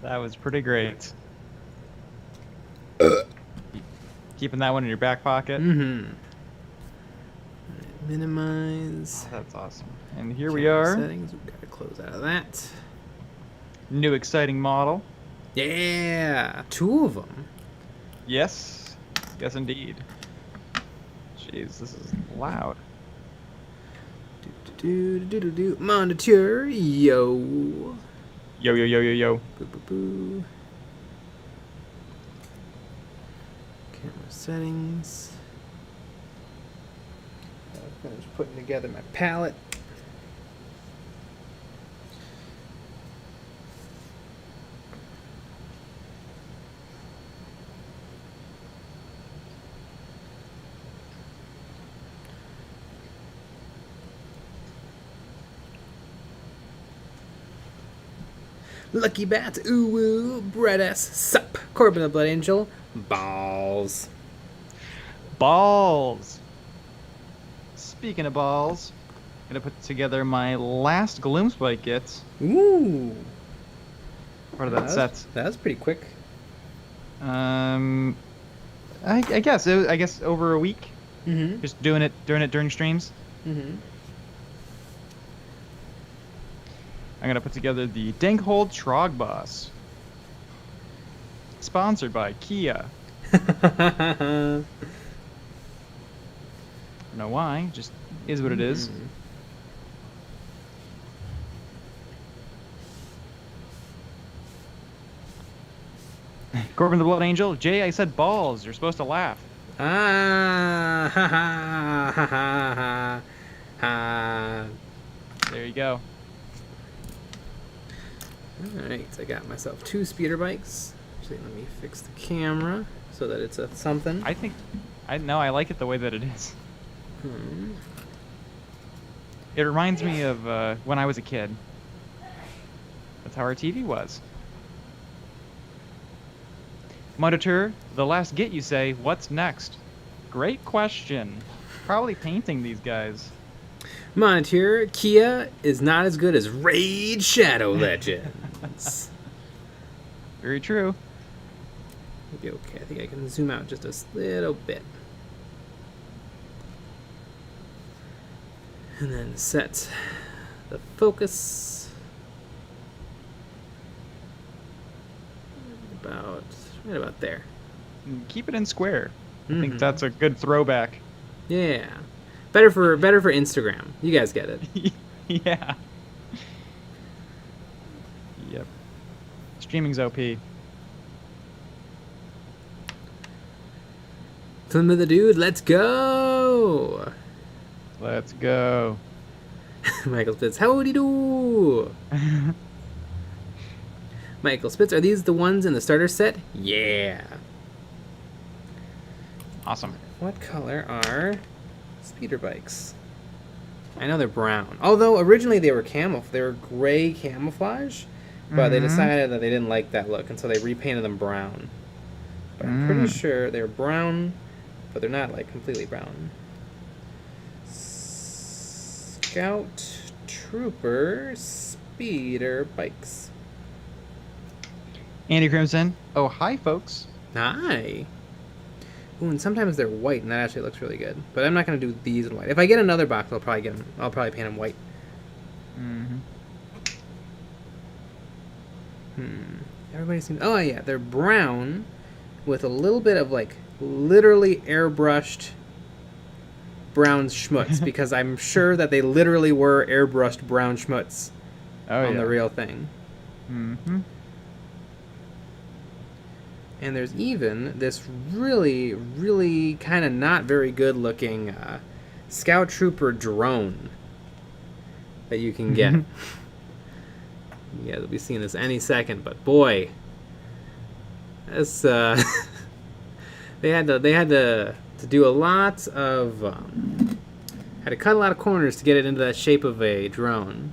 That was pretty great. Keeping that one in your back pocket. Mm-hmm. Minimize. Oh, that's awesome. And here we Camera are. Settings. We've got to close out of that. New exciting model. Yeah, 2 of them. Yes. Yes, indeed. Jeez, this is loud. Monitor, yo. Yo, yo, yo, yo, yo. Boo, boo, boo. Camera settings. I finished putting together my palette. Lucky Bat, ooh woo, Bread S, sup, Corbin the Blood Angel, balls. Balls. Speaking of balls, I'm gonna put together my last Gloomspike kit. Ooh. Part of that set. That was pretty quick. I guess I guess over a week. Mm-hmm. Just doing it during streams. Mm-hmm. I'm gonna put together the Dankhold Trog Boss. Sponsored by Kia. I don't know why, just is what it is. Corbin the Blood Angel. Jay, I said balls. You're supposed to laugh. Ah, ha ha ha ha ha. There you go. Alright, I got myself 2 speeder bikes. Actually, let me fix the camera so that it's a something. I like it the way that it is. It reminds me of when I was a kid. That's how our TV was. Monitor, the last git you say, what's next? Great question. Probably painting these guys. Monitor, Kia is not as good as Raid Shadow Legends. Very true. Maybe okay. I think I can zoom out just a little bit. And then set the focus right about there. And keep it in square. I think that's a good throwback. Yeah. Better for Instagram. You guys get it. Yeah. Yep. Streaming's OP. Film of the dude, let's go. Let's go. Michael Spitz, howdy do. Michael Spitz, are these the ones in the starter set? Yeah. Awesome. What color are speeder bikes? I know they're brown. Although originally they were gray camouflage, but they decided that they didn't like that look, and so they repainted them brown. But I'm pretty sure they're brown, but they're not like completely brown. Scout Trooper speeder bikes. Andy Crimson. Oh, hi, folks. Hi. Ooh, and sometimes they're white, and that actually looks really good. But I'm not gonna do these in white. If I get another box, I'll probably paint them white. Everybody seems. Oh yeah, they're brown, with a little bit of like literally airbrushed brown schmutz, because I'm sure that they literally were airbrushed brown schmutz on the real thing. And there's even this really, really kind of not very good looking Scout Trooper drone that you can get. You guys will be seeing this any second, but boy, this they had to do a lot of had to cut a lot of corners to get it into that shape of a drone.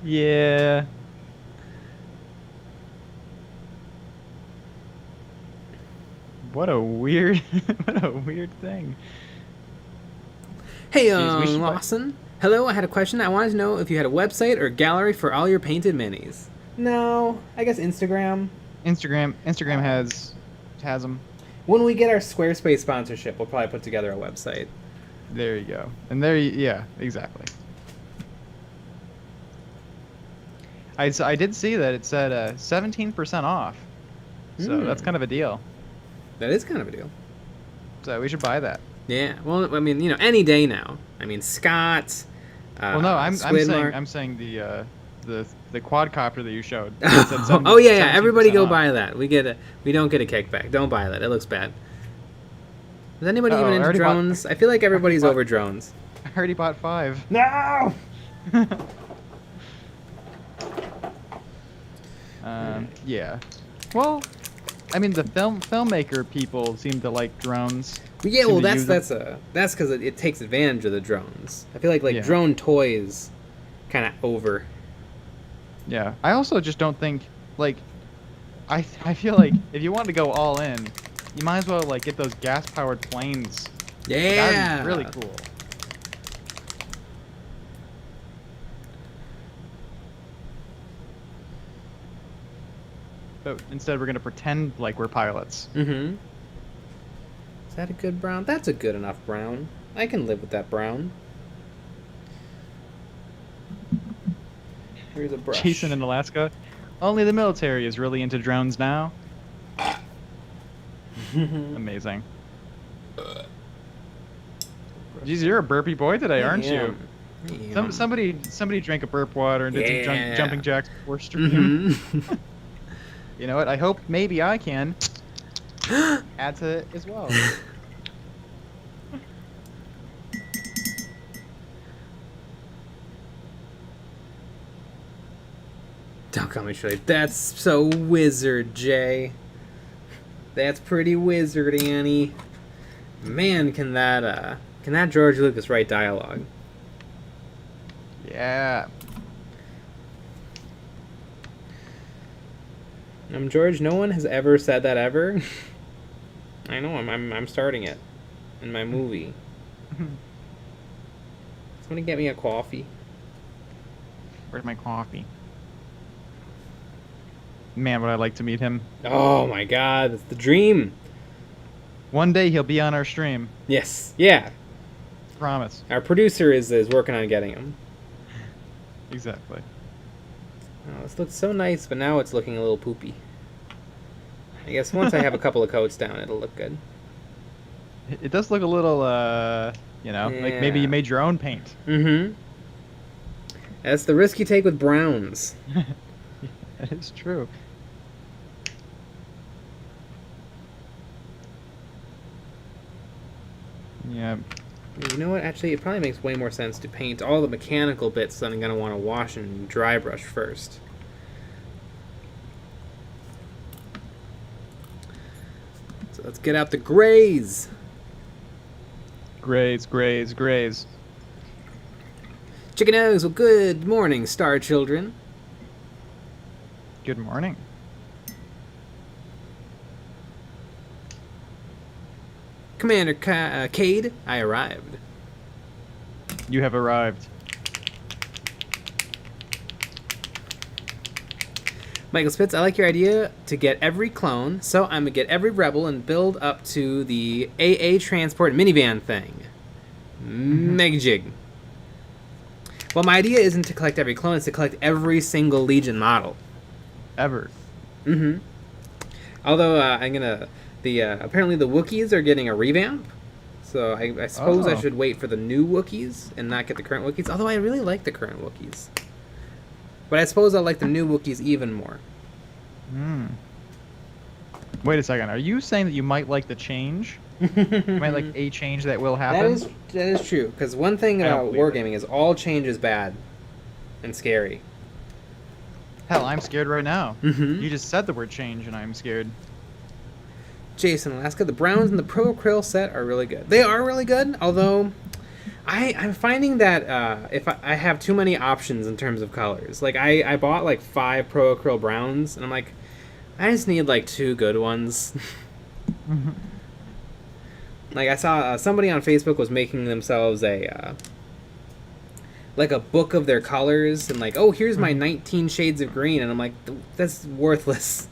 Yeah. What a weird thing. Hey, Lawson, Hello, I had a question. I wanted to know if you had a website or gallery for all your painted minis. No, I guess Instagram. Instagram has them. When we get our Squarespace sponsorship, we'll probably put together a website. There you go. And there, yeah, exactly. I did see that it said 17% off. So that's kind of a deal. That is kind of a deal. So we should buy that. Yeah. Well, I mean, any day now. I mean, Scott. Well, no, I'm saying the quadcopter that you showed. It said Oh yeah. Everybody go off. buy that. We don't get a kickback. Don't buy that. It looks bad. Is anybody even into drones? I feel like everybody's over drones. I already bought 5. No. Yeah. Well, I mean, the filmmaker people seem to like drones. Yeah, well, that's because it takes advantage of the drones. I feel like drone toys, kind of over. Yeah, I also just don't think I feel like if you want to go all in, you might as well get those gas-powered planes. Yeah, that'd be really cool. But instead, we're gonna pretend like we're pilots. Mm-hmm. Is that a good brown? That's a good enough brown. I can live with that brown. Here's a brush. Jason in Alaska. Only the military is really into drones now. Amazing. Jeez, you're a burpy boy today, aren't you? Somebody drank a burp water and did some jumping jacks before stream. Mm-hmm. You know what? I hope maybe I can add to it as well. Don't call me Shirley. That's so wizard, Jay. That's pretty wizard, Annie. Man, can that George Lucas write dialogue? Yeah. George, no one has ever said that ever. I know. I'm starting it in my movie. Somebody get me a coffee. Where's my coffee? Man, would I like to meet him. Oh my God, it's the dream. One day he'll be on our stream. Yes. Yeah. Promise. Our producer is working on getting him. Exactly. Oh, this looks so nice, but now it's looking a little poopy. I guess once I have a couple of coats down, it'll look good. It does look a little, like maybe you made your own paint. Mm-hmm. That's the risk you take with browns. That is true. Yeah. You know what? Actually, it probably makes way more sense to paint all the mechanical bits that I'm going to want to wash and dry brush first. So let's get out the grays. Grays. Chicken eggs. Well, good morning, star children. Good morning. Commander Cade, I arrived. You have arrived. Michael Spitz, I like your idea to get every clone, so I'm going to get every rebel and build up to the AA transport minivan thing. Megjig. Well, my idea isn't to collect every clone, it's to collect every single Legion model. Ever. Mm-hmm. Although, I'm going to... apparently the Wookiees are getting a revamp, so I suppose I should wait for the new Wookiees and not get the current Wookiees, although I really like the current Wookiees. But I suppose I'll like the new Wookiees even more. Wait a second, are you saying that you might like the change? You might like a change that will happen? That is true, because one thing about wargaming is all change is bad and scary. Hell, I'm scared right now. Mm-hmm. You just said the word change and I'm scared. Jason, Alaska, the browns in the Pro Acryl set are really good. They are really good, although I'm finding that if I have too many options in terms of colors. Like, I bought like 5 Pro Acryl browns, and I'm like, I just need like 2 good ones. Like, I saw somebody on Facebook was making themselves like a book of their colors and like, oh, here's my 19 shades of green, and I'm like, that's worthless.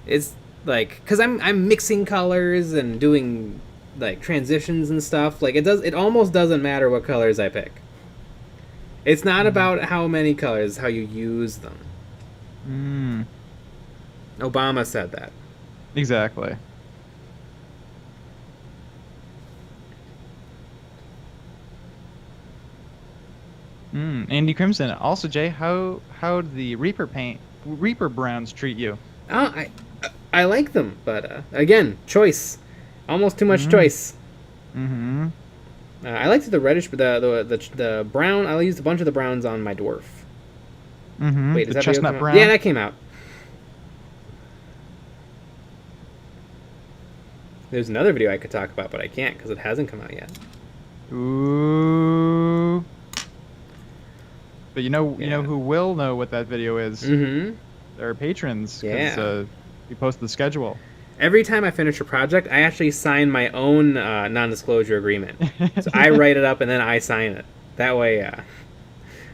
It's like, because I'm mixing colors and doing like transitions and stuff. Like it almost doesn't matter what colors I pick. It's not about how many colors, how you use them. Obama said that. Exactly. Andy Crimson. Also, Jay, how did the Reaper Browns treat you? I like them, but again, choice. Almost too much choice. I liked the reddish, but the brown. I used a bunch of the browns on my dwarf. Wait, the that chestnut brown? Yeah, that came out. There's another video I could talk about, but I can't because it hasn't come out yet. Ooh. But you know who will know what that video is? Our patrons. Yeah. We post the schedule. Every time I finish a project, I actually sign my own non-disclosure agreement. So I write it up and then I sign it. That way,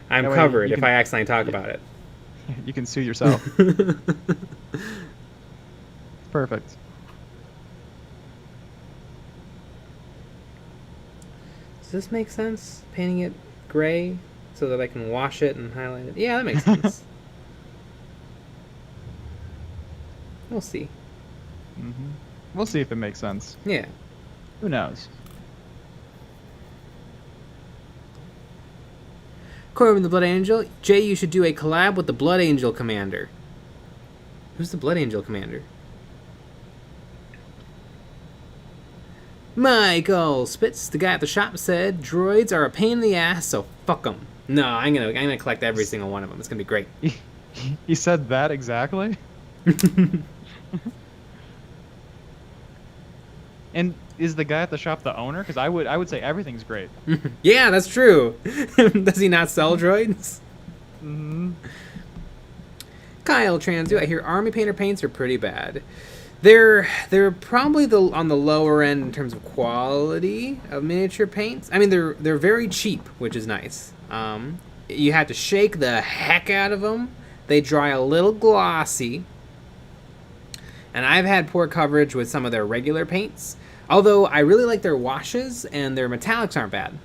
I'm covered if I accidentally talk about it. You can sue yourself. Perfect. Does this make sense? Painting it gray so that I can wash it and highlight it? Yeah, that makes sense. We'll see. We'll see if it makes sense. Yeah. Who knows? Corbin the Blood Angel. Jay, you should do a collab with the Blood Angel Commander. Who's the Blood Angel Commander? Michael Spitz, the guy at the shop, said droids are a pain in the ass, so fuck them. No, I'm gonna collect every single one of them. It's gonna be great. He said that exactly. And is the guy at the shop the owner? Because I would say everything's great. Yeah, that's true. Does he not sell droids? Kyle Transu, I hear Army Painter paints are pretty bad. They're probably on the lower end in terms of quality of miniature paints. I mean, they're very cheap, which is nice. You have to shake the heck out of them. They dry a little glossy. And I've had poor coverage with some of their regular paints. Although I really like their washes and their metallics aren't bad.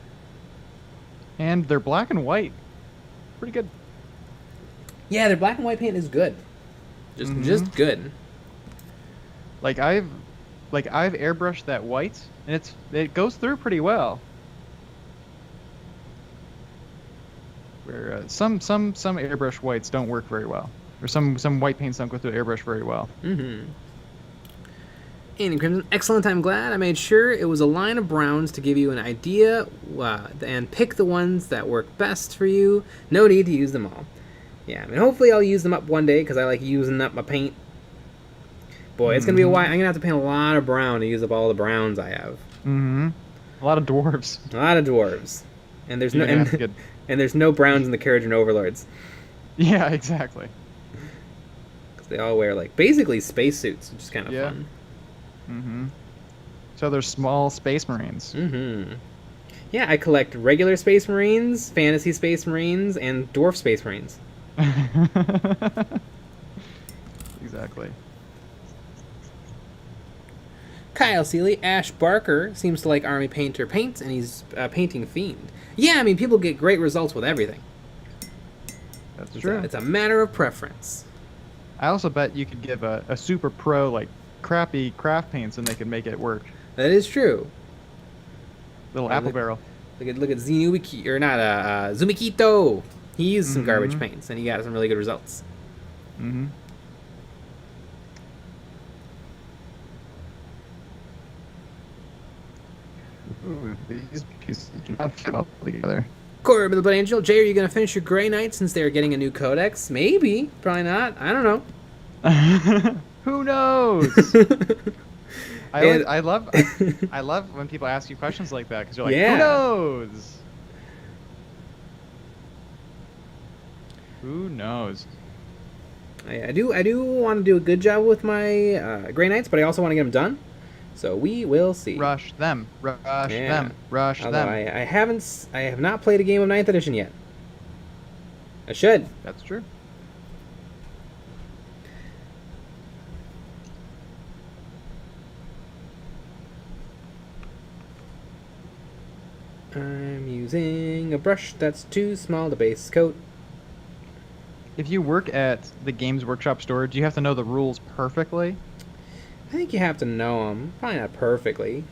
And they're black and white. Pretty good. Yeah, their black and white paint is good. Just good. Like I've airbrushed that white and it goes through pretty well. Where some airbrush whites don't work very well. Or some white paints don't go through airbrush very well. Andy Crimson, excellent. I'm glad I made sure it was a line of browns to give you an idea and pick the ones that work best for you. No need to use them all. Yeah, I mean, hopefully I'll use them up one day because I like using up my paint. Boy, it's going to be a while. I'm going to have to paint a lot of brown to use up all the browns I have. A lot of dwarves. A lot of dwarves. And there's and there's no browns in the Carriage and Overlords. Yeah, exactly. Because they all wear, like, basically spacesuits, which is kind of fun. So they're small space marines. Yeah, I collect regular space marines, fantasy space marines, and dwarf space marines. Exactly. Kyle Seeley, Ash Barker seems to like Army Painter paints, and he's painting Fiend. Yeah, I mean, people get great results with everything. That's true. It's a matter of preference. I also bet you could give a super pro, like, crappy craft paints and they could make it work. That is true. Little apple barrel. Look at Zinubiki, or not, Zumikito. He used some garbage paints, and he got some really good results. Ooh, these pieces do not fit all together. Corbin the Blood Angel, Jay, are you going to finish your Grey Knight since they are getting a new codex? Maybe. Probably not. I don't know. Who knows? I love when people ask you questions like that because you're like, who knows? Who knows? I do want to do a good job with my Grey Knights, but I also want to get them done. So we will see. Rush them. Rush Yeah. them. Rush Although them. I have not played a game of 9th edition yet. I should. That's true. I'm using a brush that's too small to base coat. If you work at the Games Workshop store, do you have to know the rules perfectly? I think you have to know them. Probably not perfectly.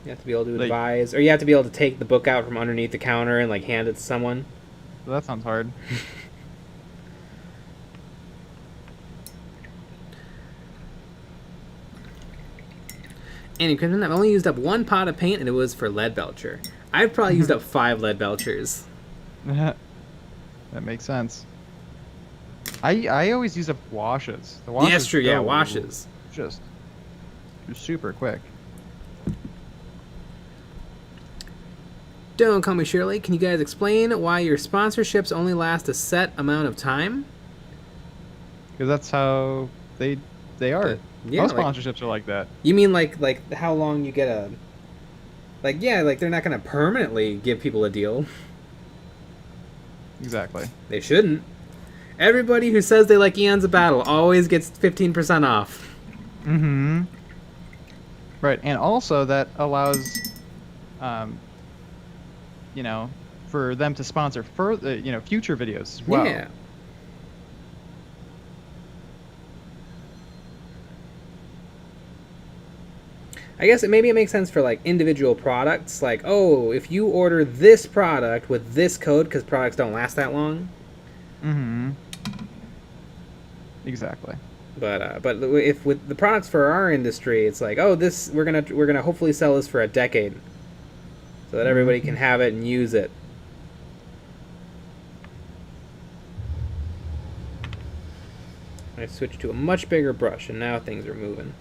You have to be able to Like- advise, or you have to be able to take the book out from underneath the counter and like hand it to someone. Well, that sounds hard. And encryption, I've only used up 1 pot of paint, and it was for lead belcher. I've probably used up 5 lead belchers. That makes sense. I always use up washes. The washes Yes, true. Yeah, go washes. Just super quick. Don't call me Shirley. Can you guys explain why your sponsorships only last a set amount of time? Because that's how they are. Yeah, Most like- sponsorships are like that. You mean like how long you get a... Like, yeah, like they're not going to permanently give people a deal. Exactly. They shouldn't. Everybody who says they like Eons of Battle always gets 15% off. Mm-hmm. Right, and also that allows, you know, for them to sponsor further, future videos as well. Yeah. I guess maybe it makes sense for like individual products. Like, oh, if you order this product with this code, because products don't last that long. Mm-hmm. Exactly. But if with the products for our industry, it's like, oh, this we're gonna hopefully sell this for a decade, so that everybody can have it and use it. I switched to a much bigger brush, and now things are moving.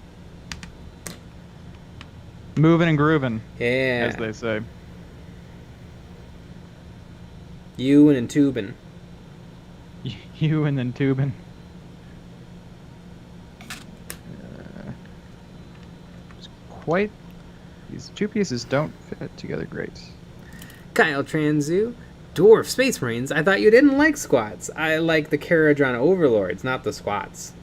Moving and grooving, Yeah. as they say. You and tubing. You and then tubing. Quite. These two pieces don't fit together great. Kyle Transu. Dwarf Space Marines, I thought you didn't like squats. I like the Caradron Overlords, not the squats.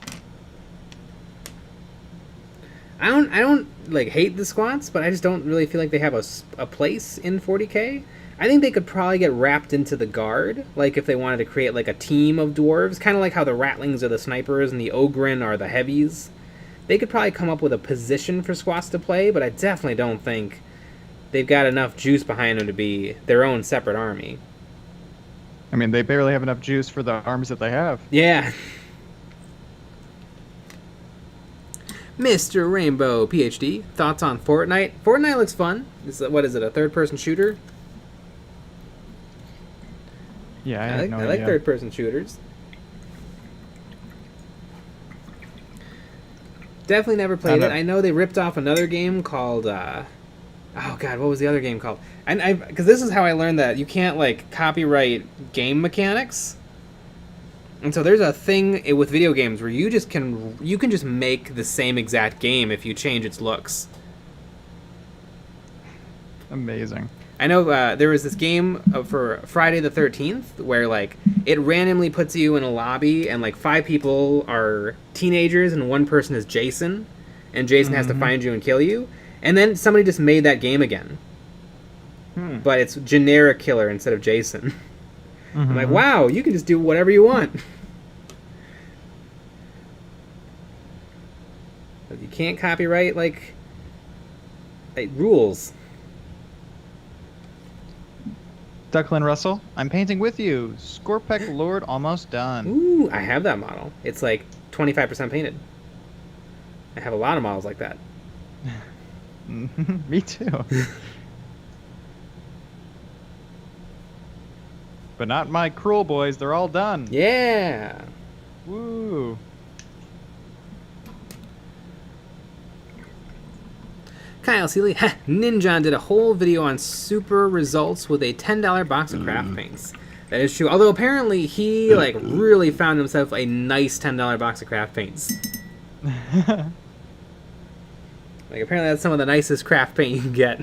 I don't like hate the squats, but I just don't really feel like they have a place in 40k. I think they could probably get wrapped into the guard, like if they wanted to create like a team of dwarves, kind of like how the Ratlings are the snipers and the Ogren are the heavies. They could probably come up with a position for squats to play, but I definitely don't think they've got enough juice behind them to be their own separate army. I mean, they barely have enough juice for the armies that they have. Yeah. Mr. Rainbow PhD, thoughts on Fortnite? Fortnite looks fun. What is it, a third-person shooter? Yeah, I I have like, no I like idea. third-person shooters. Definitely never played it. I know they ripped off another game called, oh god, what was the other game called? And because this is how I learned that you can't like copyright game mechanics. And so there's a thing with video games where you can just make the same exact game if you change its looks. Amazing. I know there was this game for Friday the 13th where like it randomly puts you in a lobby and like 5 people are teenagers and 1 person is Jason, and Jason has to find you and kill you, and then somebody just made that game again, but it's generic killer instead of Jason. I'm like, wow, you can just do whatever you want. But you can't copyright like rules. Declan Russell, I'm painting with you. Scorpec Lord almost done. Ooh, I have that model. It's like 25% painted. I have a lot of models like that. Me too. But not my cruel boys. They're all done. Yeah. Woo. Kyle Seeley, Ninja did a whole video on super results with a $10 box of craft paints. That is true. Although apparently he like really found himself a nice $10 box of craft paints. Like, apparently that's some of the nicest craft paint you can get.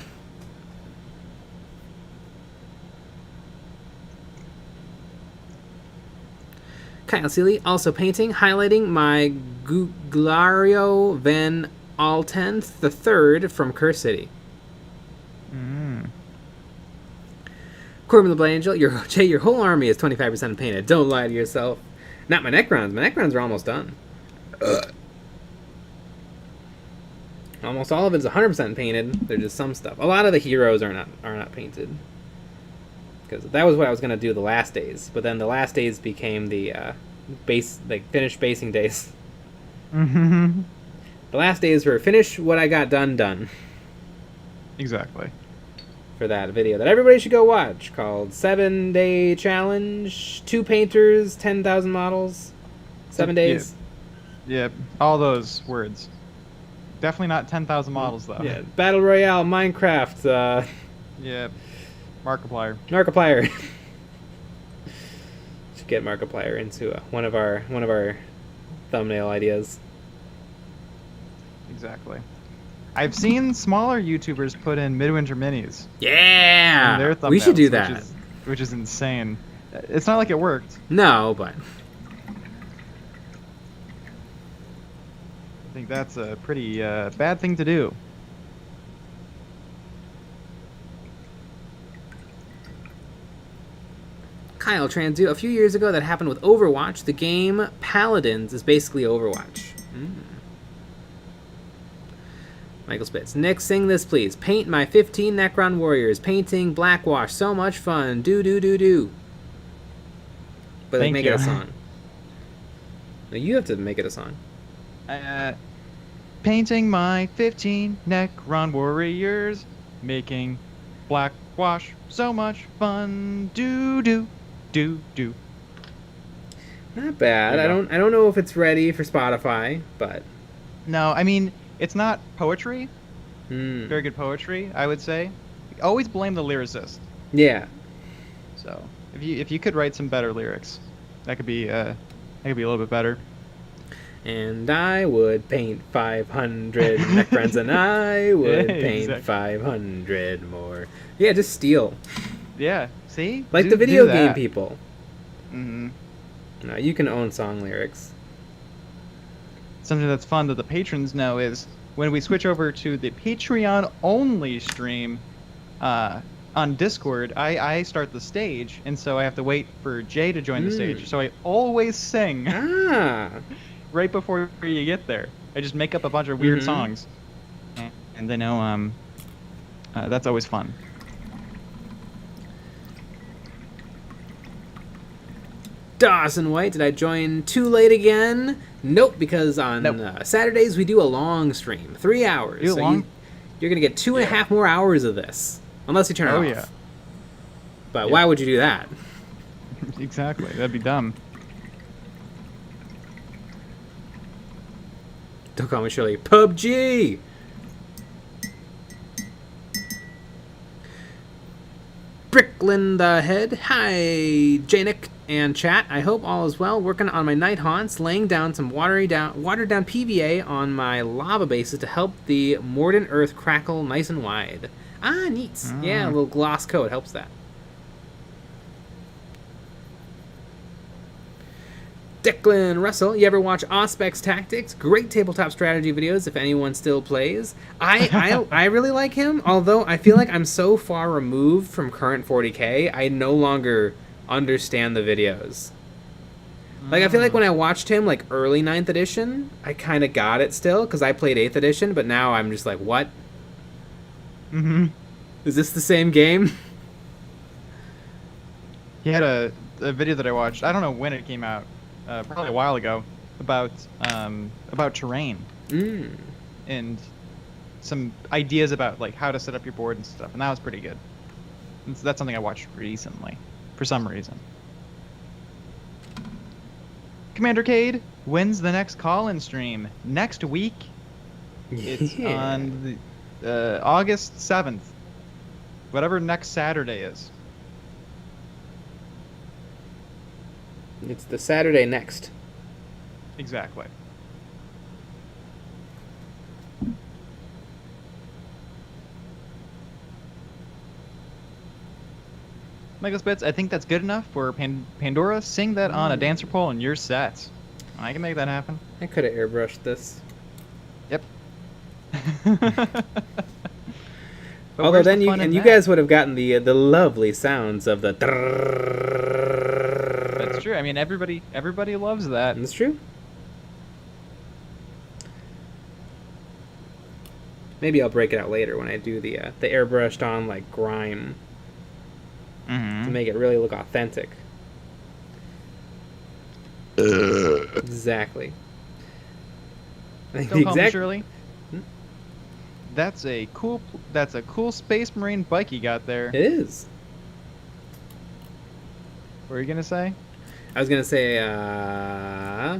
Kyle Seeley also painting, highlighting my Guglario Van Altenth the Third from Curse City. Corbin the Blood Angel, your whole army is 25% painted. Don't lie to yourself. Not my Necrons. My Necrons are almost done. Almost all of it's 100% painted. There's just some stuff. A lot of the heroes are not painted. Because that was what I was gonna do the last days, but then the last days became the finished basing days. The last days were finish what I got done. Exactly. For that video that everybody should go watch, called 7-Day Challenge, 2 painters, 10,000 models, 7 days. Yeah, all those words. Definitely not 10,000 models though. Yeah, Battle Royale, Minecraft. Yeah, Markiplier. Markiplier. Should get Markiplier into one of our thumbnail ideas. Exactly. I've seen smaller YouTubers put in Midwinter Minis. Yeah, in their thumbnails, we should do that. Which is insane. It's not like it worked. No, but I think that's a pretty bad thing to do. Kyle Transu, a few years ago that happened with Overwatch. The game Paladins is basically Overwatch. Michael Spitz. Nick, sing this please. Paint my 15 Necron warriors. Painting Blackwash. So much fun. Do. But they make it a song. No, you have to make it a song. Painting my 15 Necron warriors. Making Blackwash. So much fun. Do. Not bad. I don't know if it's ready for Spotify, but no, I mean, it's not poetry. Very good poetry, I would say. Always blame the lyricist. Yeah. So if you could write some better lyrics, that could be a little bit better. And I would paint 500 Necrons, and I would paint exactly. 500 more. Yeah, just steal. Yeah. See? Like the video game people. Mm-hmm. No, you can own song lyrics. Something that's fun that the patrons know is when we switch over to the Patreon-only stream on Discord, I start the stage, and so I have to wait for Jay to join the stage. So I always sing right before you get there. I just make up a bunch of weird songs, and they know that's always fun. Dawson White, did I join too late again? Nope, because on Saturdays we do a long stream, 3 hours. You're going to get 2.5 more hours of this, unless you turn it off. Yeah. But why would you do that? Exactly, that'd be dumb. Don't call me Shirley. PUBG! Bricklin the Head. Hi, Janik and chat. I hope all is well. Working on my night haunts, laying down some watered down PVA on my lava bases to help the Morden Earth crackle nice and wide. Ah, neat. Yeah, a little gloss coat helps that. Declan Russell, you ever watch Auspex Tactics? Great tabletop strategy videos if anyone still plays. I really like him, although I feel like I'm so far removed from current 40k, I no longer understand the videos. Like, I feel like when I watched him, like, early 9th edition, I kind of got it still, because I played 8th edition, but now I'm just like, what? Is this the same game? He had a video that I watched, I don't know when it came out, probably a while ago, about terrain and some ideas about like how to set up your board and stuff, and that was pretty good. And so that's something I watched recently, for some reason. Commander Cade, when's the next call-in stream? Next week. It's on the August 7th, whatever next Saturday is. It's the Saturday next. Exactly. Michael's Bits, I think that's good enough for Pandora. Sing that on a dancer pole and you're set. I can make that happen. I could have airbrushed this. Yep. Although then you guys would have gotten the lovely sounds of the. That's true. I mean, everybody loves that. That's true. Maybe I'll break it out later when I do the airbrushed on like grime to make it really look authentic. Exactly. Don't call me Shirley. That's a cool Space Marine bike you got there. It is. What were you gonna say? I was gonna say I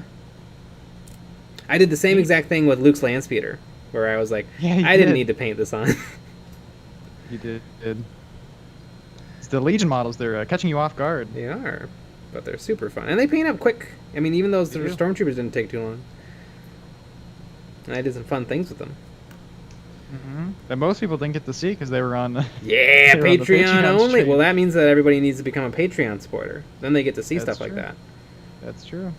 did the same exact thing with Luke's Landspeeder, where I was like, I didn't need to paint this on. You did. It's the Legion models. They're catching you off guard. They are, but they're super fun, and they paint up quick. I mean, even those stormtroopers didn't take too long, and I did some fun things with them. That most people didn't get to see because they were on. Yeah, they were Patreon on only. stream. Well, that means that everybody needs to become a Patreon supporter. Then they get to see That's stuff like true. that. That's true.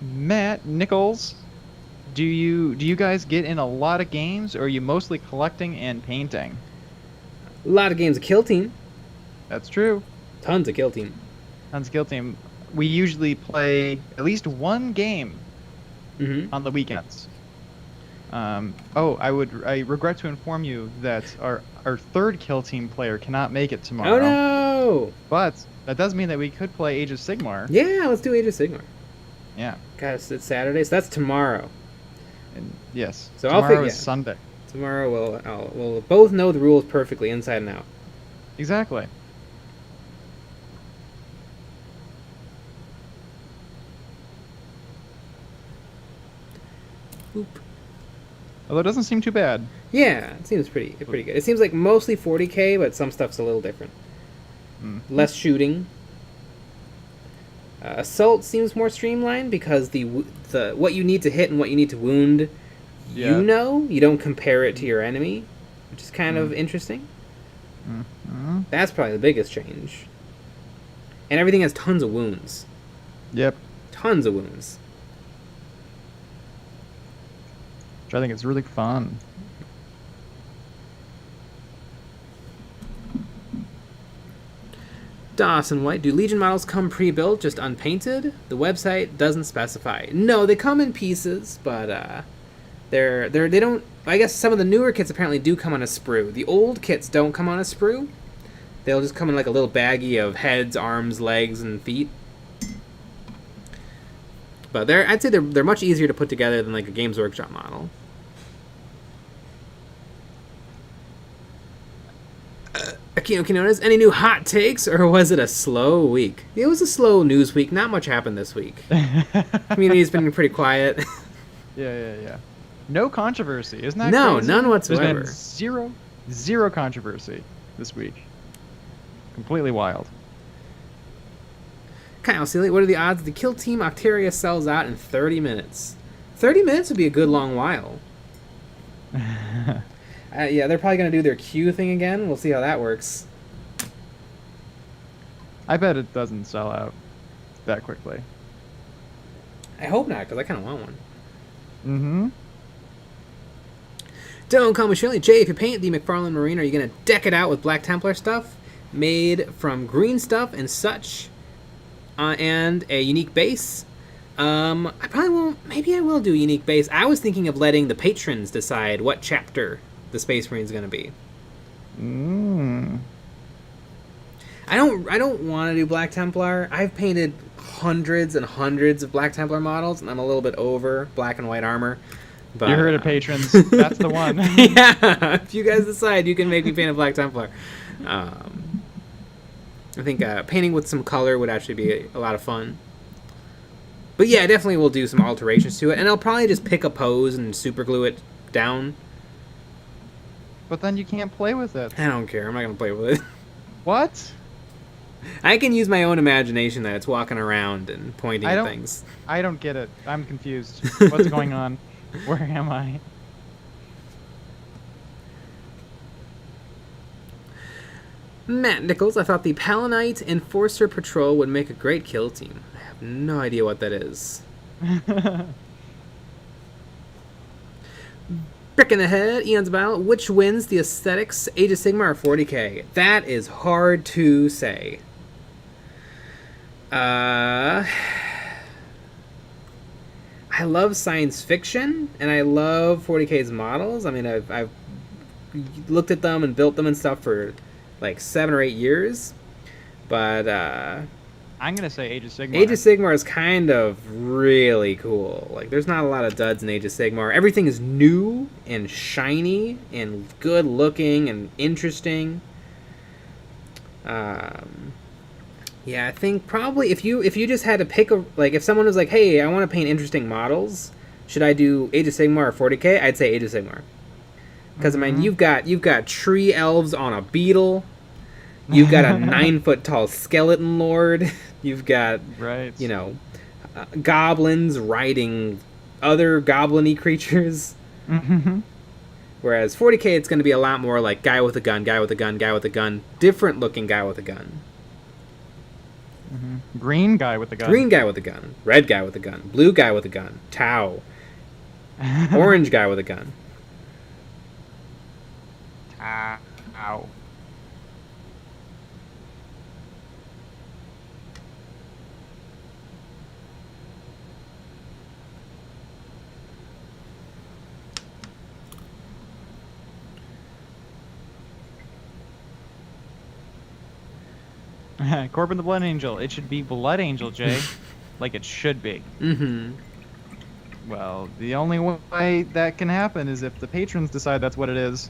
Matt Nichols, do you guys get in a lot of games, or are you mostly collecting and painting? A lot of games of Kill Team. That's true. Tons of Kill Team. On Skill Team, we usually play at least one game on the weekends. I regret to inform you that our third Kill Team player cannot make it tomorrow. Oh no! But that does mean that we could play Age of Sigmar. Yeah, let's do Age of Sigmar. Yeah. Guys, it's Saturday, so that's tomorrow. And yes. So tomorrow is Sunday. Tomorrow we'll both know the rules perfectly inside and out. Exactly. Boop. Although it doesn't seem too bad. Yeah, it seems pretty good. It seems like mostly 40k, but some stuff's a little different. Less shooting. Assault seems more streamlined because the what you need to hit and what you need to wound, you don't compare it to your enemy, which is kind of interesting. That's probably the biggest change. And everything has tons of wounds. Yep. Tons of wounds. Which I think is really fun. Dawson White, do Legion models come pre-built, just unpainted? The website doesn't specify. No, they come in pieces, but they don't. I guess some of the newer kits apparently do come on a sprue. The old kits don't come on a sprue. They'll just come in like a little baggie of heads, arms, legs, and feet. But I'd say they're much easier to put together than like a Games Workshop model. Aquino Quinones, any new hot takes, or was it a slow week? It was a slow news week. Not much happened this week. Community's been pretty quiet. Yeah. No controversy, isn't that No, crazy? none whatsoever. There's been zero controversy this week. Completely wild. Kyle Seeley, what are the odds the Kill Team Octaria sells out in 30 minutes? 30 minutes would be a good long while. Yeah, they're probably going to do their queue thing again. We'll see how that works. I bet it doesn't sell out that quickly. I hope not, because I kind of want one. Don't call me Shirley. Jay, if you paint the McFarlane Marine, are you going to deck it out with Black Templar stuff made from green stuff and such, and a unique base? I probably won't. Maybe I will do a unique base. I was thinking of letting the patrons decide what chapter the Space Marine's going to be. I don't want to do Black Templar. I've painted hundreds and hundreds of Black Templar models, and I'm a little bit over black and white armor. But, you heard it, patrons. That's the one. Yeah, if you guys decide, you can make me paint a Black Templar. I think painting with some color would actually be a lot of fun. But yeah, I definitely will do some alterations to it, and I'll probably just pick a pose and super glue it down. But then you can't play with it. I don't care. I'm not going to play with it. What? I can use my own imagination that it's walking around and pointing I at don't- things. I don't get it. I'm confused. What's going on? Where am I? Matt Nichols, I thought the Palanite Enforcer Patrol would make a great kill team. I have no idea what that is. Brick in the head, Eon's Battle. Which wins the aesthetics, Age of Sigmar or 40k? That is hard to say. I love science fiction, and I love 40k's models. I mean, I've looked at them and built them and stuff for like 7 or 8 years. But I'm gonna say Age of Sigmar. Age of Sigmar is kind of really cool. Like, there's not a lot of duds in Age of Sigmar. Everything is new and shiny and good looking and interesting. Yeah, I think probably if you just had to pick a, like, if someone was like, hey, I want to paint interesting models, should I do Age of Sigmar or 40k? I'd say Age of Sigmar. Because I mean, you've got tree elves on a beetle. You've got a 9-foot tall skeleton lord. You've got, Right. you know, goblins riding other goblin-y creatures. Mm-hmm. Whereas 40k, it's going to be a lot more like guy with a gun, guy with a gun, guy with a gun, different looking guy with a gun. Mm-hmm. Green guy with the gun. Green guy with a gun, red guy with a gun, blue guy with a gun, Tau, orange guy with a gun. Ow. Corbin the Blood Angel. It should be Blood Angel, Jay. Like it should be. Mm-hmm. Well, the only way that can happen is if the patrons decide that's what it is.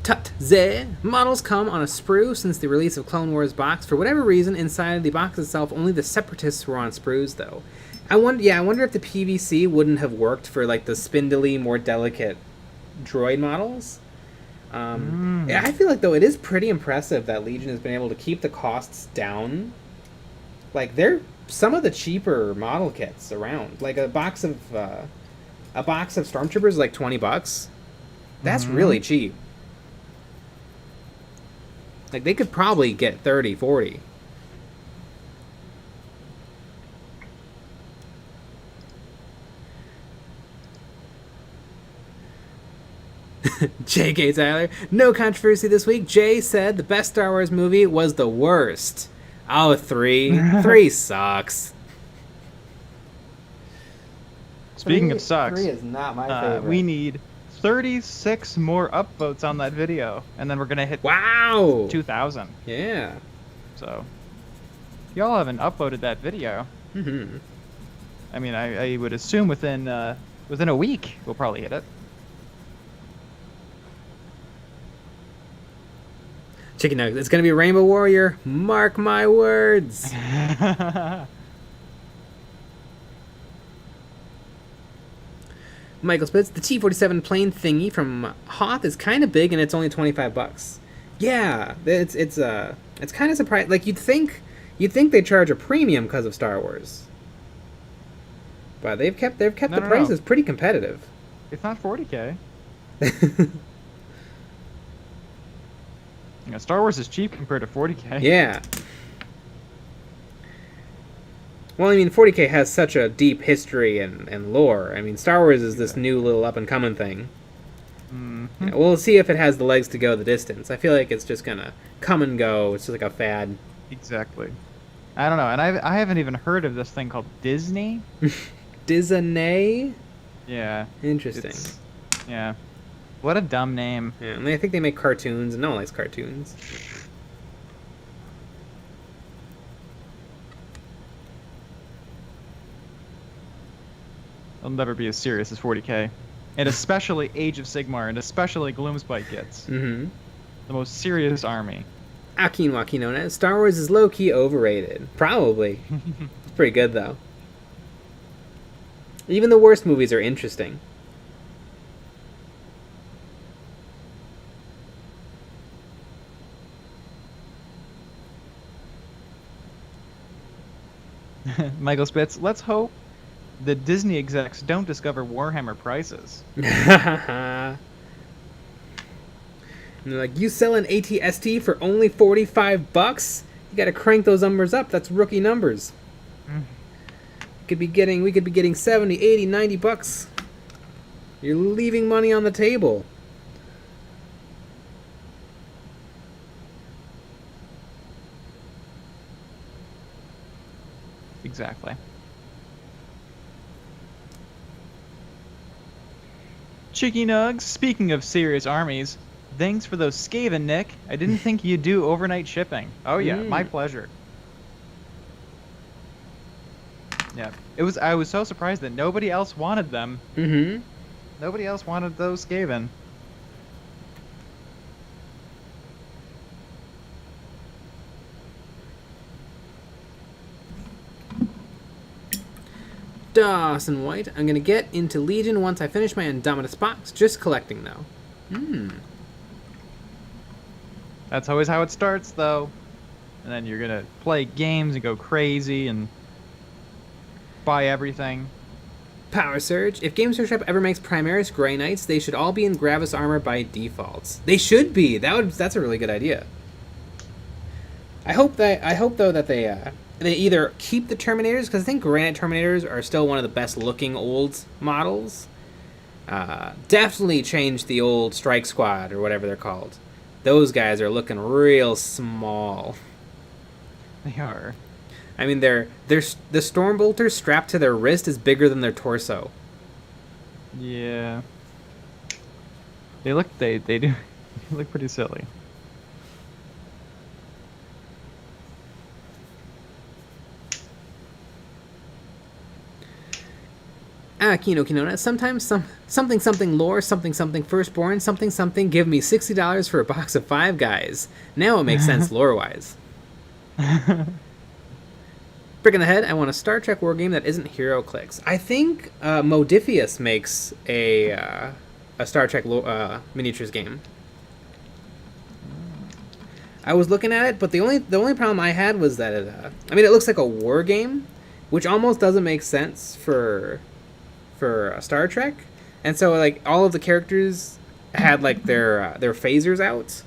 Tut ze. Models come on a sprue since the release of Clone Wars box. For whatever reason, inside the box itself, only the Separatists were on sprues, though. I wonder if the PVC wouldn't have worked for like the spindly, more delicate droid models. Yeah, I feel like, though, it is pretty impressive that Legion has been able to keep the costs down. Like, they're some of the cheaper model kits around. Like a box of Stormtroopers is like $20. That's really cheap. Like, they could probably get 30, 40. J.K. Tyler, no controversy this week. Jay said the best Star Wars movie was the worst. Oh, 3. 3 sucks. Speaking of sucks, 3 is not my favorite. we need 36 more upvotes on that video, and then we're gonna hit Wow! 2,000. Yeah. So, if y'all haven't upvoted that video, Mm-hmm. I mean, I would assume within a week we'll probably hit it. Chicken nuggets. It's gonna be Rainbow Warrior. Mark my words. Michael Spitz, the T-47 plane thingy from Hoth is kind of big and it's only $25. Yeah, it's kind of surprising. Like you'd think they charge a premium because of Star Wars, but they've kept the prices pretty competitive. It's not 40K. You know, Star Wars is cheap compared to 40K. Yeah. Well, I mean, 40K has such a deep history and lore. I mean, Star Wars is this new little up-and-coming thing. Mm-hmm. Yeah, we'll see if it has the legs to go the distance. I feel like it's just gonna come and go. It's just like a fad. Exactly. I don't know, and I haven't even heard of this thing called Disney. Disney? Yeah. Interesting. Yeah. What a dumb name. Yeah, and I think they make cartoons, and no one likes cartoons. It'll never be as serious as 40K. And especially Age of Sigmar, and especially Gloomspite gets. Mm-hmm. The most serious army. Akin Wakinona, Star Wars is low-key overrated. Probably. It's pretty good, though. Even the worst movies are interesting. Michael Spitz, let's hope the Disney execs don't discover Warhammer prices. And they're like, you sell an ATST for only $45? You gotta crank those numbers up. That's rookie numbers. We could be getting 70, 80, 90 bucks. You're leaving money on the table. Exactly. Cheeky Nugs, speaking of serious armies, thanks for those Skaven, Nick. I didn't think you'd do overnight shipping. Oh yeah, my pleasure. Yeah, I was so surprised that nobody else wanted them. Mm-hmm. Nobody else wanted those Skaven. Dawson White. I'm gonna get into Legion once I finish my Indomitus box. Just collecting though. That's always how it starts, though. And then you're gonna play games and go crazy and buy everything. Power Surge. If Games Workshop ever makes Primaris Grey Knights, they should all be in Gravis armor by default. They should be. That's a really good idea. I hope though that they either keep the Terminators, because I think Granite Terminators are still one of the best looking old models. Definitely change the old Strike Squad or whatever they're called. Those guys are looking real small. They are. I mean, the Stormbolter strapped to their wrist is bigger than their torso. Yeah. They do they look pretty silly. Kino Kinona, sometimes something lore, something firstborn, something give me $60 for a box of Five Guys. Now it makes sense lore-wise. Brick in the head, I want a Star Trek war game that isn't Hero Clicks. I think Modifius makes a Star Trek miniatures game. I was looking at it, but the only problem I had was that it looks like a war game, which almost doesn't make sense for Star Trek, and so like all of the characters had like their phasers out,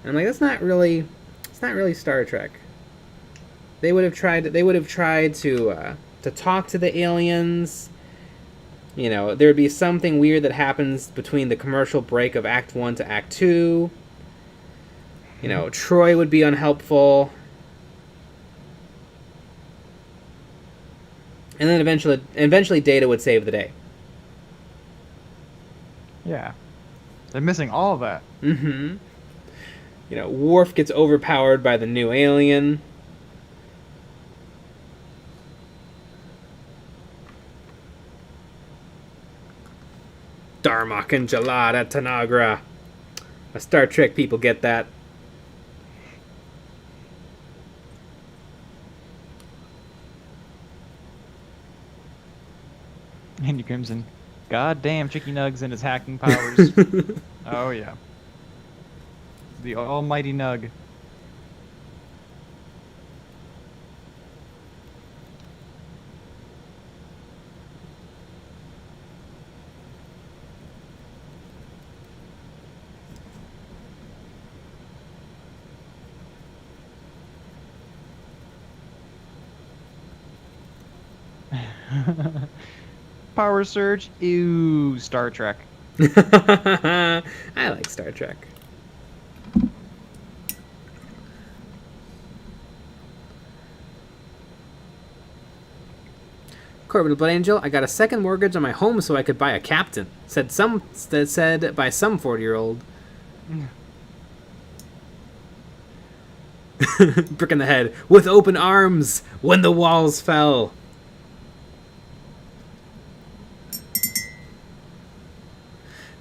and I'm like, it's not really Star Trek. They would have tried to talk to the aliens. You know, there would be something weird that happens between the commercial break of Act 1 to Act 2. You know, Troy would be unhelpful. And then eventually Data would save the day. Yeah. They're missing all of that. Mm-hmm. You know, Worf gets overpowered by the new alien. Darmok and Jalada Tanagra. The Star Trek people get that. Andy Crimson. Goddamn Chicky Nugs and his hacking powers. Oh, yeah. The almighty Nug. Power Surge, ew, Star Trek. I like Star Trek. Corbin Blood Angel, I got a second mortgage on my home so I could buy a captain. Said by some 40-year-old. Brick in the head. With open arms when the walls fell.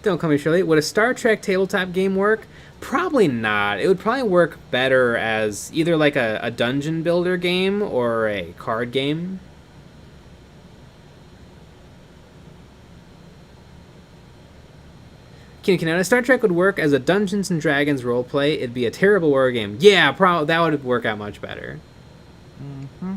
Don't call me Shirley. Would a Star Trek tabletop game work? Probably not. It would probably work better as either like a dungeon builder game or a card game. Star Trek would work as a Dungeons and Dragons roleplay. It'd be a terrible war game. Yeah, that would work out much better. Mm-hmm.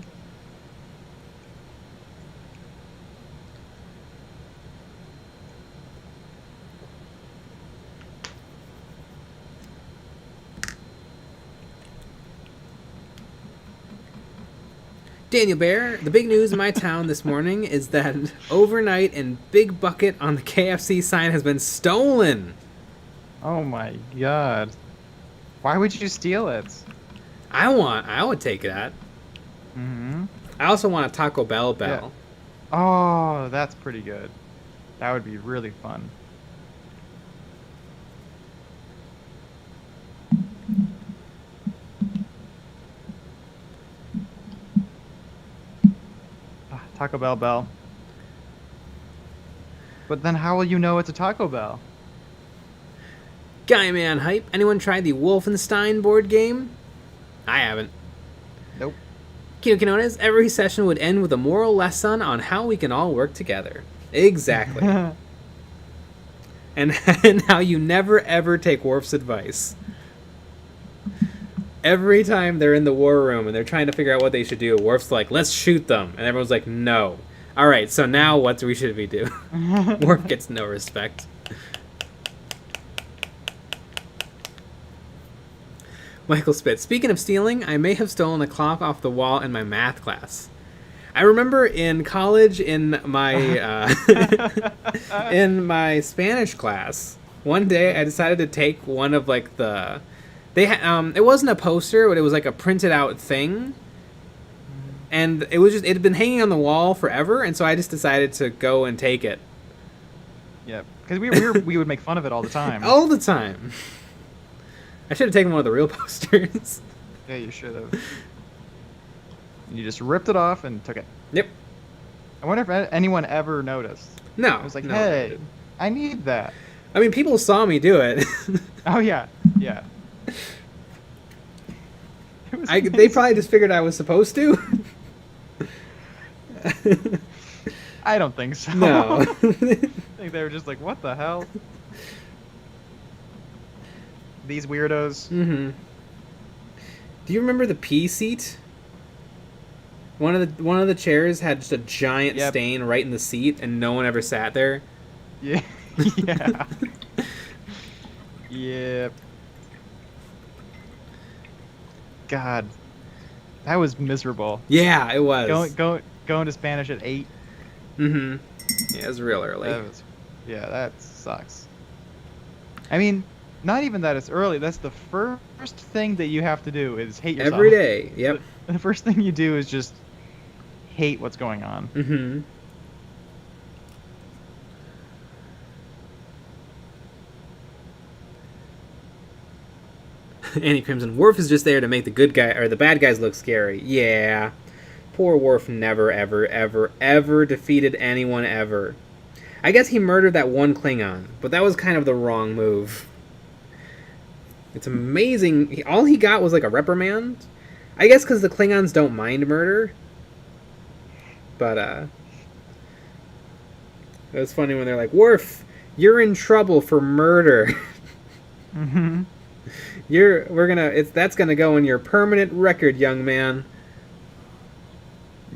Daniel Bear, the big news in my town this morning is that overnight and big bucket on the KFC sign has been stolen. Oh my god. Why would you steal it? I would take that. Mm-hmm. I also want a Taco Bell bell. Oh, that's pretty good. That would be really fun. Taco Bell bell. But then how will you know it's a Taco Bell? Guy Man hype. Anyone tried the Wolfenstein board game? I haven't. Nope. Kino Kinones, every session would end with a moral lesson on how we can all work together. Exactly. and how you never ever take Worf's advice. Every time they're in the war room and they're trying to figure out what they should do, Worf's like, let's shoot them. And everyone's like, no. Alright, so now what should we do? Worf gets no respect. Michael Spitz. Speaking of stealing, I may have stolen a clock off the wall in my math class. I remember in college in my in my Spanish class, one day I decided to take one of like the it wasn't a poster, but it was like a printed out thing. And it had been hanging on the wall forever, and so I just decided to go and take it. Yeah, because we would make fun of it all the time. All the time. I should have taken one of the real posters. Yeah, you should have. You just ripped it off and took it. Yep. I wonder if anyone ever noticed. No. I was like, no, hey, I need that. I mean, people saw me do it. Oh, yeah. Yeah. They probably just figured I was supposed to. I don't think so. No. I think they were just like, what the hell? These weirdos. Mm-hmm. Do you remember the pea seat? One of the chairs had just a giant stain right in the seat, and no one ever sat there. Yeah. Yeah. Yep. God, that was miserable. Yeah, it was. Going to Spanish at 8. Mm-hmm. Yeah, it was real early. That sucks. I mean, not even that it's early. That's the first thing that you have to do is hate yourself. Every day. Yep. The first thing you do is just hate what's going on. Mm-hmm. Annie Crimson. Worf is just there to make the good guy or the bad guys look scary. Yeah. Poor Worf never, ever, ever, ever defeated anyone ever. I guess he murdered that one Klingon, but that was kind of the wrong move. It's amazing. All he got was like a reprimand. I guess because the Klingons don't mind murder. But, it was funny when they're like, Worf, you're in trouble for murder. Mm-hmm. That's gonna go in your permanent record, young man.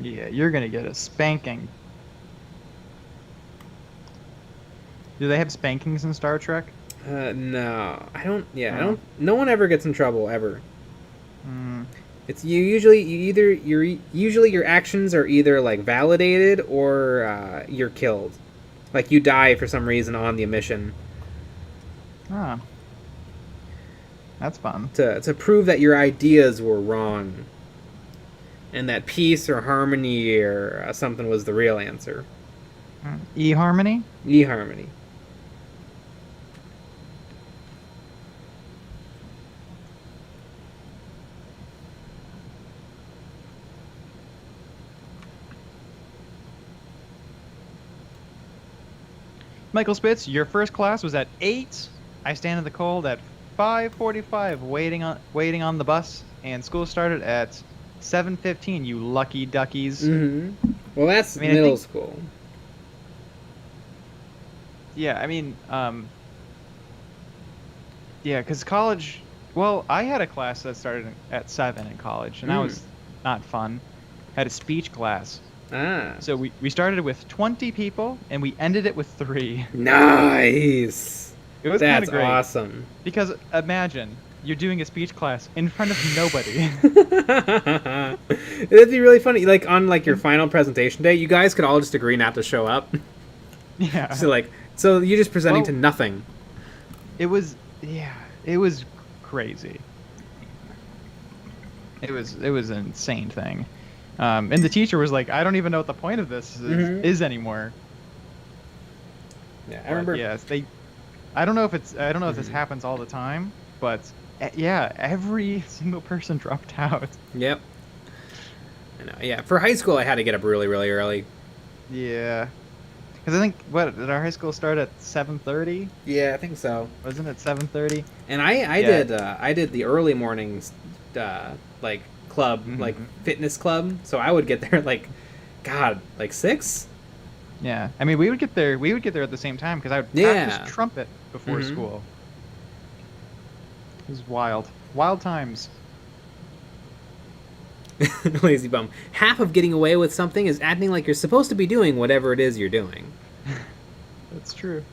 Yeah, you're gonna get a spanking. Do they have spankings in Star Trek? No, I don't. Yeah, I don't. No one ever gets in trouble ever. Mm. It's usually your actions are either like validated or you're killed, like you die for some reason on the mission. Ah, that's fun. To prove that your ideas were wrong, and that peace or harmony or something was the real answer. eHarmony? eHarmony. Michael Spitz, your first class was at 8. I stand in the cold at 5:45, waiting on the bus, and school started at 7:15. You lucky duckies. Mm-hmm. Well, that's middle school. Yeah, I mean, yeah, because college. Well, I had a class that started at 7 in college, and that was not fun. Had a speech class. Ah. So we started with 20 people, and we ended it with 3. Nice. It was kind of great. That's awesome. Because imagine you're doing a speech class in front of nobody. That'd be really funny. Like on like your final presentation day, you guys could all just agree not to show up. Yeah. So you're just presenting Well, to nothing. it was crazy. It was an insane thing. And the teacher was like, I don't even know what the point of this is anymore. Yeah, I remember. Yes, I don't know if this happens all the time, but yeah, every single person dropped out. Yep. I know. Yeah, for high school, I had to get up really, really early. Yeah, because I think did our high school start at 7:30? Yeah, I think so. Wasn't it 7:30? And I did the early mornings, like club, like fitness club. So I would get there like 6. Yeah, I mean we would get there at the same time because I would practice trumpet before school. It was wild times. Lazy bum. Half of getting away with something is acting like you're supposed to be doing whatever it is you're doing. That's true.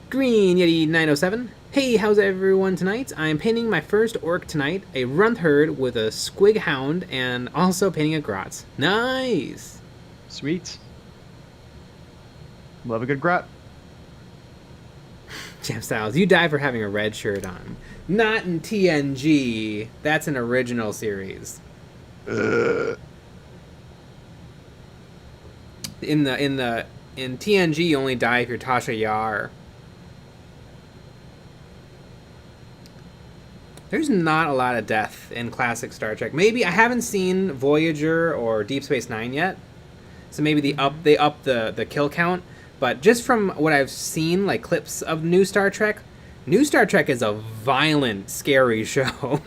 Green Yeti 907. Hey, how's everyone tonight? I'm painting my first orc tonight, a Runtherd with a Squig Hound, and also painting a Grot. Nice! Sweet. Love a good grot. Jeff Styles, you die for having a red shirt on. Not in TNG. That's an original series. In TNG, you only die if you're Tasha Yar. There's not a lot of death in classic Star Trek. Maybe I haven't seen Voyager or Deep Space Nine yet, so maybe they up the kill count. But just from what I've seen, like clips of New Star Trek is a violent, scary show.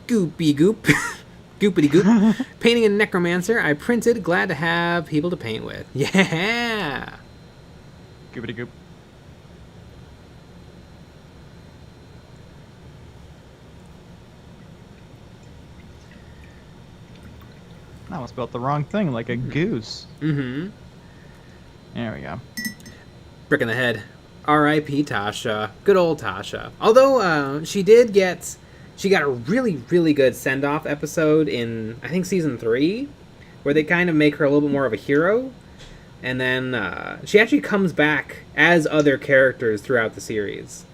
Goopy goop. Goopity goop. Painting a necromancer. I printed. Glad to have people to paint with. Yeah. Goopity goop. I almost spelled the wrong thing, like a goose. Mm-hmm. There we go. Brick in the head. R.I.P. Tasha. Good old Tasha. Although she got a really, really good send-off episode in, I think, season 3, where they kind of make her a little bit more of a hero. And then she actually comes back as other characters throughout the series.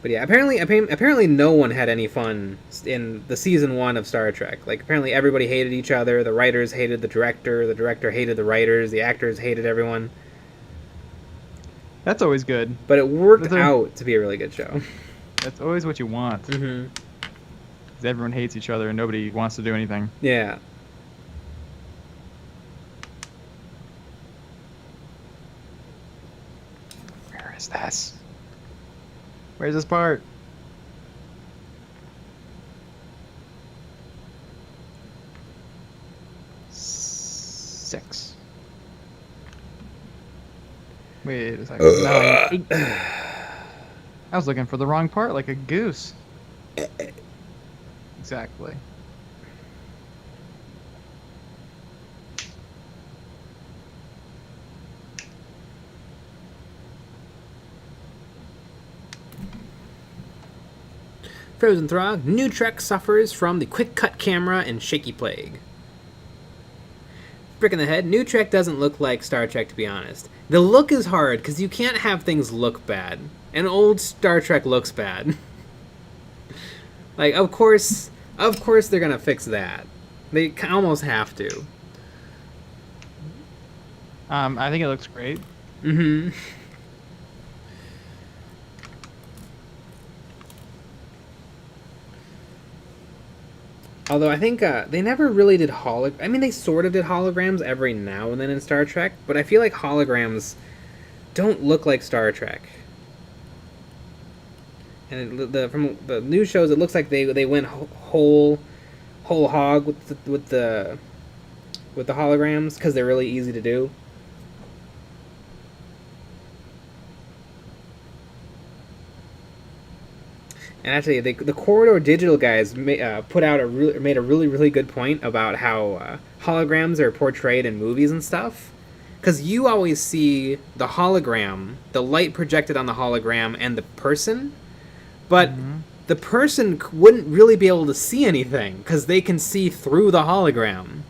But yeah, apparently no one had any fun in the season 1 of Star Trek. Like, apparently everybody hated each other. The writers hated the director hated the writers, the actors hated everyone. That's always good. But it worked out to be a really good show. That's always what you want. Mm-hmm. Because everyone hates each other and nobody wants to do anything. Yeah. Where is this? Where's this part? Six. Wait a second. 9, 8. I was looking for the wrong part, like a goose. Exactly. Frozen Throg. New Trek suffers from the quick cut camera and shaky plague. Brick in the head. New Trek doesn't look like Star Trek, to be honest. The look is hard because you can't have things look bad. And old Star Trek looks bad. Like, of course they're gonna fix that. They almost have to. I think it looks great. Mm-hmm. Although I think they never really did I mean, they sort of did holograms every now and then in Star Trek, but I feel like holograms don't look like Star Trek. And from the new shows, it looks like they went whole hog with the holograms because they're really easy to do. And actually, the Corridor Digital guys made a really good point about how holograms are portrayed in movies and stuff. Because you always see the hologram, the light projected on the hologram, and the person, but the person wouldn't really be able to see anything because they can see through the hologram.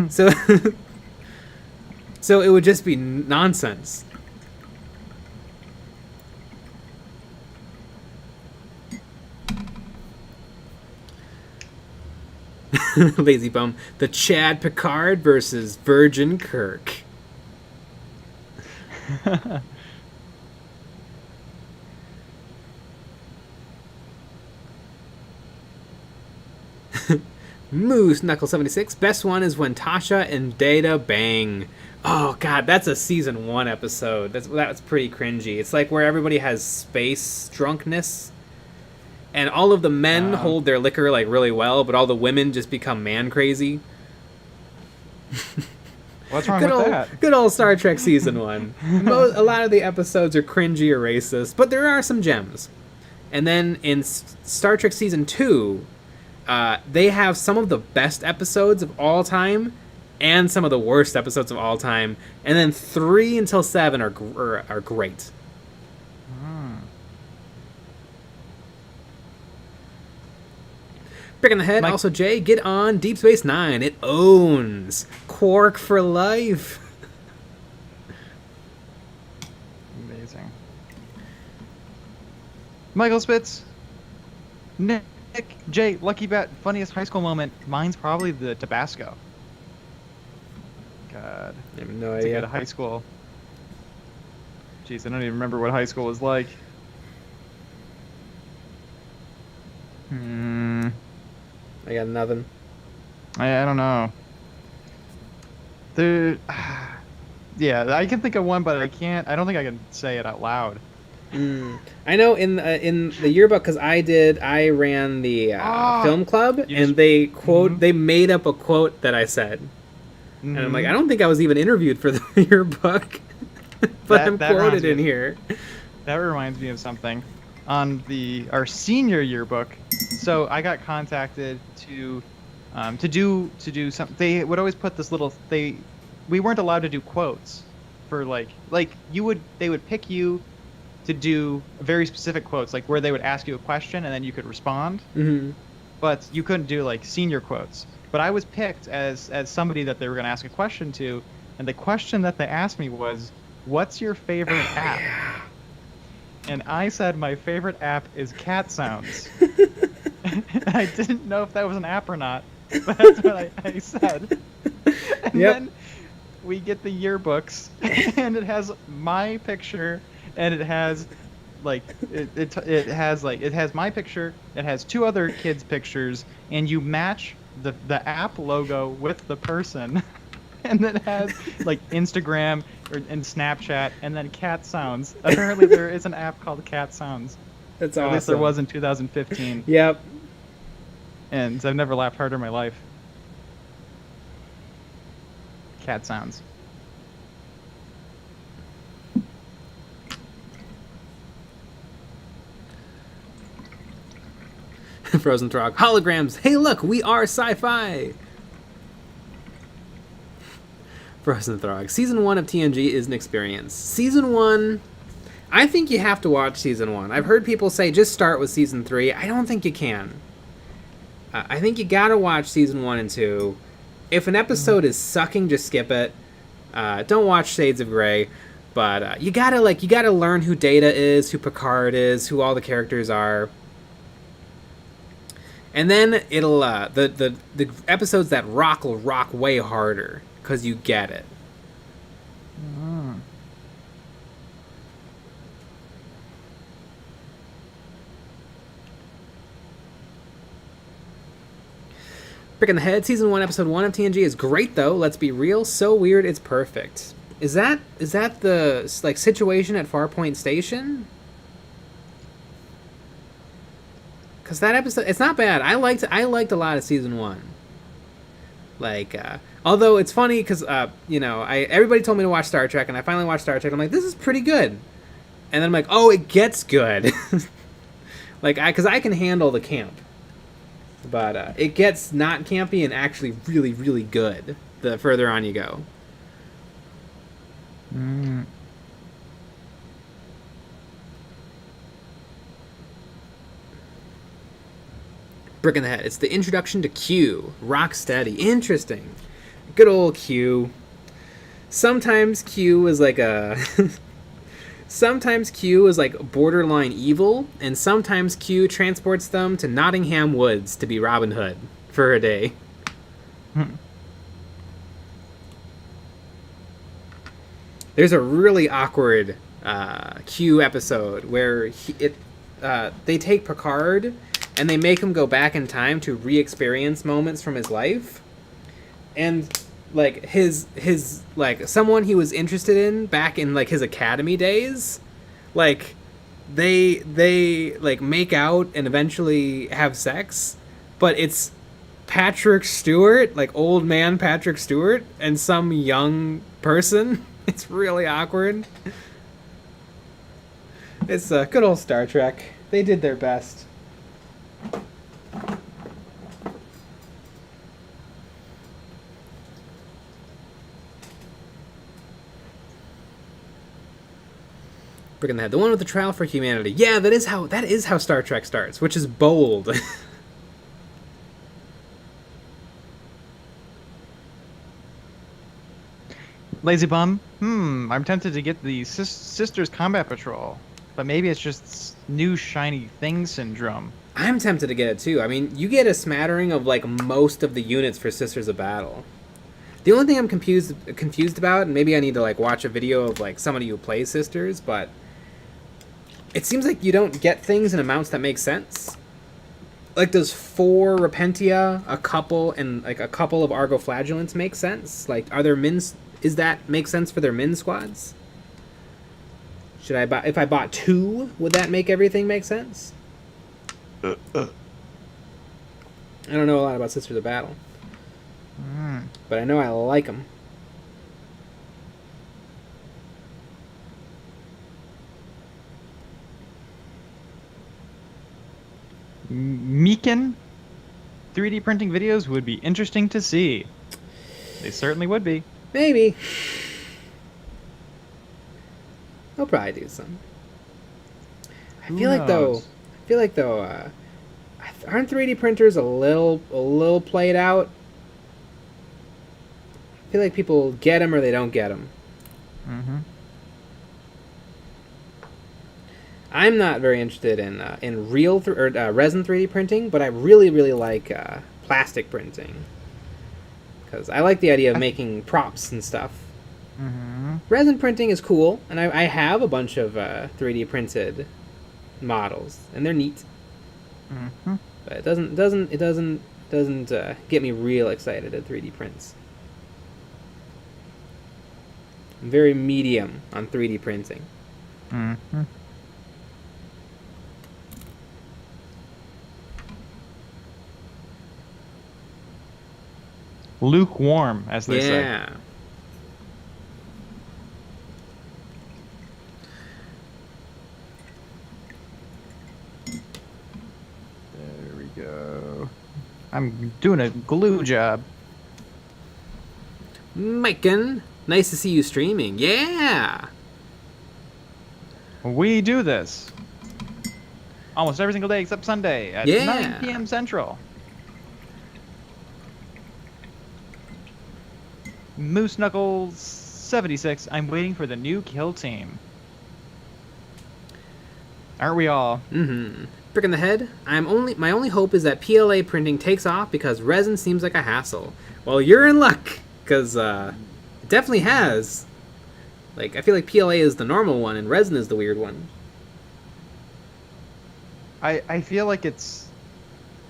So, so it would just be nonsense. Lazy Bum. The Chad Picard versus Virgin Kirk. Moose Knuckle 76. Best one is when Tasha and Data bang. Oh god, that's a season 1 episode. That's pretty cringy. It's like where everybody has space drunkenness. And all of the men hold their liquor like really well, but all the women just become man crazy. What's wrong with that? Good old Star Trek season 1. A lot of the episodes are cringy or racist, but there are some gems. And then in Star Trek season 2, they have some of the best episodes of all time and some of the worst episodes of all time. And then 3 until 7 are great. Brick in the head. Also, Jay, get on Deep Space Nine. It owns Quark for life. Amazing. Michael Spitz. Nick, Jay, Lucky Bet, funniest high school moment. Mine's probably the Tabasco. God. I have no idea. idea. To go to high school. Jeez, I don't even remember what high school was like. I got nothing. I don't know. Yeah, I can think of one, but I can't. I don't think I can say it out loud. I know in the yearbook, because I ran the film club, and they they made up a quote that I said, and I'm like, I don't think I was even interviewed for the yearbook, but I'm quoted in here. That reminds me of something. On our senior yearbook, so I got contacted to do something. They would always put this little. We weren't allowed to do quotes for they would pick you to do very specific quotes, like where they would ask you a question and then you could respond. But you couldn't do like senior quotes. But I was picked as somebody that they were going to ask a question to, and the question that they asked me was, "What's your favorite app?" Yeah. And I said my favorite app is Cat Sounds. I didn't know if that was an app or not, but that's what I said. And then we get the yearbooks, and it has my picture, and it has it has my picture, it has 2 other kids' pictures, and you match the app logo with the person. And then it has like Instagram and Snapchat, and then Cat Sounds. Apparently there is an app called Cat Sounds. That's awesome. At least there was in 2015. Yep. And I've never laughed harder in my life. Cat Sounds. Frozen Throg. Holograms. Hey, look, we are sci-fi. Frozen Throg. Season 1 of TNG is an experience. Season 1, I think you have to watch Season 1. I've heard people say just start with Season 3. I don't think you can. I think you gotta watch Season 1 and 2. If an episode is sucking, just skip it. Don't watch Shades of Grey. But you gotta learn who Data is, who Picard is, who all the characters are. And then it'll the episodes that rock will rock way harder. Because you get it. Brick in the head. Season 1, episode 1 of TNG is great, though. Let's be real. So weird, it's perfect. Is that the situation at Farpoint Station? Because that episode, it's not bad. I liked a lot of season 1. Although it's funny because everybody told me to watch Star Trek, and I finally watched Star Trek. I'm like, this is pretty good, and then I'm like, oh, it gets good. Like, because I can handle the camp. But it gets not campy and actually really, really good the further on you go. Mm. Brick in the head. It's the introduction to Q. Rocksteady. Interesting. Good old Q. Sometimes Q is like a... sometimes Q is like borderline evil, and sometimes Q transports them to Nottingham Woods to be Robin Hood for a day. There's a really awkward Q episode where they take Picard and they make him go back in time to re-experience moments from his life, and like his like someone he was interested in back in like his academy days, like they like make out and eventually have sex, but it's Patrick Stewart, like old man Patrick Stewart, and some young person. It's really awkward. It's good old Star Trek. They did their best. Brick in the head. The one with the trial for humanity. Yeah, that is how Star Trek starts, which is bold. Lazy Bum. I'm tempted to get the Sisters Combat Patrol, but maybe it's just new shiny thing syndrome. I'm tempted to get it too. I mean, you get a smattering of like most of the units for Sisters of Battle. The only thing I'm confused about, and maybe I need to like watch a video of like somebody who plays Sisters, but it seems like you don't get things in amounts that make sense. Like, does 4 Repentia, a couple of Argo Flagellants make sense? Like, are there mins? Is that make sense for their min squads? Should I buy? If I bought 2, would that make everything make sense? I don't know a lot about Sisters of Battle, but I know I like them. Meekin 3D printing videos would be interesting to see. They certainly would be. Maybe. I'll probably do some. I feel like though, aren't 3D printers a little played out? I feel like people get them or they don't get them. Mm-hmm. I'm not very interested in real resin 3D printing, but I really like plastic printing because I like the idea of making props and stuff. Mm-hmm. Resin printing is cool, and I have a bunch of 3D printed models, and they're neat. Mm-hmm. But it doesn't get me real excited at 3D prints. I'm very medium on 3D printing. Mm-hmm. Lukewarm, as they say. Yeah. There we go. I'm doing a glue job. Miken, nice to see you streaming. Yeah. We do this almost every single day except Sunday at 9 p.m. Central. Moose Knuckles 76. I'm waiting for the new kill team. Aren't we all? Mm-hmm. Brick in the head. My only hope is that PLA printing takes off because resin seems like a hassle. Well, you're in luck because it definitely has. Like, I feel like PLA is the normal one and resin is the weird one. I feel like it's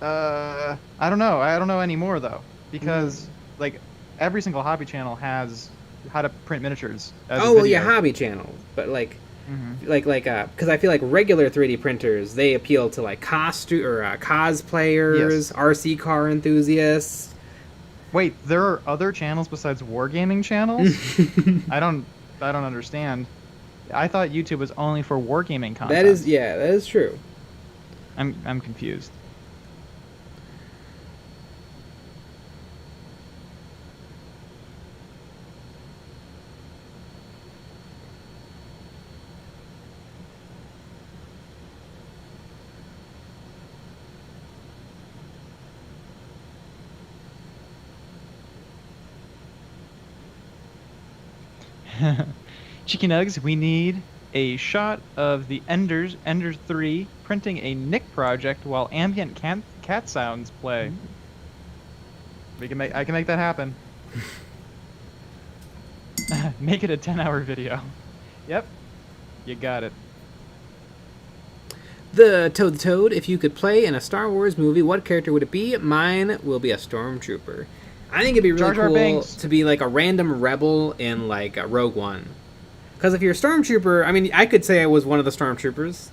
I don't know. I don't know anymore though, because like every single hobby channel has how to print miniatures as a well, video. yeah, hobby channel, but like because I feel like regular 3D printers, they appeal to like cosplayers, Yes. RC car enthusiasts. Wait, there are other channels besides wargaming channels? I don't understand. I thought YouTube was only for wargaming content. That is true. I'm confused. Chicken Nugs, we need a shot of the Ender 3 printing a Nick project while ambient cat sounds play. I can make that happen. Make it a 10-hour video. Yep. You got it. The Toad, if you could play in a Star Wars movie, what character would it be? Mine will be a stormtrooper. I think it'd be really Jar Jar cool Binks. to be like a random rebel in like a Rogue One. Because if you're a stormtrooper, I mean, I could say I was one of the stormtroopers.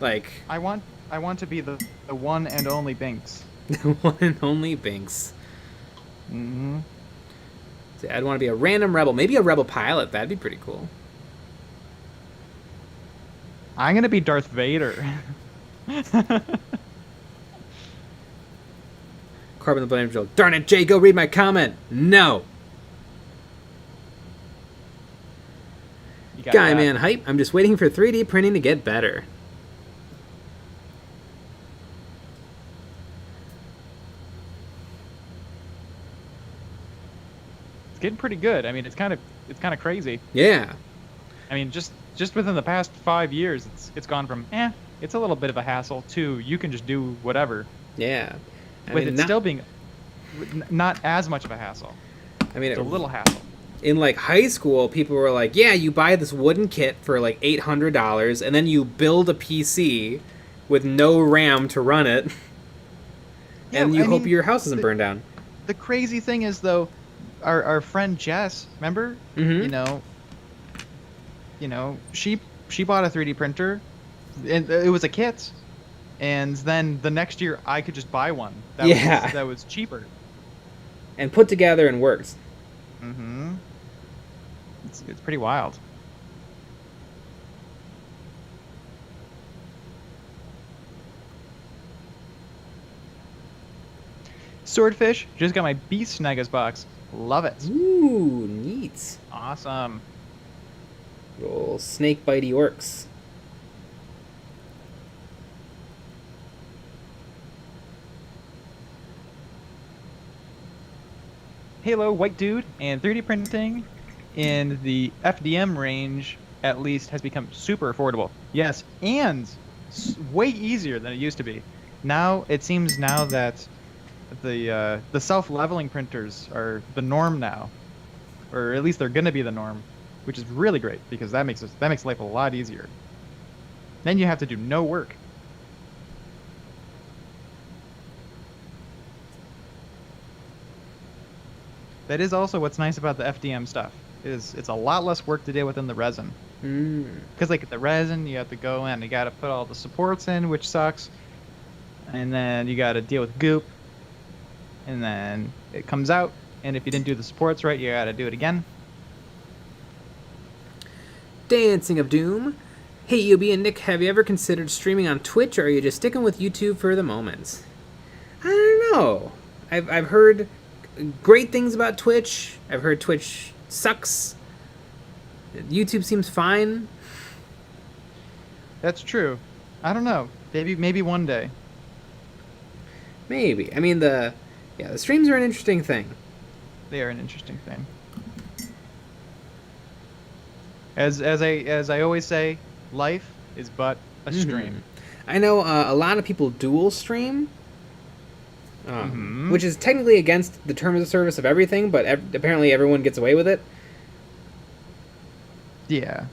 Like I want to be the one and only Binks. the one and only Binks. Mm-hmm. So I'd want to be a random rebel, maybe a rebel pilot. That'd be pretty cool. I'm gonna be Darth Vader. Carbon the Blame Drill. Darn it, Jay, go read my comment. No. You got Guy that. Man hype. I'm just waiting for 3D printing to get better. It's getting pretty good. I mean, it's kind of crazy. Yeah. I mean, just within the past 5 years, it's gone from it's a little bit of a hassle to you can just do whatever. Yeah. With it still being not as much of a hassle. I mean, It's a little hassle. in like high school, people were like, yeah, you buy this wooden kit for like $800 and then you build a PC with no RAM to run it. Yeah, and you I hope mean, your house doesn't burn down. The crazy thing is, though, our friend Jess, remember? Mm-hmm. You know, she bought a 3D printer, and it was a kit, and then the next year I could just buy one. That was cheaper. And put together and works. Mm-hmm. It's pretty wild. Swordfish just got my Beast Negas box. Love it. Ooh, neat. Awesome. Little snake bitey orcs. Halo, White Dude, and 3D printing in the FDM range, at least, has become super affordable. Yes, and way easier than it used to be. Now, it seems now that the self-leveling printers are the norm now, or at least they're gonna be the norm, which is really great because that makes life a lot easier. Then you have to do no work. That is also what's nice about the FDM stuff. Is it's a lot less work to do within the resin. Because like the resin, you have to go in, you got to put all the supports in, which sucks, and then you got to deal with goop, and then it comes out, and if you didn't do the supports right, you got to do it again. Dancing of Doom. Hey, EOB and Nick, have you ever considered streaming on Twitch, or are you just sticking with YouTube for the moment? I don't know. I've heard great things about Twitch. I've heard Twitch sucks. YouTube seems fine. That's true. I don't know. Maybe one day. Maybe. I mean, the streams are an interesting thing. They are an interesting thing. As I always say, life is but a stream. I know a lot of people dual stream, which is technically against the terms of service of everything, but apparently everyone gets away with it. Yeah.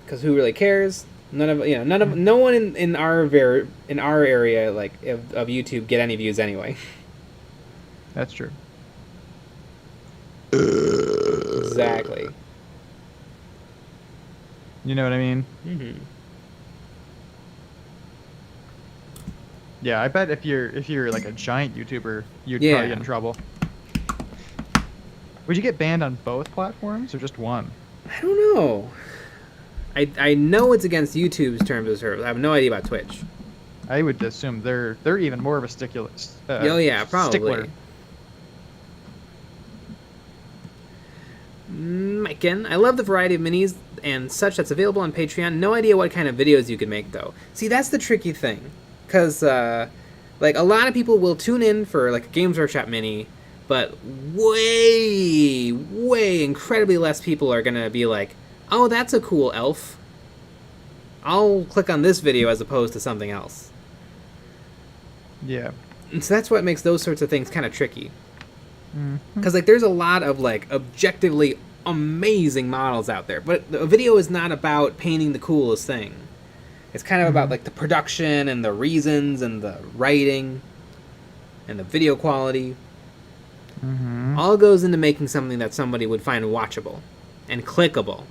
Because who really cares? No one in our area like of YouTube get any views anyway. That's true. Exactly. You know what I mean? Mm-hmm. Yeah, I bet if you're like a giant YouTuber, you'd probably get in trouble. Would you get banned on both platforms or just one? I don't know. I know it's against YouTube's terms of service. I have no idea about Twitch. I would assume they're even more of a stickler. Oh yeah, probably. Stickler. Again, I love the variety of minis and such that's available on Patreon. No idea what kind of videos you can make, though. See, that's the tricky thing. Because, like, a lot of people will tune in for, like, a Games Workshop mini, but way, way incredibly less people are going to be like, oh, that's a cool elf. I'll click on this video as opposed to something else. Yeah. And so that's what makes those sorts of things kind of tricky. Mm-hmm. Because, like, there's a lot of, like, objectively amazing models out there. But a video is not about painting the coolest thing. It's kind of about, like, the production and the reasons and the writing and the video quality. Mm-hmm. All goes into making something that somebody would find watchable and clickable.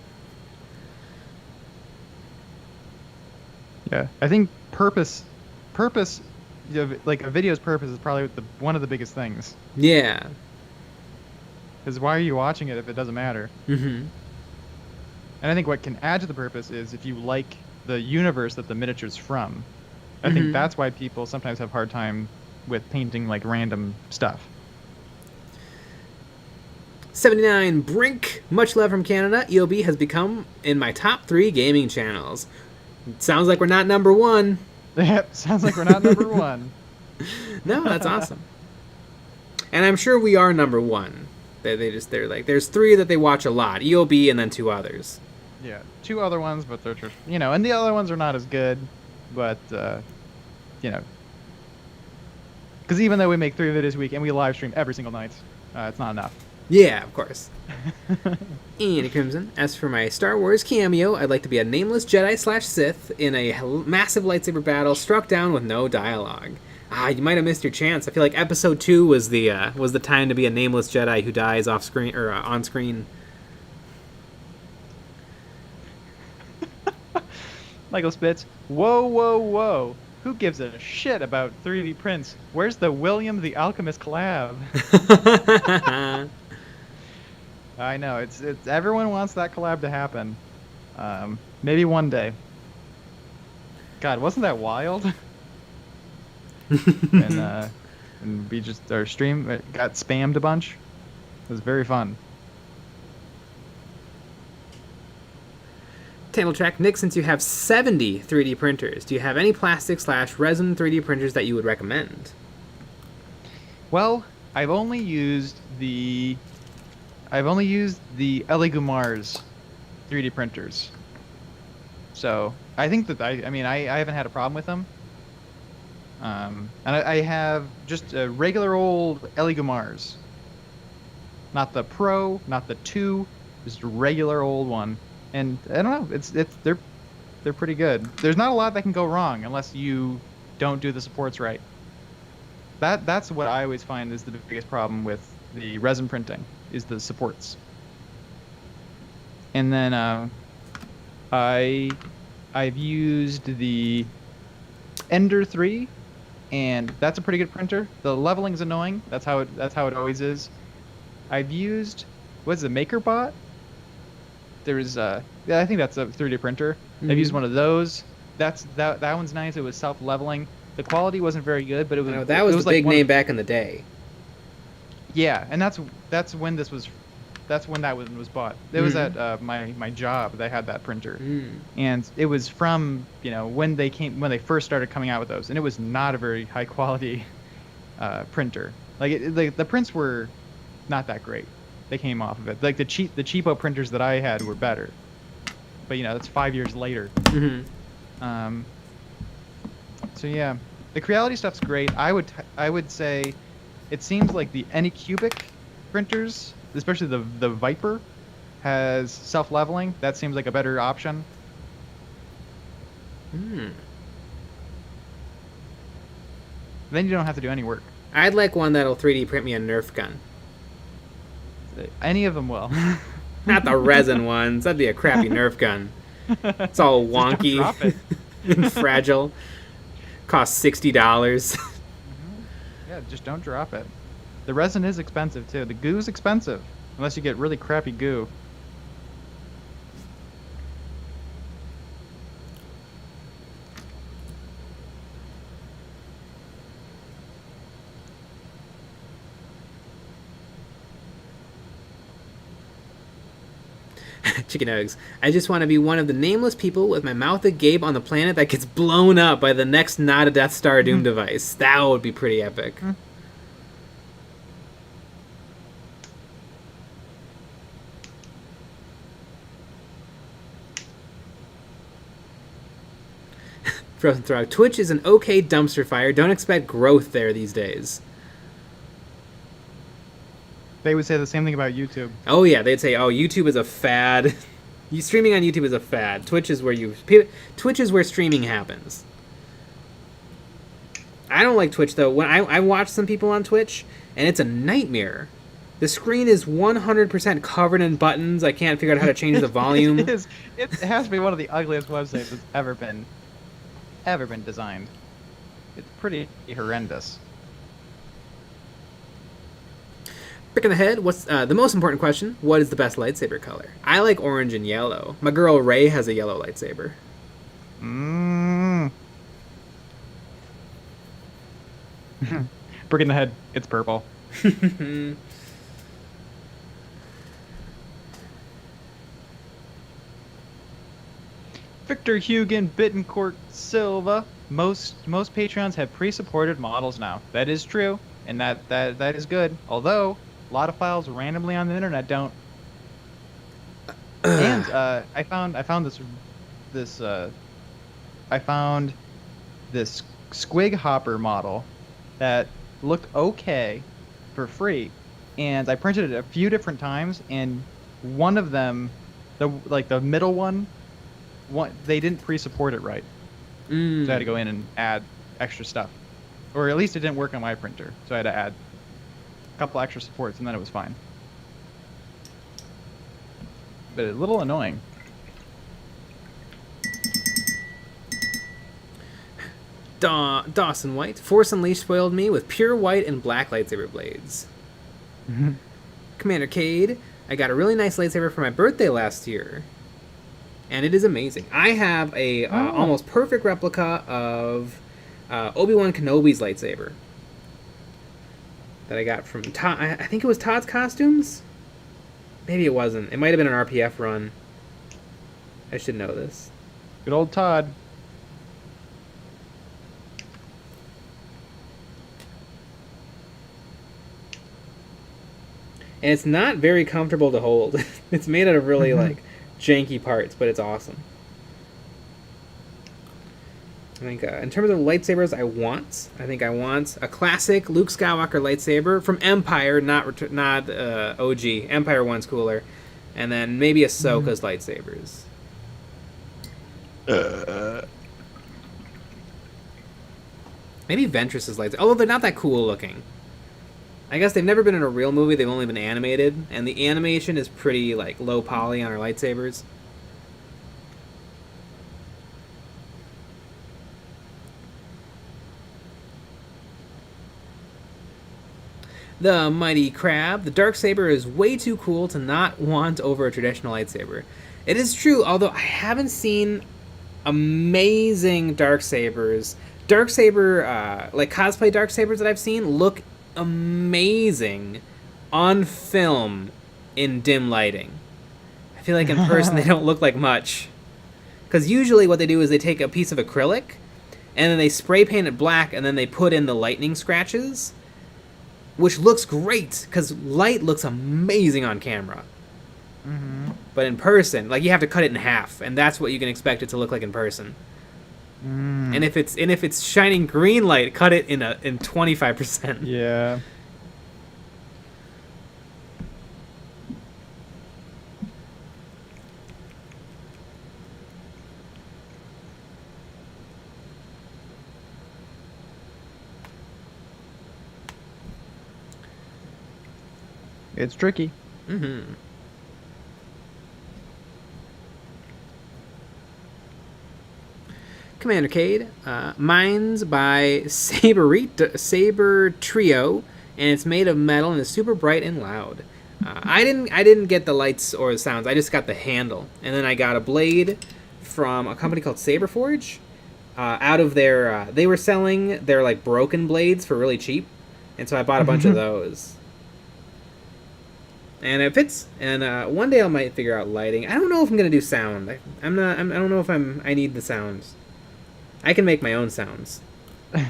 Yeah. I think purpose, you know, like a video's purpose is probably one of the biggest things. Yeah. Because why are you watching it if it doesn't matter? Mm-hmm. And I think what can add to the purpose is if you like the universe that the miniature's from. I think that's why people sometimes have a hard time with painting like random stuff. 79 Brink, much love from Canada. EOB has become in my top 3 gaming channels. Sounds like we're not number 1. Yep, sounds like we're not number 1. No, that's awesome. And I'm sure we are number 1. They're like, there's 3 that they watch a lot, EOB and then 2 others. Yeah, 2 other ones, but they're just, you know, and the other ones are not as good, but you know, because even though we make 3 videos a week and we live stream every single night, it's not enough. Yeah, of course. And Crimson, as for my Star Wars cameo, I'd like to be a nameless Jedi/Sith in a massive lightsaber battle, struck down with no dialogue. You might have missed your chance. I feel like episode 2 was the time to be a nameless Jedi who dies off screen or on screen. Michael Spitz, whoa, whoa, whoa. Who gives a shit about 3D prints? Where's the William the Alchemist collab? I know, it's everyone wants that collab to happen. Maybe one day. God, wasn't that wild? and we just, our stream got spammed a bunch. It was very fun. Table track, Nick, since you have 70 3D printers, do you have any plastic/resin 3D printers that you would recommend? Well, I've only used the Ellie Gumar's 3D printers. So I think that I haven't had a problem with them. And I have just a regular old Ellie Gumar's. Not the Pro, not the 2, just a regular old one. And I don't know, they're pretty good. There's not a lot that can go wrong unless you don't do the supports right. That's what I always find is the biggest problem with the resin printing, is the supports. And then I've used the Ender 3, and that's a pretty good printer. The leveling's annoying. That's how it always is. I've used, what's the MakerBot? There's yeah, I think that's a 3D printer. I've used one of those. That one's nice. It was self-leveling. The quality wasn't very good, but it was. That was the big name back in the day. Yeah, and that's when this was. That's when that one was bought. It was at my job. They had that printer, and it was from when they first started coming out with those, and it was not a very high quality printer. Like the prints were not that great. They came off of it. Like the cheapo printers that I had were better, but that's 5 years later. So yeah, the Creality stuff's great. I would say, it seems like the Anycubic printers, especially the Viper, has self-leveling. That seems like a better option. Then you don't have to do any work. I'd like one that'll 3D print me a Nerf gun. Any of them will. Not the resin ones. That'd be a crappy Nerf gun. It's all wonky Drop it. and fragile. Costs $60. Yeah, just don't drop it. The resin is expensive too. The goo is expensive, unless you get really crappy goo. Chicken eggs. I just want to be one of the nameless people with my mouth agape on the planet that gets blown up by the next not a Death Star Doom device. That would be pretty epic. Frozen Throg. Twitch is an okay dumpster fire. Don't expect growth there these days. They would say the same thing about YouTube. Oh yeah, they'd say, "Oh, YouTube is a fad." Streaming on YouTube is a fad. Twitch is where streaming happens. I don't like Twitch though. When I watch some people on Twitch, and it's a nightmare. The screen is 100% covered in buttons. I can't figure out how to change the volume. It is. It has to be one of the ugliest websites that's ever been designed. It's pretty horrendous. Pick in the head. What's the most important question? What is the best lightsaber color? I like orange and yellow. My girl Ray has a yellow lightsaber. Brick in the head. It's purple. Victor Hugan Bittencourt Silva. Most Patreons have pre-supported models now. That is true, and that is good. Although a lot of files randomly on the internet don't. And I found this Squig Hopper model that looked okay for free, and I printed it a few different times, and one of them, the middle one, they didn't pre-support it right. So I had to go in and add extra stuff, or at least it didn't work on my printer, so I had to add a couple extra supports, and then it was fine. But a little annoying. Dawson White. Force Unleashed spoiled me with pure white and black lightsaber blades. Commander Cade. I got a really nice lightsaber for my birthday last year, and it is amazing. I have a almost perfect replica of Obi-Wan Kenobi's lightsaber that I got from Todd. I think it was Todd's Costumes. Maybe it wasn't. It might have been an RPF run. I should know this. Good old Todd. And it's not very comfortable to hold. It's made out of really janky parts, but it's awesome. I think in terms of lightsabers, I think I want a classic Luke Skywalker lightsaber from Empire, not OG. Empire one's cooler, and then maybe Ahsoka's lightsabers. Maybe Ventress's lightsabers, although they're not that cool looking. I guess they've never been in a real movie, they've only been animated, and the animation is pretty low poly on her lightsabers. The Mighty Crab. The Darksaber is way too cool to not want over a traditional lightsaber. It is true, although I haven't seen amazing Darksabers. Darksaber, cosplay Darksabers that I've seen look amazing on film in dim lighting. I feel like in person they don't look like much. Because usually what they do is they take a piece of acrylic and then they spray paint it black and then they put in the lightning scratches, which looks great because light looks amazing on camera. But in person, you have to cut it in half, and that's what you can expect it to look like in person. And if it's shining green light, cut it in 25%. Yeah. It's tricky. Commander Cade. Mine's by Saber Trio, and it's made of metal and is super bright and loud. I didn't get the lights or the sounds. I just got the handle, and then I got a blade from a company called Saberforge. Out of their, they were selling their broken blades for really cheap, and so I bought a bunch of those. And if it's one day I might figure out lighting. I don't know if I'm gonna do sound. I'm not. I don't know if I need the sounds. I can make my own sounds. Yep.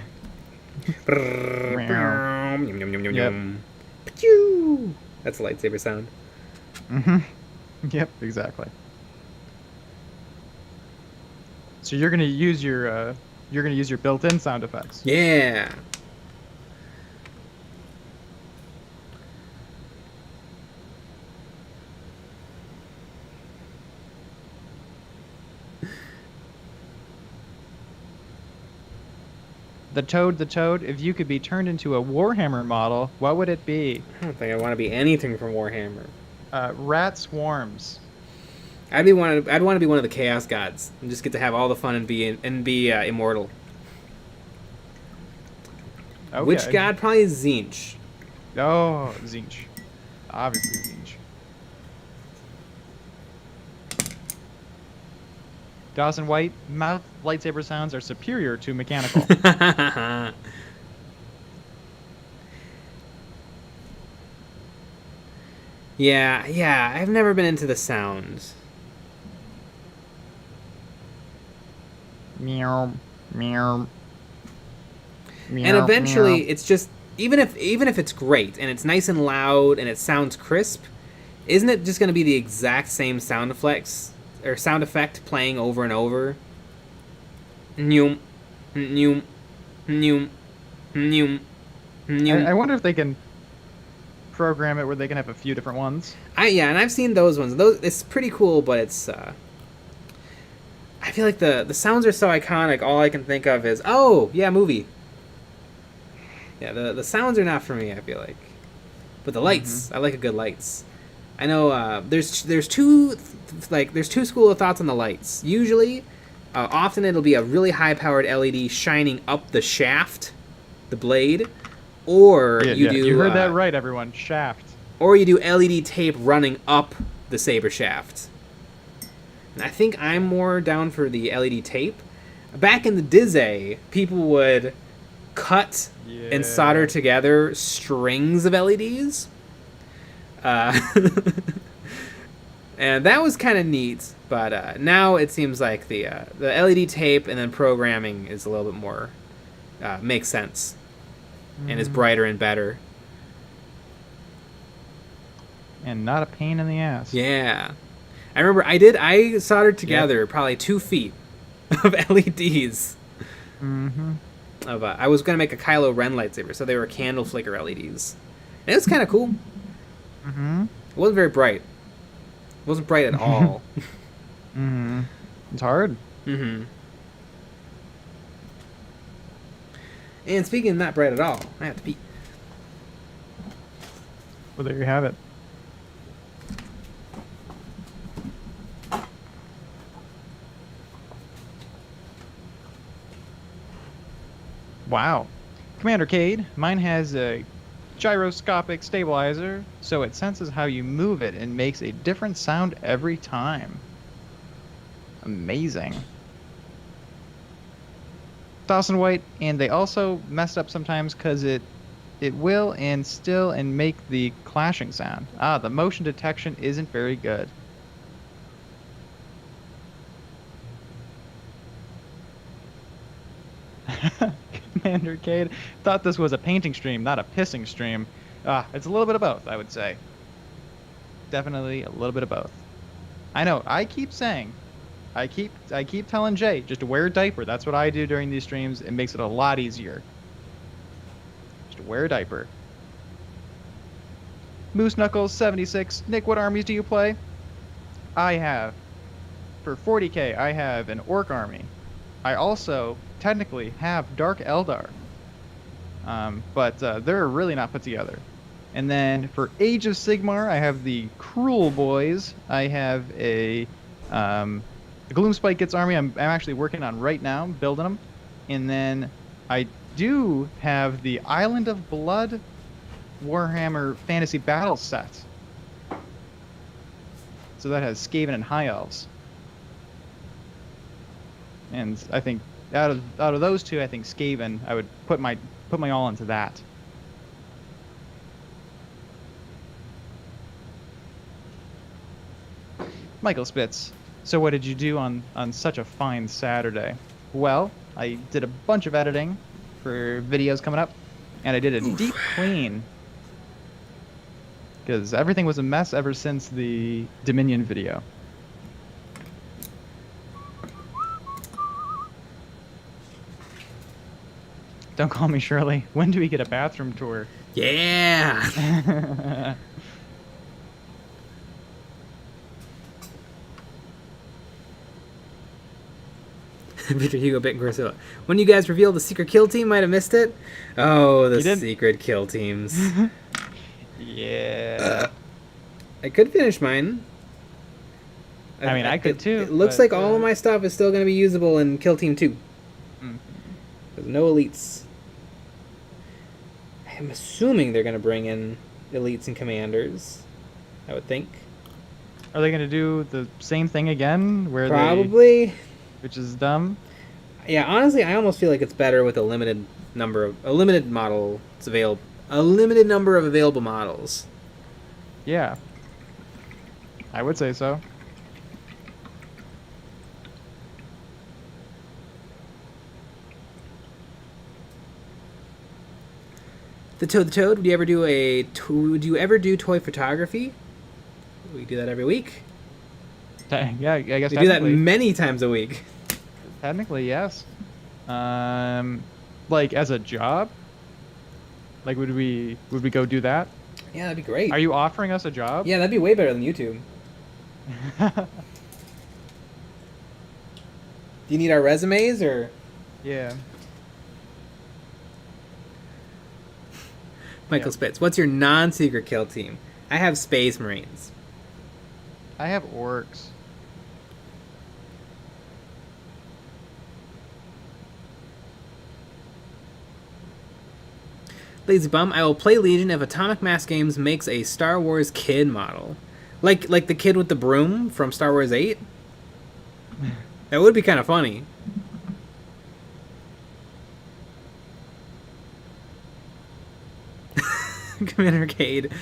That's a lightsaber sound. Yep, exactly. So you're gonna use your built-in sound effects. Yeah. The Toad, if you could be turned into a Warhammer model, what would it be? I don't think I want to be anything from Warhammer. Rat swarms. I'd want to be one of the Chaos Gods and just get to have all the fun and be immortal. Okay. Which god? Probably Zinch. Oh, Zinch. Obviously Zinch. Dawson White, mouth lightsaber sounds are superior to mechanical. Yeah, I've never been into the sounds. Meow, meow. And eventually, it's just even if it's great and it's nice and loud and it sounds crisp, isn't it just going to be the exact same sound effect playing over and over? Noom, noom, noom, noom, noom. I wonder if they can program it where they can have a few different ones. And I've seen those ones. Those it's pretty cool, but it's I feel like the sounds are so iconic. All I can think of is movie. Yeah, the sounds are not for me, I feel like. But the lights, I like a good lights. I know there's two school of thoughts on the lights. Usually, often it'll be a really high powered LED shining up the shaft, the blade, or you heard that right, everyone. Shaft. Or you do LED tape running up the saber shaft. And I think I'm more down for the LED tape. Back in the Disney, people would cut and solder together strings of LEDs. And that was kind of neat. But now it seems like the LED tape and then programming is a little bit more makes sense and is brighter and better. And not a pain in the ass. Yeah. I remember I soldered together probably 2 feet of LEDs. I was going to make a Kylo Ren lightsaber, so they were candle flicker LEDs. And it was kind of cool. It wasn't very bright. It wasn't bright at all. It's hard. And speaking of not bright at all, I have to pee. Well, there you have it. Wow. Commander Cade, mine has a gyroscopic stabilizer, so it senses how you move it and makes a different sound every time. Amazing. Dawson White, and they also messed up sometimes because it will and still and make the clashing sound. The motion detection isn't very good. Commander Cade thought this was a painting stream, not a pissing stream. It's a little bit of both, I would say. Definitely a little bit of both. I know, I keep saying, I keep telling Jay, just to wear a diaper. That's what I do during these streams. It makes it a lot easier. Just wear a diaper. Moose Knuckles 76. Nick, what armies do you play? I have, for 40k, I have an Orc army. I also technically have Dark Eldar, but they're really not put together. And then for Age of Sigmar, I have the Cruel Boys. I have a Gloomspike Gets army. I'm actually working on right now, building them. And then I do have the Island of Blood Warhammer Fantasy Battle set. So that has Skaven and High Elves. And I think out of those two, I think Skaven, I would put my all into that. Michael Spitz, so what did you do on such a fine Saturday? Well, I did a bunch of editing for videos coming up, and I did a deep clean. Because everything was a mess ever since the Dominion video. Don't call me Shirley. When do we get a bathroom tour? Yeah! Victor Hugo Bit and Gorzilla. When you guys revealed the secret kill team, might have missed it. Oh, the secret kill teams. Yeah. I could finish mine. I mean, I could too. It looks like all of my stuff is still going to be usable in Kill Team 2. There's no elites. I'm assuming they're going to bring in elites and commanders. I would think. Are they going to do the same thing again? Probably. Which is dumb. Yeah, honestly, I almost feel like it's better with a limited number of a limited number of available models. Yeah. I would say so. The Toad, would you ever do toy photography? We do that every week. Yeah, I guess we do that many times a week. Technically, yes. Like as a job? Like would we go do that? Yeah, that'd be great. Are you offering us a job? Yeah, that'd be way better than YouTube. Do you need our resumes or? Yeah. Michael Spitz, what's your non-secret kill team? I have Space Marines. I have orcs. Lazy Bum, I will play Legion if Atomic Mass Games makes a Star Wars kid model. Like the kid with the broom from Star Wars 8? That would be kind of funny. Commander Cade.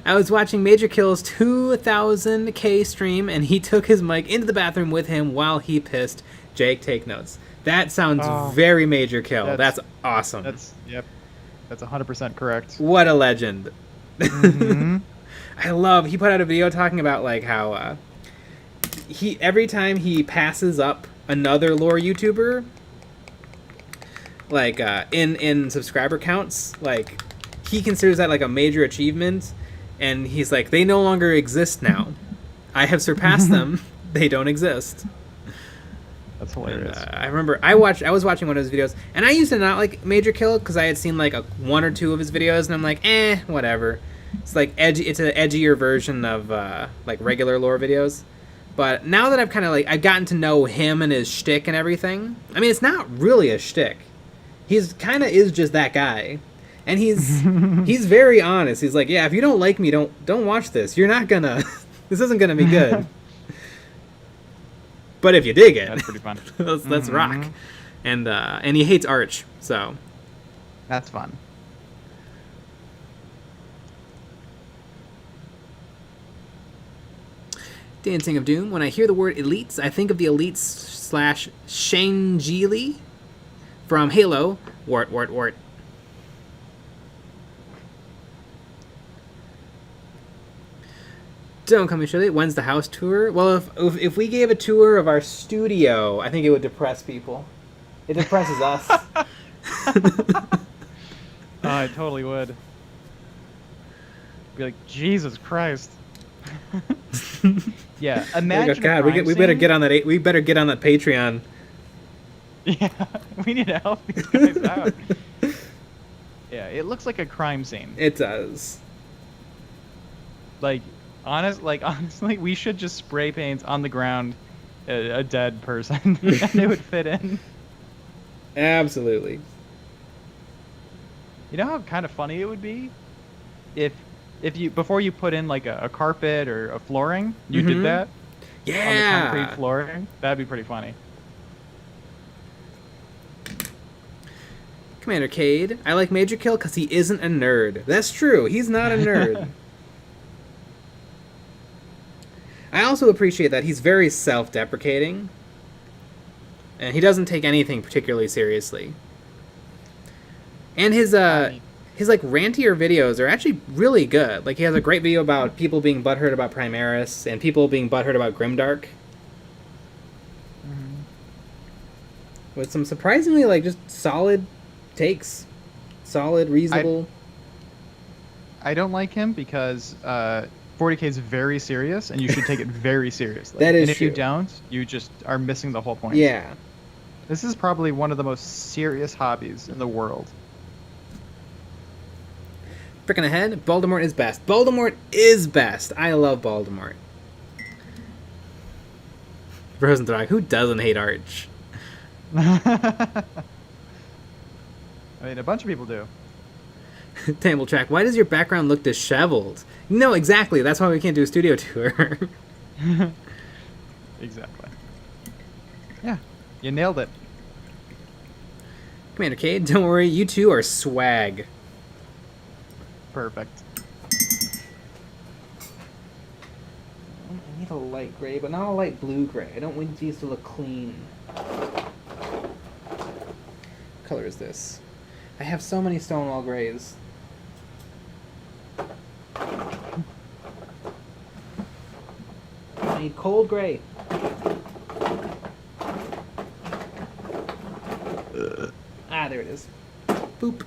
I was watching Major Kill's 2000K stream, and he took his mic into the bathroom with him while he pissed. Jake, take notes. That sounds very Major Kill. That's awesome. Yep. That's 100% correct. What a legend. Mm-hmm. He put out a video talking about like how every time he passes up another lore YouTuber, like in subscriber counts, like he considers that like a major achievement, and he's like, they no longer exist now. I have surpassed them. They don't exist. That's hilarious. And, I remember I was watching one of his videos, and I used to not like Major Kill because I had seen like one or two of his videos, and I'm like, whatever. It's like edgy. It's an edgier version of like regular lore videos. But now that I've gotten to know him and his shtick and everything. I mean, it's not really a shtick. He's kind of is just that guy, and he's very honest. He's like, yeah, if you don't like me, don't watch this. You're not gonna. This isn't gonna be good. But if you dig it, that's pretty fun. let's rock. And he hates Arch, so that's fun. Dancing of Doom. When I hear the word elites, I think of the elites / Shangeli from Halo. Wart. Don't come me Shirley. When's the house tour? Well, if we gave a tour of our studio, I think it would depress people. It depresses us. I totally would. Be like, Jesus Christ. Yeah, imagine. God, we better get on that. We better get on that Patreon. Yeah, we need to help these guys out. Yeah, it looks like a crime scene. It does. Honestly, we should just spray paint on the ground a dead person, and it would fit in. Absolutely. You know how kind of funny it would be if you before you put in like a carpet or a flooring, you did that. Yeah. On the concrete flooring. That'd be pretty funny. Commander Cade. I like Major Kill because he isn't a nerd. That's true. He's not a nerd. I also appreciate that he's very self-deprecating, and he doesn't take anything particularly seriously. And his like rantier videos are actually really good. Like he has a great video about people being butthurt about Primaris and people being butthurt about Grimdark. Mhm. With some surprisingly like just solid takes. Solid, reasonable. I don't like him because 40K is very serious, and you should take it very seriously. That is and if you true. don't, you just are missing the whole point. Yeah. This is probably one of the most serious hobbies in the world. Frickin' ahead, Voldemort is best. Voldemort is best. I love Voldemort. Rosenthrog, who doesn't hate Arch? I mean, a bunch of people do. Tamble Track, why does your background look disheveled? No, exactly. That's why we can't do a studio tour. Exactly. Yeah, you nailed it. Commander Cade, don't worry, you two are swag. Perfect. I need a light gray, but not a light blue gray. I don't want these to look clean. What color is this? I have so many Stonewall grays. I need cold gray. Ah, there it is. Boop.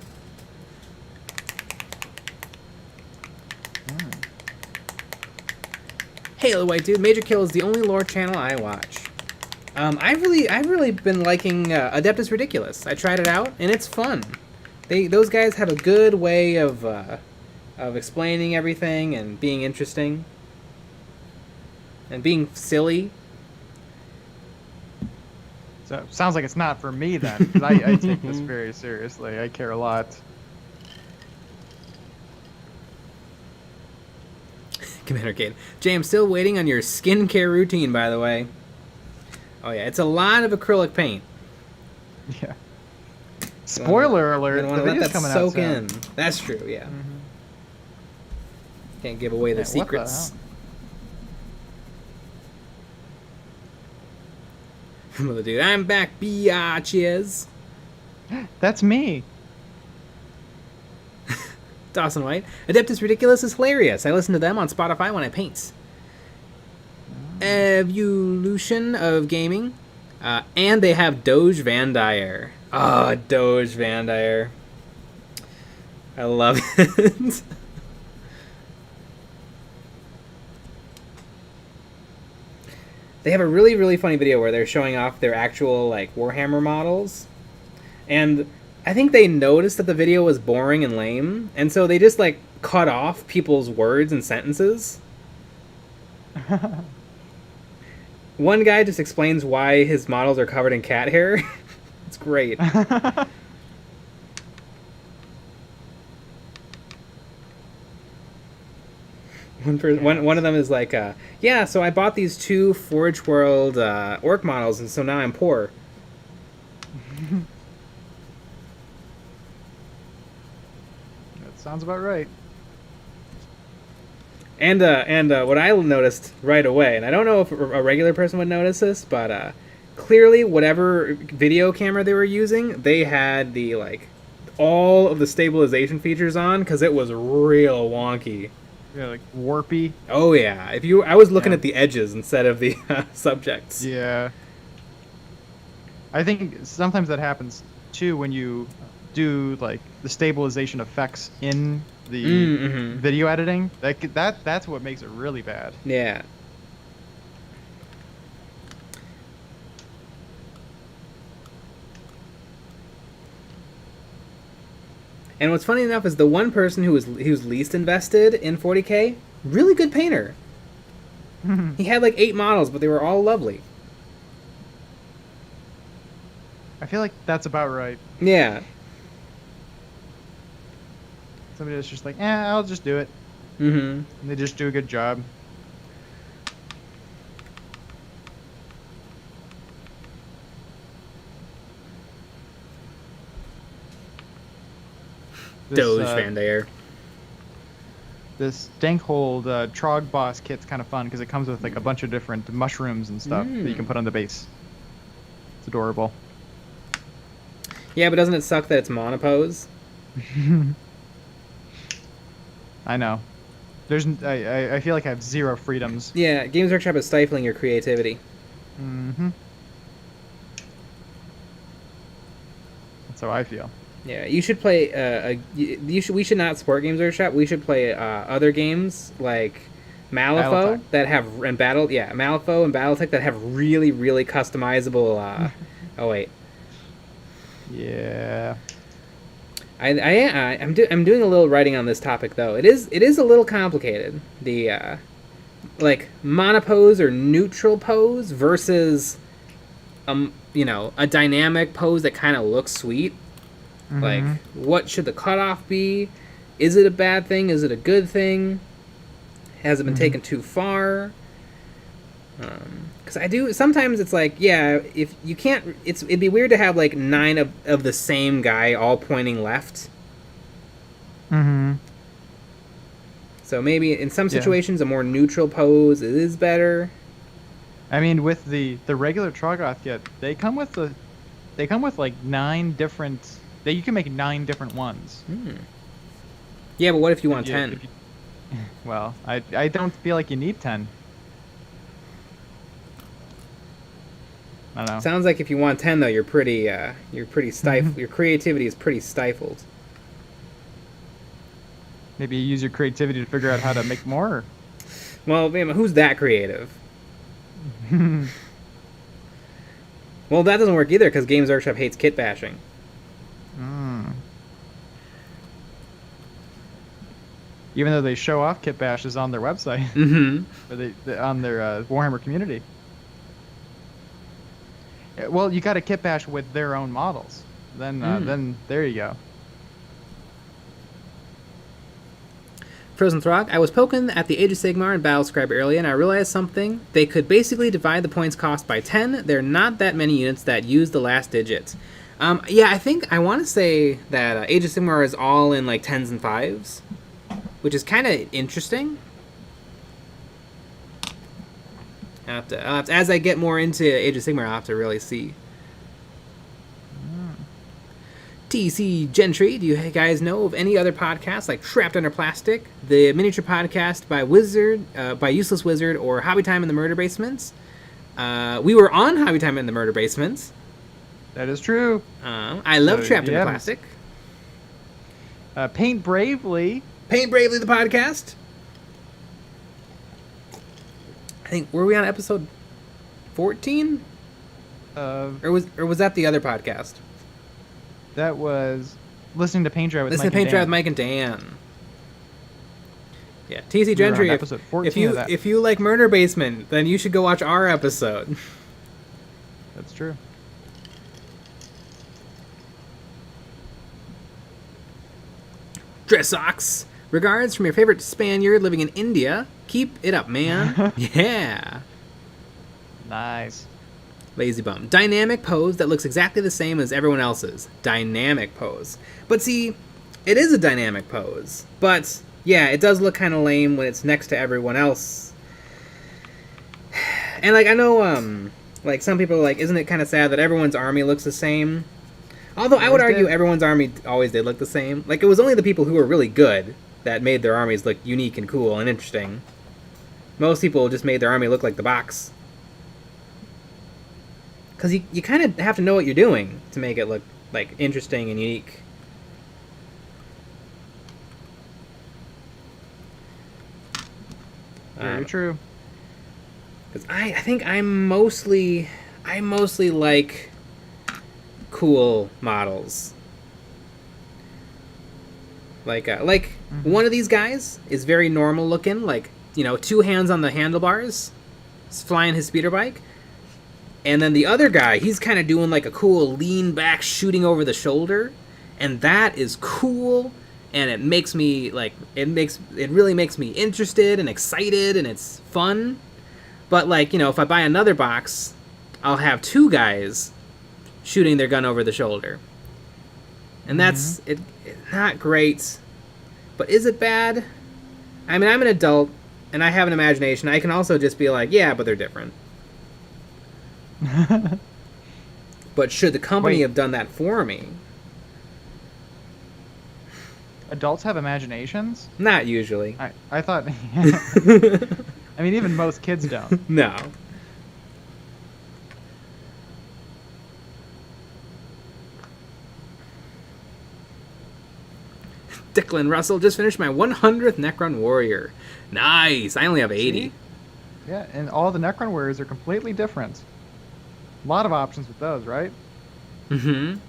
Hey, little white dude. Major Kill is the only lore channel I watch. I've really been liking Adeptus Ridiculous. I tried it out, and it's fun. Those guys have a good way of explaining everything and being interesting and being silly. So sounds like it's not for me then, 'cause I take this very seriously. I care a lot. Commander Cade. Jay, I'm still waiting on your skincare routine, by the way. Oh yeah, it's a lot of acrylic paint. Yeah. Spoiler alert! I want The to let video's that coming soak out in. That's true, yeah. Mm-hmm. Can't give away the Yeah, what the secrets. Mother dude, I'm back, biatches. That's me. Dawson White. Adeptus Ridiculous is hilarious. I listen to them on Spotify when I paint. Evolution of Gaming. And they have Doge Van Dyer. Oh, Doge Van Dyer. I love it. They have a really, really funny video where they're showing off their actual, like, Warhammer models. And I think they noticed that the video was boring and lame, and so they just, like, cut off people's words and sentences. One guy just explains why his models are covered in cat hair. It's great. One of them is like, yeah, so I bought these 2 Forge World orc models, and so now I'm poor. That sounds about right. And what I noticed right away, and I don't know if a regular person would notice this, but clearly whatever video camera they were using, they had the like all of the stabilization features on because it was real wonky. Yeah, like warpy. Oh yeah, I was looking Yeah. at the edges instead of the subjects. Yeah. I think sometimes that happens too when you do like the stabilization effects in the Mm-hmm. video editing. That's what makes it really bad. Yeah. And what's funny enough is the one person who's least invested in 40K, really good painter. He had like 8 models, but they were all lovely. I feel like that's about right. Yeah. Somebody that's just like, I'll just do it. Mm-hmm. And they just do a good job. Doge Van Dyer. this Dankhold Trog boss kit's kind of fun because it comes with like a bunch of different mushrooms and stuff that you can put on the base. It's adorable. Yeah, but doesn't it suck that it's monopose? I know. I feel like I have zero freedoms. Yeah, Games Workshop is stifling your creativity. Mm-hmm. That's how I feel. Yeah, you should play. We should not support Games Workshop. We should play other games like Malifaux that have and Malifaux and BattleTech that have really really customizable. Oh wait. Yeah. I'm doing a little writing on this topic though. It is a little complicated. The like monopose or neutral pose versus a dynamic pose that kind of looks sweet. Like, what should the cutoff be? Is it a bad thing? Is it a good thing? Has it been taken too far? Because I do sometimes it's like, yeah, if you can't, it'd be weird to have like 9 of the same guy all pointing left. So maybe in some situations a more neutral pose is better. I mean, with the regular Troggoth kit, they come with like 9 different. You can make 9 different ones. Yeah, but what if you want 10? Well, I don't feel like you need 10. I don't know. Sounds like if you want 10 though, you're pretty stifled. Your creativity is pretty stifled. Maybe you use your creativity to figure out how to make more. Well, man, who's that creative? Well, that doesn't work either because Games Workshop hates kit bashing. Even though they show off kit bashes on their website, or on their Warhammer community. Well, you got a kit bash with their own models. Then there you go. Frozen Throg, I was poking at the Age of Sigmar and Battlescribe earlier, and I realized something. They could basically divide the points cost by 10. There are not that many units that use the last digit. Yeah, I want to say that Age of Sigmar is all in like 10s and 5s, which is kind of interesting. I'll have to, as I get more into Age of Sigmar, I'll have to really see. TC Gentry, do you guys know of any other podcasts like Trapped Under Plastic, the miniature podcast by Useless Wizard, or Hobby Time in the Murder Basements? We were on Hobby Time in the Murder Basements. That is true. I love Trapped Under Plastic. Paint Bravely. Paint Bravely, the podcast. I think, were we on episode 14? Or was that the other podcast? That was Listening to Paint Dry with Mike and Dan. Yeah, TC Gentry, episode 14 of that. If you like Murder Basement, then you should go watch our episode. That's true. Dress Socks. Regards from your favorite Spaniard living in India. Keep it up, man. Yeah. Nice. Lazy Bum. Dynamic pose that looks exactly the same as everyone else's. Dynamic pose. But see, it is a dynamic pose. But, yeah, it does look kind of lame when it's next to everyone else. And, like, I know, like, some people are like, isn't it kind of sad that everyone's army looks the same? Although I would argue everyone's army always did look the same. Like, it was only the people who were really good that made their armies look unique and cool and interesting. Most people just made their army look like the box. Because you kind of have to know what you're doing to make it look, like, interesting and unique. Very true. Because I think I mostly like cool models. Like one of these guys is very normal looking, like, 2 hands on the handlebars, flying his speeder bike. And then the other guy, he's kind of doing like a cool lean back shooting over the shoulder. And that is cool. And it makes me it really makes me interested and excited and it's fun. But like, if I buy another box, I'll have 2 guys shooting their gun over the shoulder. And that's it's not great. But is it bad? I mean, I'm an adult, and I have an imagination. I can also just be like, yeah, but they're different. But should the company Wait, have done that for me? adults have imaginations? Not usually. I thought. I mean, even most kids don't. No. Declan Russell just finished my 100th Necron Warrior. Nice. I only have 80. See? Yeah, and all the Necron warriors are completely different. A lot of options with those, right? Mm-hmm.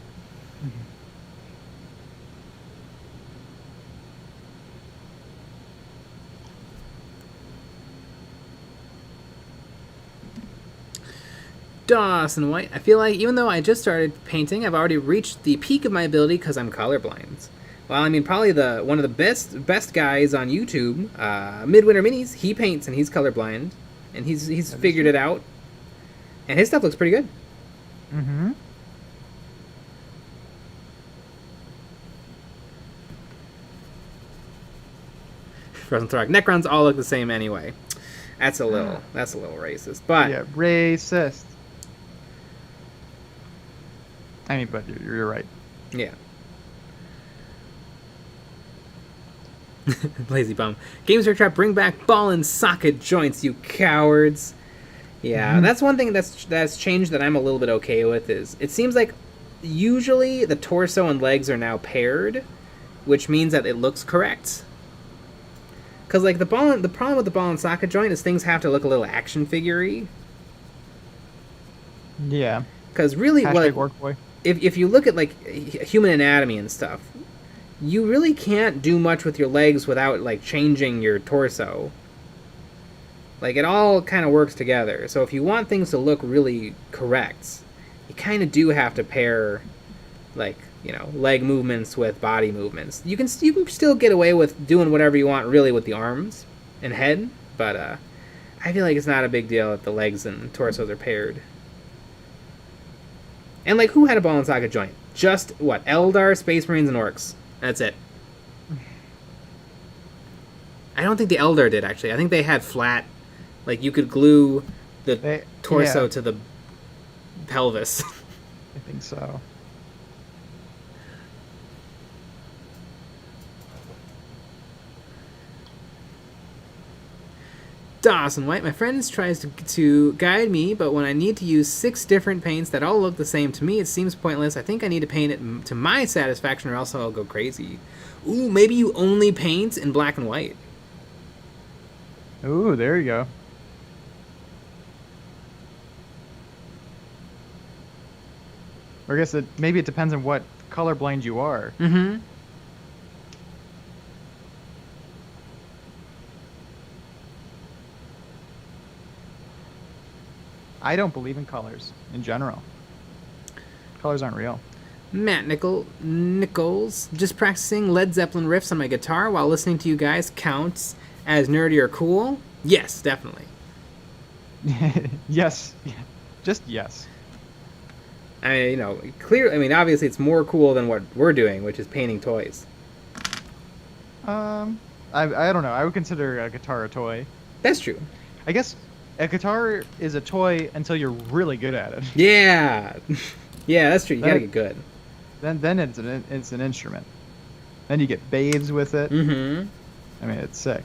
Dawson White. I feel like even though I just started painting, I've already reached the peak of my ability because I'm colorblind. Well, I mean, probably one of the best guys on YouTube, Midwinter Minis. He paints and he's colorblind, and he's figured it out, and his stuff looks pretty good. Mm-hmm. Frozen Throck. Necrons all look the same anyway. That's a little racist, but Yeah, racist. I mean, but you're right. yeah. Lazy bum. Games are Trap, bring back ball and socket joints, you cowards. Yeah, that's one thing that's changed that I'm a little bit okay with. Is it seems like usually the torso and legs are now paired, which means that it looks correct. Because like the problem with the ball and socket joint is things have to look a little action figure-y. Yeah. Because really, Hashtag Orc Boy. if you look at like human anatomy and stuff, you really can't do much with your legs without like changing your torso. Like it all kind of works together. So if you want things to look really correct, you kind of do have to pair, like, you know, leg movements with body movements. You can still get away with doing whatever you want really with the arms and head, but I feel like it's not a big deal if the legs and torsos are paired. And like, who had a ball and socket joint? Just what? Eldar, Space Marines, and Orcs. That's it. I don't think the Eldar did, actually. I think they had flat, like you could glue the torso to the pelvis. I think so. Dawson White, my friend tries to guide me, but when I need to use 6 different paints that all look the same to me, it seems pointless. I think I need to paint it to my satisfaction or else I'll go crazy. Ooh, maybe you only paint in black and white. Ooh, there you go. Or I guess maybe it depends on what colorblind you are. Mm-hmm. I don't believe in colors in general. Colors aren't real. Matt Nichols, just practicing Led Zeppelin riffs on my guitar while listening to you guys counts as nerdy or cool? Yes, definitely. Yes. Just yes. I mean, you know, clear. I mean, obviously, it's more cool than what we're doing, which is painting toys. I don't know. I would consider a guitar a toy. That's true. I guess a guitar is a toy until you're really good at it. Yeah, yeah, that's true. You gotta get good. Then it's an instrument. Then you get babes with it. Mm-hmm. I mean, it's sick.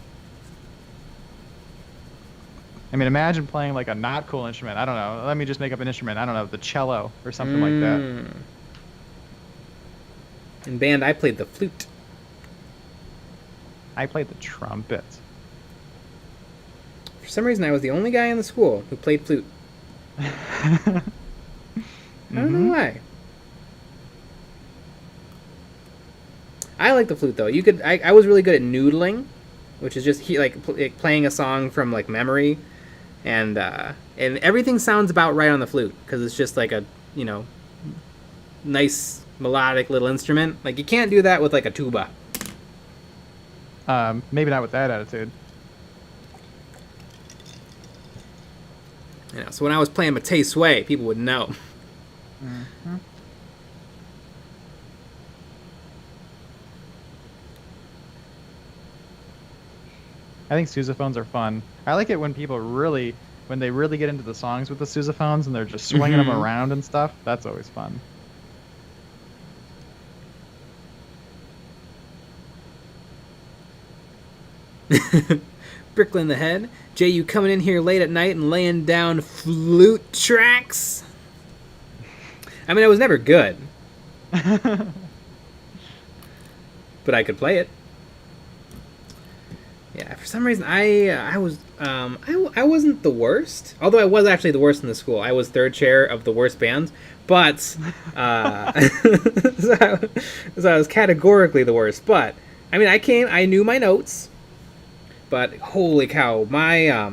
I mean, imagine playing like a not cool instrument. I don't know. Let me just make up an instrument. I don't know, the cello or something like that. In band, I played the flute. I played the trumpet. For some reason, I was the only guy in the school who played flute. I don't know why. I like the flute though. You could. I was really good at noodling, which is just playing a song from like memory, and everything sounds about right on the flute because it's just like a nice melodic little instrument. Like you can't do that with like a tuba. Maybe not with that attitude. You know, so when I was playing Matei Sway, people would know. Mm-hmm. I think sousaphones are fun. I like it when when they really get into the songs with the sousaphones and they're just swinging them Mhm. around and stuff. That's always fun. Brickla in the head. Jay, you coming in here late at night and laying down flute tracks? I mean, I was never good, but I could play it. Yeah, for some reason I wasn't the worst. Although I was actually the worst in the school. I was third chair of the worst bands, but so I was categorically the worst. But I mean, I knew my notes, but holy cow, my I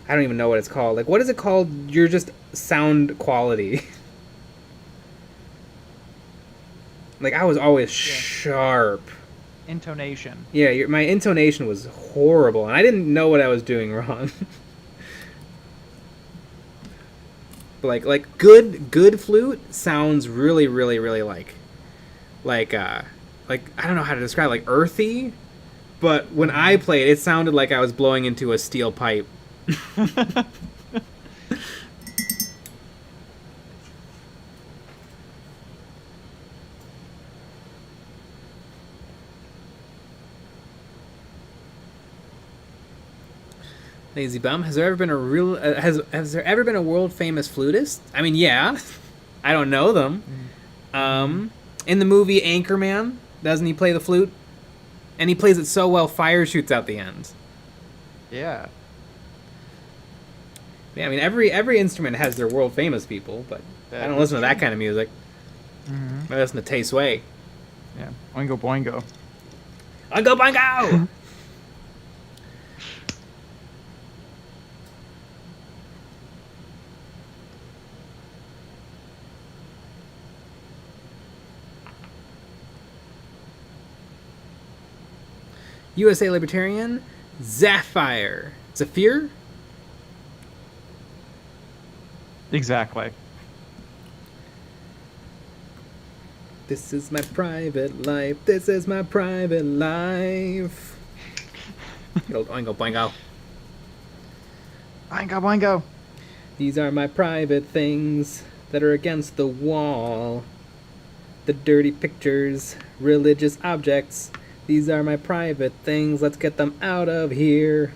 don't even know what it's called. Like, what is it called? You're just sound quality. Like, I was always sharp. Intonation. Yeah, my intonation was horrible, and I didn't know what I was doing wrong. But like good flute sounds really really really like I don't know how to describe, like earthy. But when I played, it sounded like I was blowing into a steel pipe. Lazy bum. Has there ever been a real has there ever been a world famous flutist? I mean, yeah. I don't know them. In the movie Anchorman, doesn't he play the flute? And he plays it so well, fire shoots out the end. Yeah. Yeah, I mean, every instrument has their world famous people, but I don't listen to that kind of music. I listen to Tay Sway. Yeah. Oingo boingo. Oingo boingo! USA Libertarian, Zafire. Zafir? Exactly. This is my private life. This is my private life. Good old Oingo Boingo. Boingo boingo. These are my private things that are against the wall. The dirty pictures, religious objects. These are my private things. Let's get them out of here.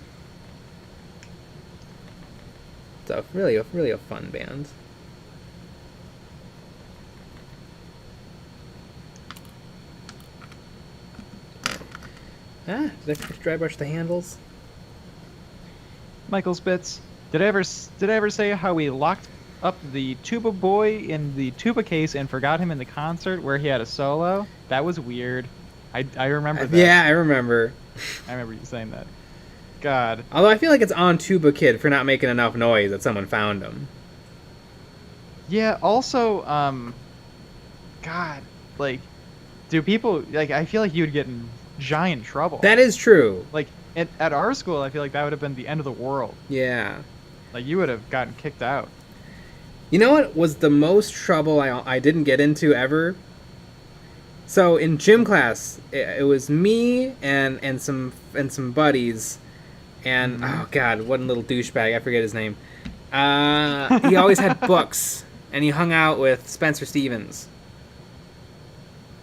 So really a fun band. Did I dry brush the handles? Michael Spitz. Did I ever say how we locked up the tuba boy in the tuba case and forgot him in the concert where he had a solo? That was weird. I remember that. Yeah, I remember. I remember you saying that. God. Although I feel like it's on Tuba Kid for not making enough noise that someone found him. Yeah, also, God, like, do people, like, I feel like you'd get in giant trouble. That is true. Like, at our school, I feel like that would have been the end of the world. Yeah. Like, you would have gotten kicked out. You know what was the most trouble I didn't get into ever? So in gym class, it was me and some buddies, and oh god, what a little douchebag! I forget his name. He always had books, and he hung out with Spencer Stevens.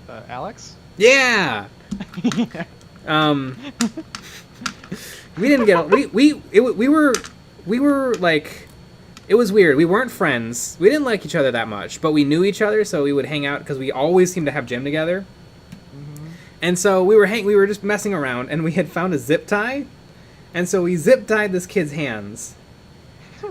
Alex? Yeah. Yeah. We didn't get we were like, it was weird. We weren't friends. We didn't like each other that much, but we knew each other, so we would hang out because we always seemed to have gym together. And so we were just messing around, and we had found a zip tie, and so we zip tied this kid's hands.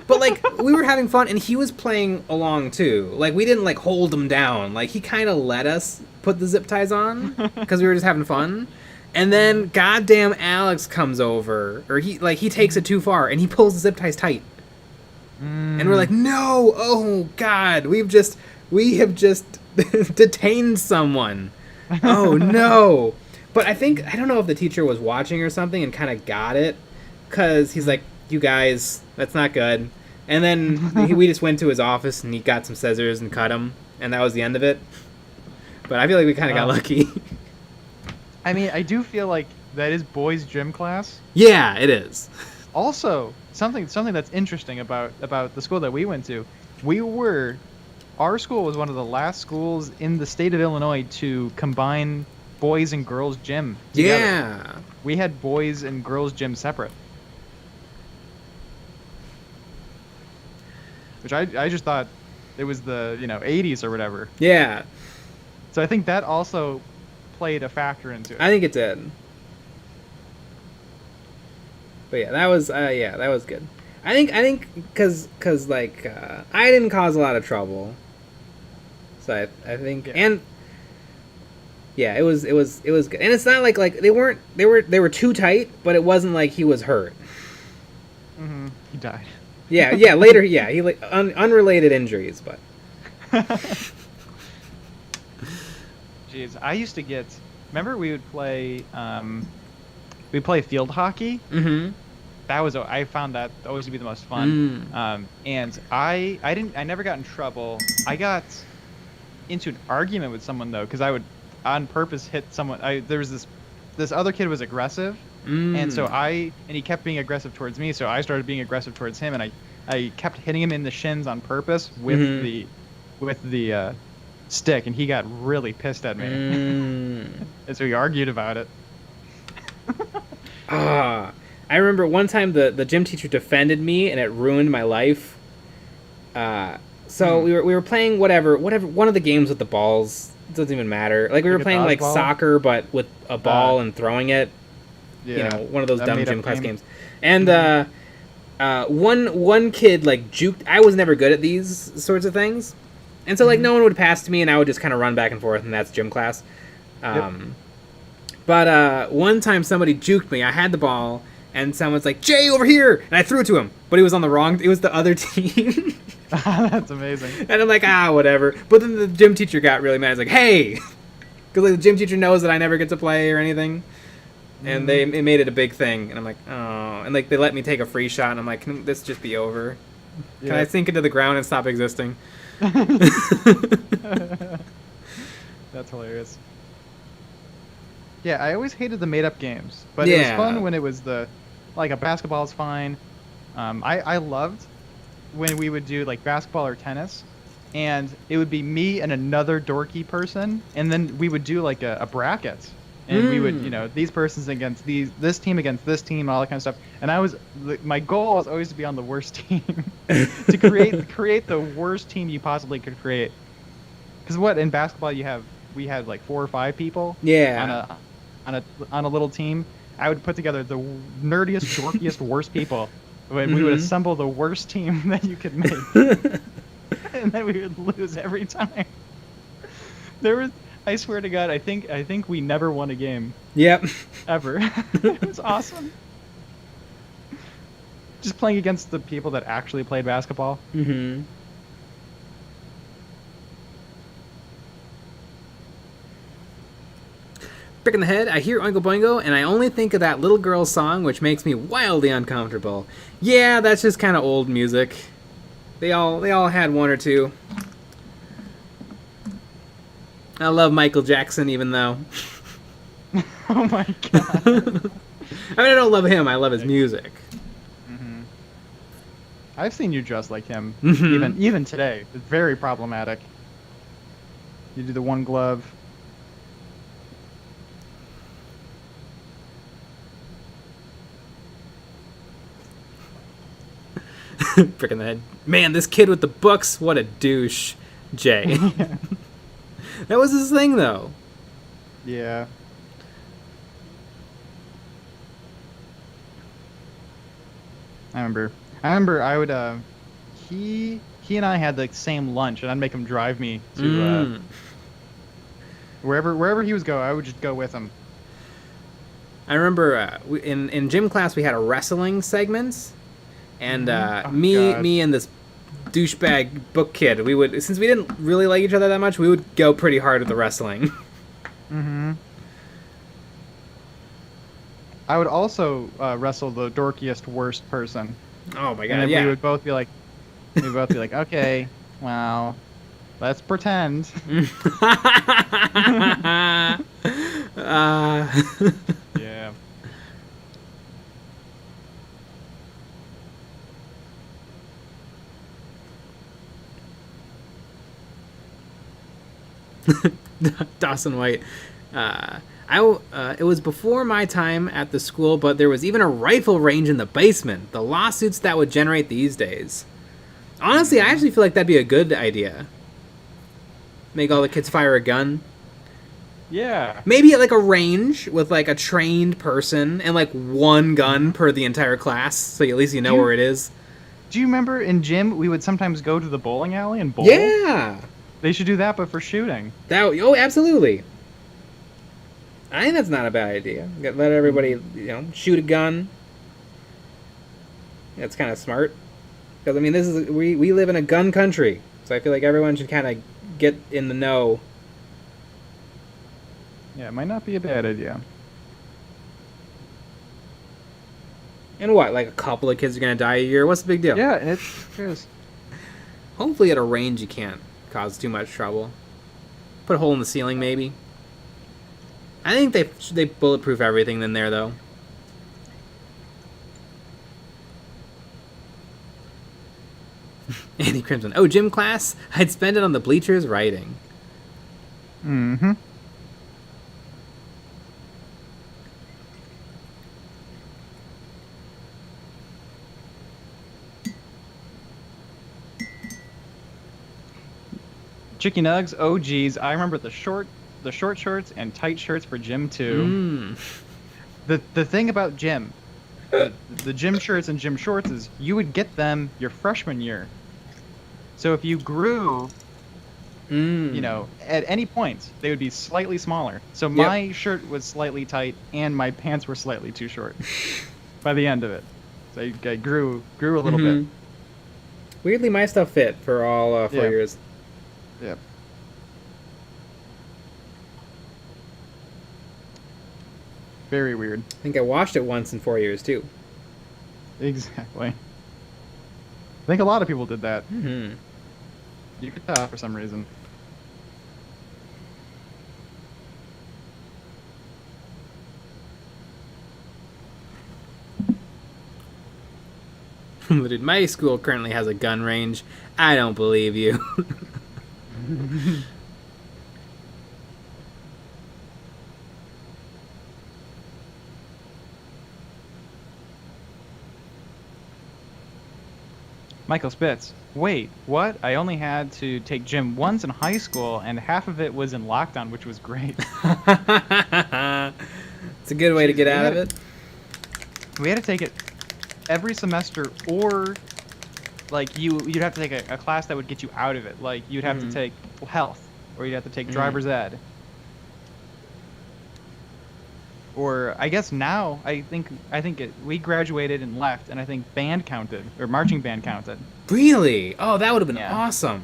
But like, we were having fun, and he was playing along too. Like, we didn't like hold him down. Like, he kind of let us put the zip ties on because we were just having fun. And then goddamn Alex comes over, or he takes it too far, and he pulls the zip ties tight. And we're like, no, oh god, we have just detained someone. Oh no. But I don't know if the teacher was watching or something and kind of got it, because he's like, you guys, that's not good. And then we just went to his office and he got some scissors and cut him, and that was the end of it. But I feel like we kind of got lucky. I mean, I do feel like that is boys' gym class. Yeah, it is. Also, something that's interesting about the school that we went to, our school was one of the last schools in the state of Illinois to combine boys and girls gym together. Yeah. We had boys and girls gym separate. Which I just thought it was the, 80s or whatever. Yeah. So I think that also played a factor into it. I think it did. But yeah, that was good. I think cuz like I didn't cause a lot of trouble. So I think and yeah, it was good. And it's not like they were too tight, but it wasn't like he was hurt. Mhm. He died. Yeah, later he unrelated injuries, but Jeez, I used to get. Remember, we would play. We'd play field hockey. Mhm. I found that always to be the most fun. And I never got in trouble. I got into an argument with someone though, because I would on purpose hit someone. There was this other kid was aggressive, and so he kept being aggressive towards me. So I started being aggressive towards him, and I kept hitting him in the shins on purpose with the stick, and he got really pissed at me. And so we argued about it. I remember one time the gym teacher defended me, and it ruined my life. So we were playing whatever one of the games with the balls. It doesn't even matter. Like we were playing like soccer, but with a ball and throwing it. Yeah, one of those dumb gym class games. And one kid like juked. I was never good at these sorts of things, and so like no one would pass to me, and I would just kind of run back and forth, and that's gym class. But one time somebody juked me. I had the ball, and someone's like, "Jay, over here!" And I threw it to him, but he was on the wrong. It was the other team. That's amazing. And I'm like, whatever. But then the gym teacher got really mad. He's like, "Hey," because like, the gym teacher knows that I never get to play or anything, and it made it a big thing. And I'm like, oh, and like they let me take a free shot, and I'm like, can this just be over? Can I sink into the ground and stop existing? That's hilarious. Yeah, I always hated the made-up games, but it was fun when it was a basketball is fine. I loved when we would do like basketball or tennis, and it would be me and another dorky person, and then we would do like a bracket, and we would, these persons against this team against this team, all that kind of stuff. And my goal was always to be on the worst team, to create the worst team you possibly could create. Because in basketball we had like 4 or 5 people. Yeah. On a little team. I would put together the nerdiest, dorkiest, worst people. When we would assemble the worst team that you could make, and then we would lose every time. I swear to God, I think we never won a game. Yep. Ever. It was awesome. Just playing against the people that actually played basketball. Mm-hmm. Prick in the head, I hear Oingo Boingo, and I only think of that little girl's song, which makes me wildly uncomfortable. Yeah, that's just kind of old music. They all had one or two. I love Michael Jackson, even though. Oh my God. I mean, I don't love him. I love his music. Mm-hmm. I've seen you dress like him, Mm-hmm. even today. It's very problematic. You do the one glove. Prick in the head. Man, this kid with the books, what a douche. Jay. That was his thing, though. Yeah. I remember I would he and I had the same lunch, and I'd make him drive me to wherever he was going. I would just go with him. I remember in gym class we had a wrestling segment, and me and this douchebag book kid, we would, since we didn't really like each other that much, we would go pretty hard at the wrestling. Mm-hmm. I would also wrestle the dorkiest worst person. Oh my God! And then yeah. we would both be like, okay, well, let's pretend. Yeah. Dawson White. It was before my time at the school, but there was even a rifle range in the basement. The lawsuits that would generate these days. Honestly, I actually feel like that'd be a good idea. Make all the kids fire a gun. Yeah. Maybe at like a range with like a trained person and like one gun per the entire class, so at least you know where it is. Do you remember in gym we would sometimes go to the bowling alley and bowl? Yeah. They should do that, but for shooting. Absolutely. I think that's not a bad idea. Let everybody, shoot a gun. That's kind of smart. Because, I mean, we live in a gun country. So I feel like everyone should kind of get in the know. Yeah, it might not be a bad idea. And what, like a couple of kids are going to die a year? What's the big deal? Yeah, it is. Hopefully at a range you can't cause too much trouble. Put a hole in the ceiling, maybe. I think they bulletproof everything in there, though. Andy Crimson. Oh, gym class? I'd spend it on the bleachers writing. Mm-hmm. Chicky Nugs, oh geez, I remember the short shorts and tight shirts for gym too. The thing about gym, the gym shirts and gym shorts is you would get them your freshman year. So if you grew, at any point, they would be slightly smaller. So my shirt was slightly tight and my pants were slightly too short by the end of it. So I grew a little bit. Weirdly, my stuff fit for all 4 years. Yeah. Very weird. I think I washed it once in 4 years, too. Exactly. I think a lot of people did that. Mm-hmm. You could tell for some reason. Dude, my school currently has a gun range. I don't believe you. Michael Spitz. Wait, what? I only had to take gym once in high school, and half of it was in lockdown, which was great. It's a good way to get out of it. We had to take it every semester, or like you'd have to take a class that would get you out of it. Like you'd have to take health, or you'd have to take driver's ed. Or I guess now we graduated and left, and I think band counted or marching band counted. Really? Oh, that would have been awesome.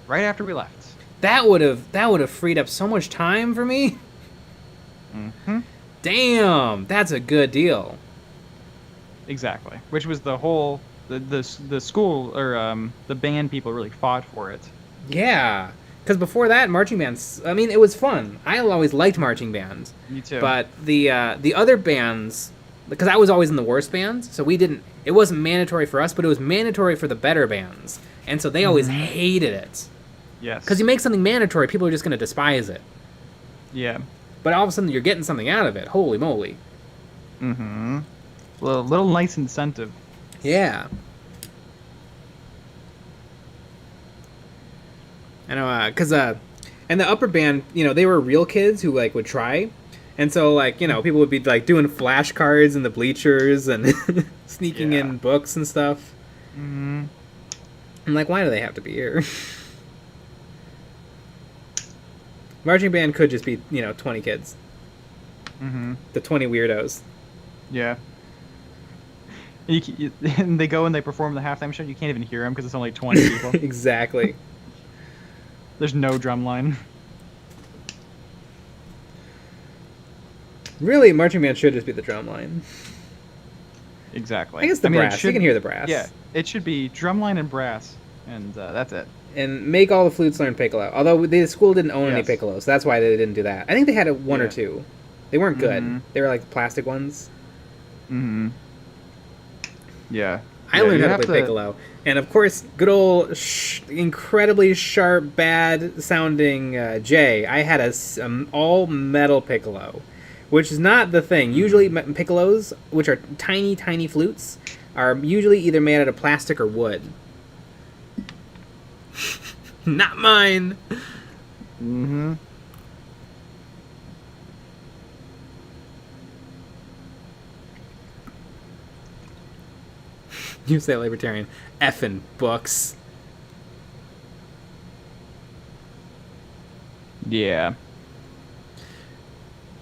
Right after we left. That would have freed up so much time for me. Mm-hmm. Damn, that's a good deal. Exactly. Which was the whole the school or the band people really fought for it. Yeah. Because before that, marching bands, I mean, it was fun. I always liked marching bands. Me too. But the other bands, because I was always in the worst bands, so it wasn't mandatory for us, but it was mandatory for the better bands. And so they always hated it. Yes. Because you make something mandatory, people are just going to despise it. Yeah. But all of a sudden, you're getting something out of it. Holy moly. Mm-hmm. Little nice incentive. Yeah. I know, because, and the upper band, they were real kids who, would try. And so, people would be, doing flashcards in the bleachers and sneaking in books and stuff. Mm-hmm. And, why do they have to be here? Marching band could just be, 20 kids. Mm-hmm. The 20 weirdos. Yeah. And they go and they perform the halftime show. You can't even hear them because it's only 20 people. Exactly. There's no drum line. Really, marching band should just be the drum line. Exactly. I guess the brass. You can hear the brass. Yeah, it should be drum line and brass, and that's it. And make all the flutes learn piccolo. Although the school didn't own any piccolos, so that's why they didn't do that. I think they had one or two. They weren't good. They were plastic ones. Mm-hmm. Yeah. I Yeah, learned you how to have play piccolo, and of course, good old incredibly sharp, bad sounding Jay. I had all metal piccolo, which is not the thing. Usually, piccolos, which are tiny, tiny flutes, are usually either made out of plastic or wood. Not mine. Mm-hmm. You say libertarian. Effing books. Yeah.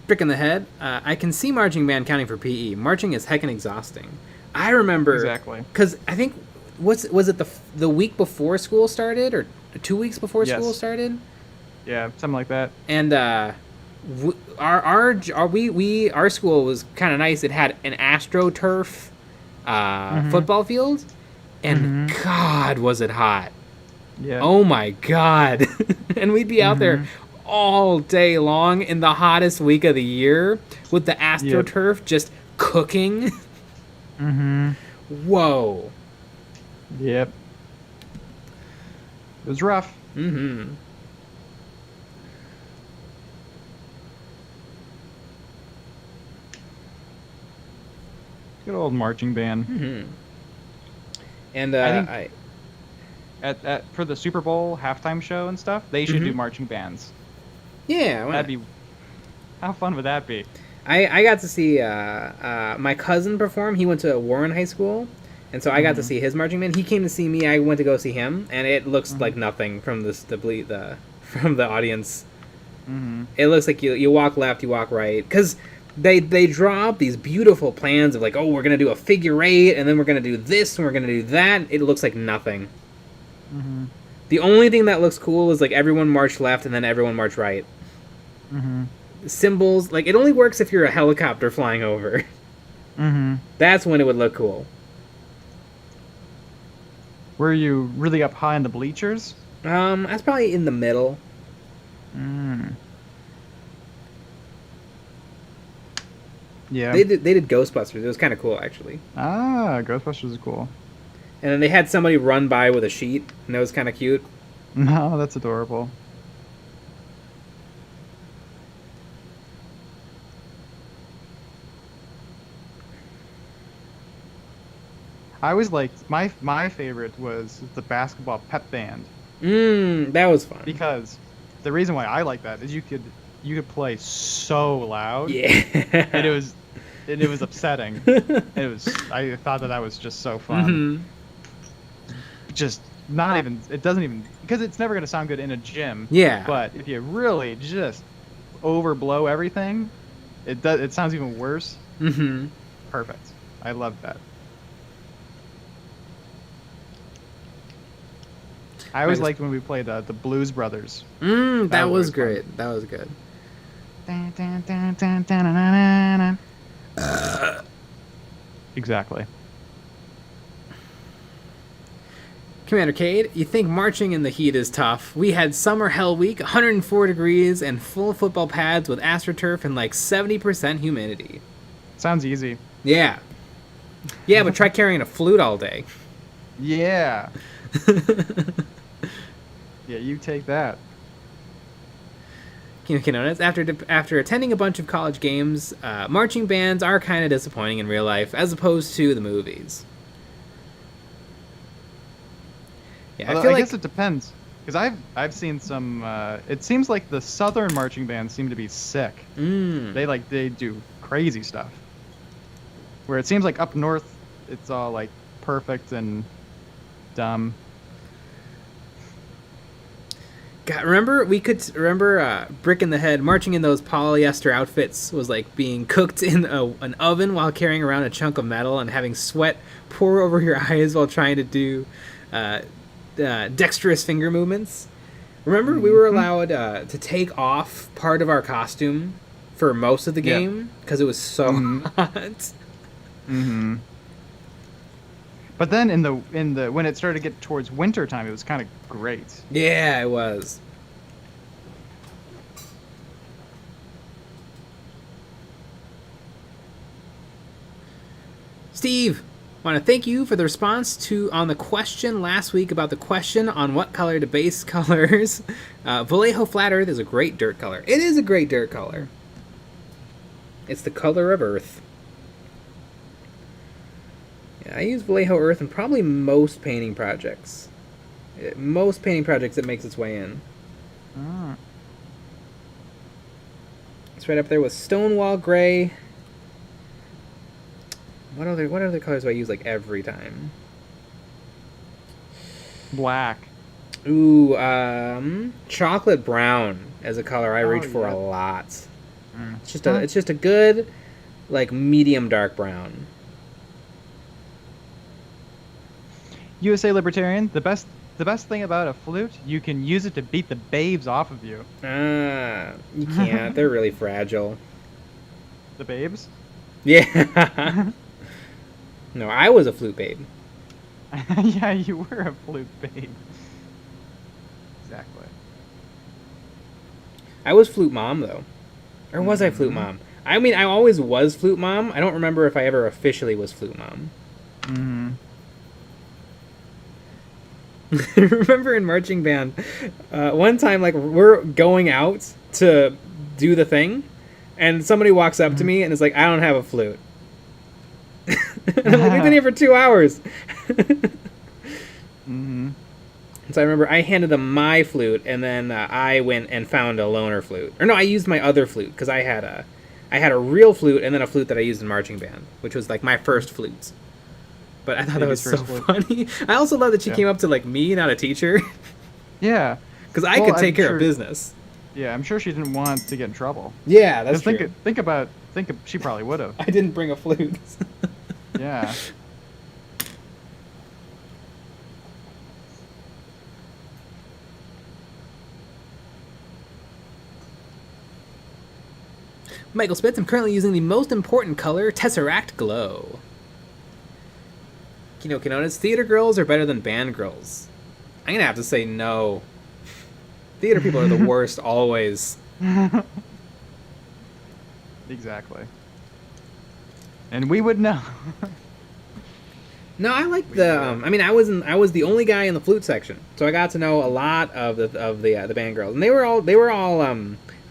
Brick in the head. I can see marching band counting for PE. Marching is heckin' exhausting. I remember Exactly. because I think was it the week before school started or 2 weeks before Yes. school started, Yeah, something like that. and our school was kind of nice. It had an AstroTurf football field, and God was it hot. Yeah. Oh my God. And we'd be out there all day long in the hottest week of the year with the AstroTurf just cooking. Mm-hmm. Whoa. Yep. It was rough. Mm-hmm. Good old marching band. Mm-hmm. And I think for the Super Bowl halftime show and stuff, they should do marching bands. yeah, That'd be. How fun would that be? I got to see my cousin perform. He went to Warren High School, and so I got to see his marching band. He came to see me. I went to go see him, and it looks like nothing from from the audience. Mm-hmm. It looks like you walk left, you walk right, because they draw up these beautiful plans of like, oh, we're gonna do a figure eight, and then we're gonna do this, and we're gonna do that. It looks like nothing. Mm-hmm. The only thing that looks cool is like everyone march left and then everyone march right. Mm-hmm. Symbols, like it only works if you're a helicopter flying over. Mm-hmm. That's when it would look cool. Were you really up high in the bleachers? That's probably in the middle. Mm. Yeah. They did Ghostbusters. It was kind of cool actually. Ah, Ghostbusters is cool. And then they had somebody run by with a sheet, and that was kind of cute. No, that's adorable. I was like, my favorite was the basketball pep band That was fun. because the reason why I like that is you could play so loud. Yeah. And it was upsetting. I thought that was just so fun. Just not even, it doesn't even, because it's never going to sound good in a gym. Yeah. But if you really just overblow everything, it sounds even worse. Mm-hmm. Perfect. I love that. I always liked when we played the Blues Brothers. That was was great. That was good. Exactly. Commander Cade, you think marching in the heat is tough. We had summer hell week, 104 degrees, and full football pads with AstroTurf and like 70% humidity. Sounds easy. Yeah. Yeah, but try carrying a flute all day. Yeah. Yeah, you take that. You can notice after attending a bunch of college games, marching bands are kind of disappointing in real life as opposed to the movies. Yeah, Although, I feel I like guess it depends, because I've seen some. It seems like the southern marching bands seem to be sick. They do crazy stuff. Where it seems like up north, it's all like perfect and dumb. God, remember Brick in the Head marching in those polyester outfits was like being cooked in an oven while carrying around a chunk of metal and having sweat pour over your eyes while trying to do dexterous finger movements. Remember, we were allowed to take off part of our costume for most of the game because it was so hot. Mm-hmm. But then in the when it started to get towards winter time, it was kind of great. Yeah, it was. Steve, Want to thank you for the response on the question last week about the question on what color to base colors. Vallejo Flat Earth is a great dirt color. It is a great dirt color. It's the color of Earth. Yeah, I use Vallejo Earth in probably most painting projects. Most painting projects it makes its way in. Ah. It's right up there with Stonewall Gray. What other colors do I use like every time? Black. Ooh, chocolate brown as a color I reach for yeah. a lot. Mm. It's just a good, like, medium dark brown. USA Libertarian, the best thing about a flute, you can use it to beat the babes off of you. You can't. They're really fragile. The babes? Yeah. No, I was a flute babe. Yeah, you were a flute babe. Exactly. I was flute mom, though. Or was I flute mom? I mean, I always was flute mom. I don't remember if I ever officially was flute mom. Mm-hmm. I remember in marching band, one time, like, we're going out to do the thing, and somebody walks up to me and is like, I don't have a flute. And I'm like, we've been here for 2 hours. Mm-hmm. So I remember I handed them my flute, and then I went and found a loaner flute. Or no, I used my other flute, because I had a real flute and then a flute that I used in marching band, which was like my first flutes. But I thought that was so funny. I also love that she came up to like me, not a teacher. Yeah. Because I could take care of business. Yeah, I'm sure she didn't want to get in trouble. Yeah, that's true. She probably would have. I didn't bring a flute. Yeah. Michael Spitz, I'm currently using the most important color, Tesseract Glow. Kino Kinonis, theater girls are better than band girls. I'm going to have to say no. Theater people are the worst always. Exactly. And we would know. No, I like the. I mean, I was the only guy in the flute section, so I got to know a lot of the band girls, and they were all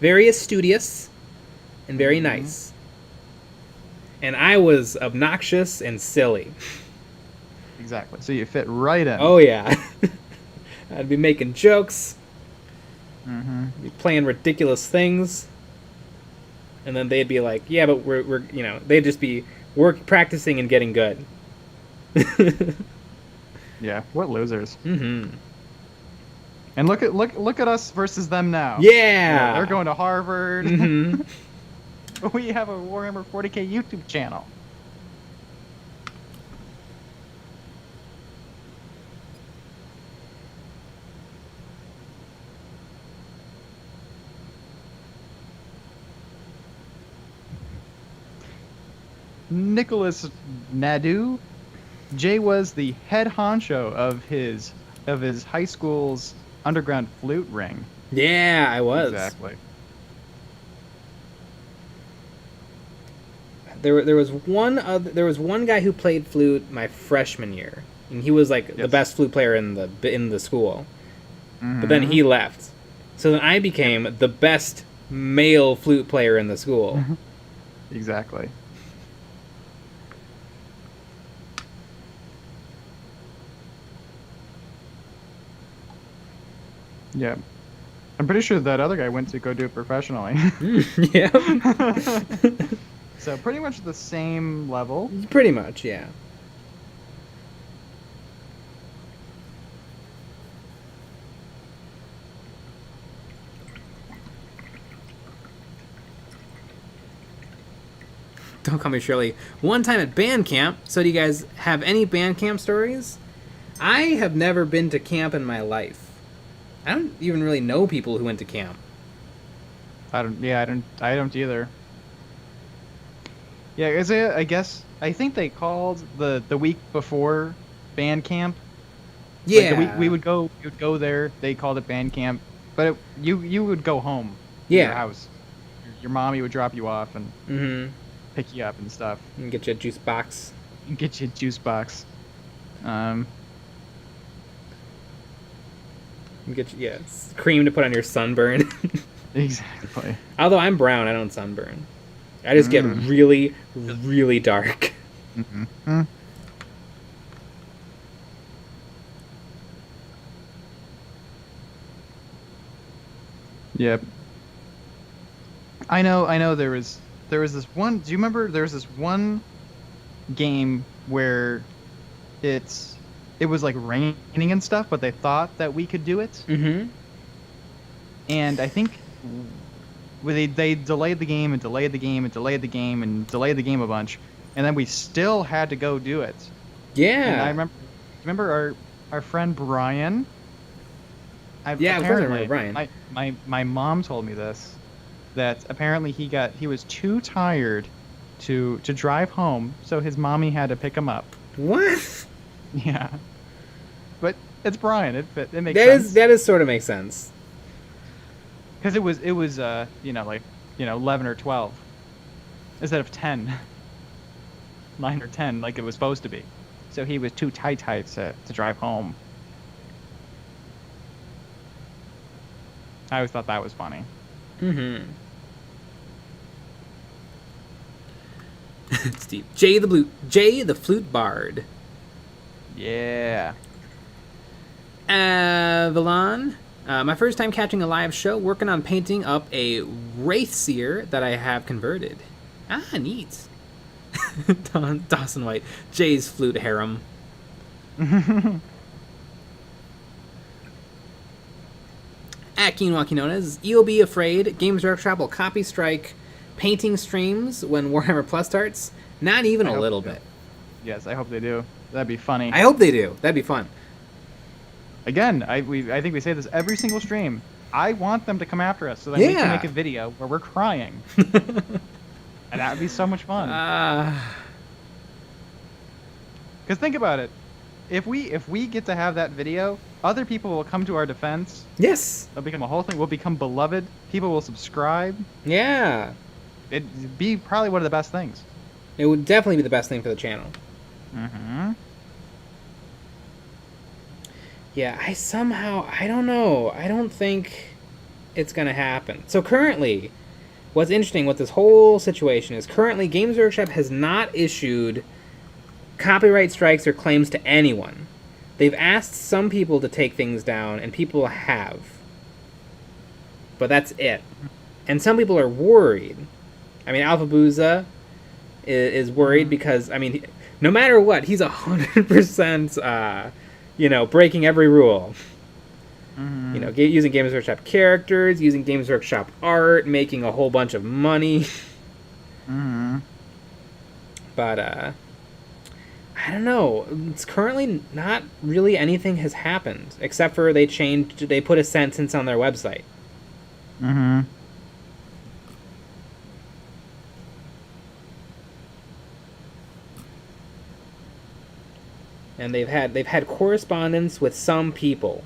very studious and very nice. And I was obnoxious and silly. Exactly. So you fit right in. Oh yeah. I'd be making jokes. Mm-hmm. Be playing ridiculous things. And then they'd be like, "Yeah, but we're they'd just be practicing and getting good." Yeah, what losers. Mm-hmm. And look at us versus them now. Yeah. They're going to Harvard. Mm-hmm. We have a Warhammer 40k YouTube channel. Nicholas Nadu. Jay was the head honcho of his high school's underground flute ring. Yeah, I was. Exactly. There was one guy who played flute my freshman year, and he was like the best flute player in the school. Mm-hmm. But then he left, so then I became the best male flute player in the school. Exactly. Yeah. I'm pretty sure that other guy went to go do it professionally. Yeah. So pretty much the same level. Pretty much, yeah. Don't call me Shirley. One time at band camp. So do you guys have any band camp stories? I have never been to camp in my life. I don't even really know people who went to camp. I don't either. Yeah, I think they called the week before band camp. Yeah. Like we would go there. They called it band camp, but you would go home. To your house. Your mommy would drop you off and pick you up and stuff. And get you a juice box. Get you a juice box. Get you, cream to put on your sunburn. Exactly. Although I'm brown, I don't sunburn. I just get really, really dark. Mm-hmm. Yep. I know there was this one, do you remember there was this one game where it was like raining and stuff, but they thought that we could do it? Mm-hmm. And I think they delayed the game and delayed the game and delayed the game and delayed the game a bunch, and then we still had to go do it. Yeah. And I remember our friend Brian. Yeah, of course I remember Brian. My mom told me this, that apparently he was too tired to drive home, so his mommy had to pick him up. What? Yeah. But it's Brian. It makes sense. That is sort of makes sense. Because it was 11 or 12 instead of 10. 9 or 10 like it was supposed to be. So he was too tight to drive home. I always thought that was funny. Mm-hmm. Steve. Jay the Flute Bard. Yeah. Avalon. My first time catching a live show, working on painting up a Wraithseer that I have converted. Ah, neat. Dawson White. Jay's Flute Harem. At Quinoa Quinones, you'll be afraid Games Workshop will copy strike painting streams when Warhammer Plus starts? Not even a little bit. Yes, I hope they do. That'd be funny. I hope they do. That'd be fun. Again, I think we say this every single stream. I want them to come after us so that we can make a video where we're crying. And that would be so much fun. Because think about it. If we get to have that video, other people will come to our defense. Yes. It'll become a whole thing. We'll become beloved. People will subscribe. Yeah. It'd be probably one of the best things. It would definitely be the best thing for the channel. Mm-hmm. Yeah, I don't know. I don't think it's going to happen. So currently, what's interesting with this whole situation is currently Games Workshop has not issued copyright strikes or claims to anyone. They've asked some people to take things down, and people have. But that's it. And some people are worried. I mean, Alpha Booza is worried because, I mean, no matter what, he's 100%, breaking every rule. Mm-hmm. Using Games Workshop characters, using Games Workshop art, making a whole bunch of money. Mm-hmm. But, I don't know. It's currently not really anything has happened, except for they put a sentence on their website. Mm-hmm. And they've had correspondence with some people.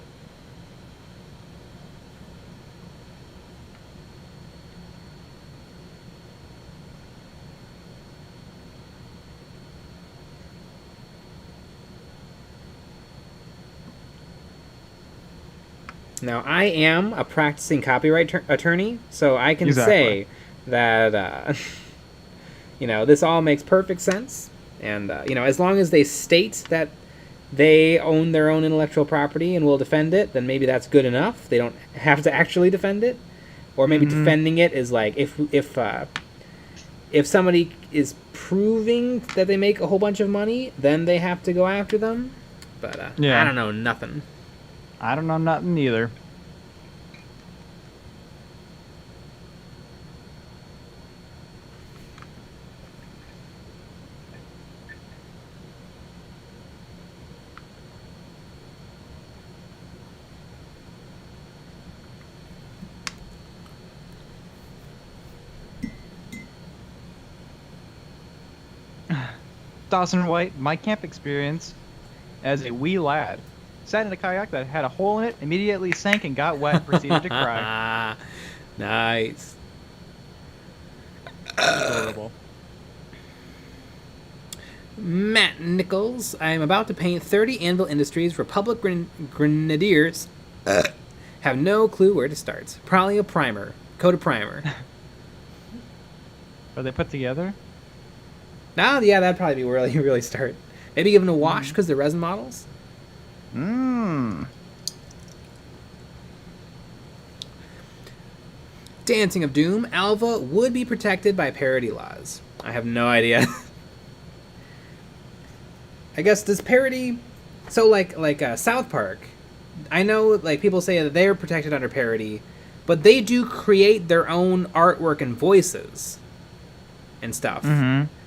Now, I am a practicing copyright attorney, so I can say that, this all makes perfect sense. And, as long as they state that they own their own intellectual property and will defend it, then maybe that's good enough. They don't have to actually defend it. Or maybe defending it is like, if somebody is proving that they make a whole bunch of money, then they have to go after them. But, I don't know nothing. I don't know nothing either. Dawson White, my camp experience as a wee lad. Sat in a kayak that had a hole in it, immediately sank and got wet, and proceeded to cry. Nice. Adorable. Matt Nichols, I am about to paint 30 Anvil Industries Republic Grenadiers. Have no clue where to start. Probably a primer. Coat of primer. Are they put together? Nah, yeah, that'd probably be where you really start. Maybe give them a wash because they're resin models. Dancing of Doom, Alva would be protected by parody laws. I have no idea. I guess does parody, so like South Park, I know like people say that they're protected under parody, but they do create their own artwork and voices and stuff.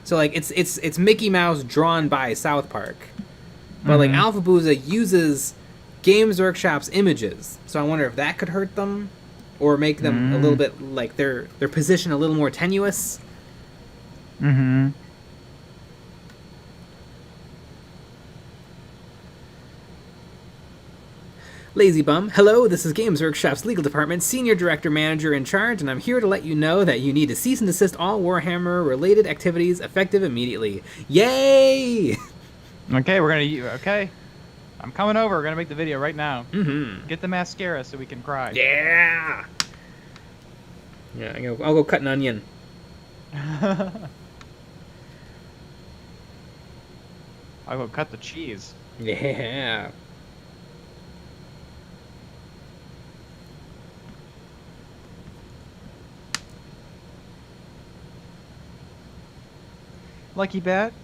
So like it's Mickey Mouse drawn by South Park, but like Alpha Booza uses Games Workshop's images. So I wonder if that could hurt them, or make them a little bit like their position a little more tenuous. Lazy Bum, hello, this is Games Workshop's legal department, senior director manager in charge, and I'm here to let you know that you need to cease and desist all Warhammer-related activities effective immediately. Yay! Okay, I'm coming over. We're gonna make the video right now. Get the mascara so we can cry. Yeah! Yeah, I'll go cut an onion. I'll go cut the cheese. Yeah. Lucky Bat,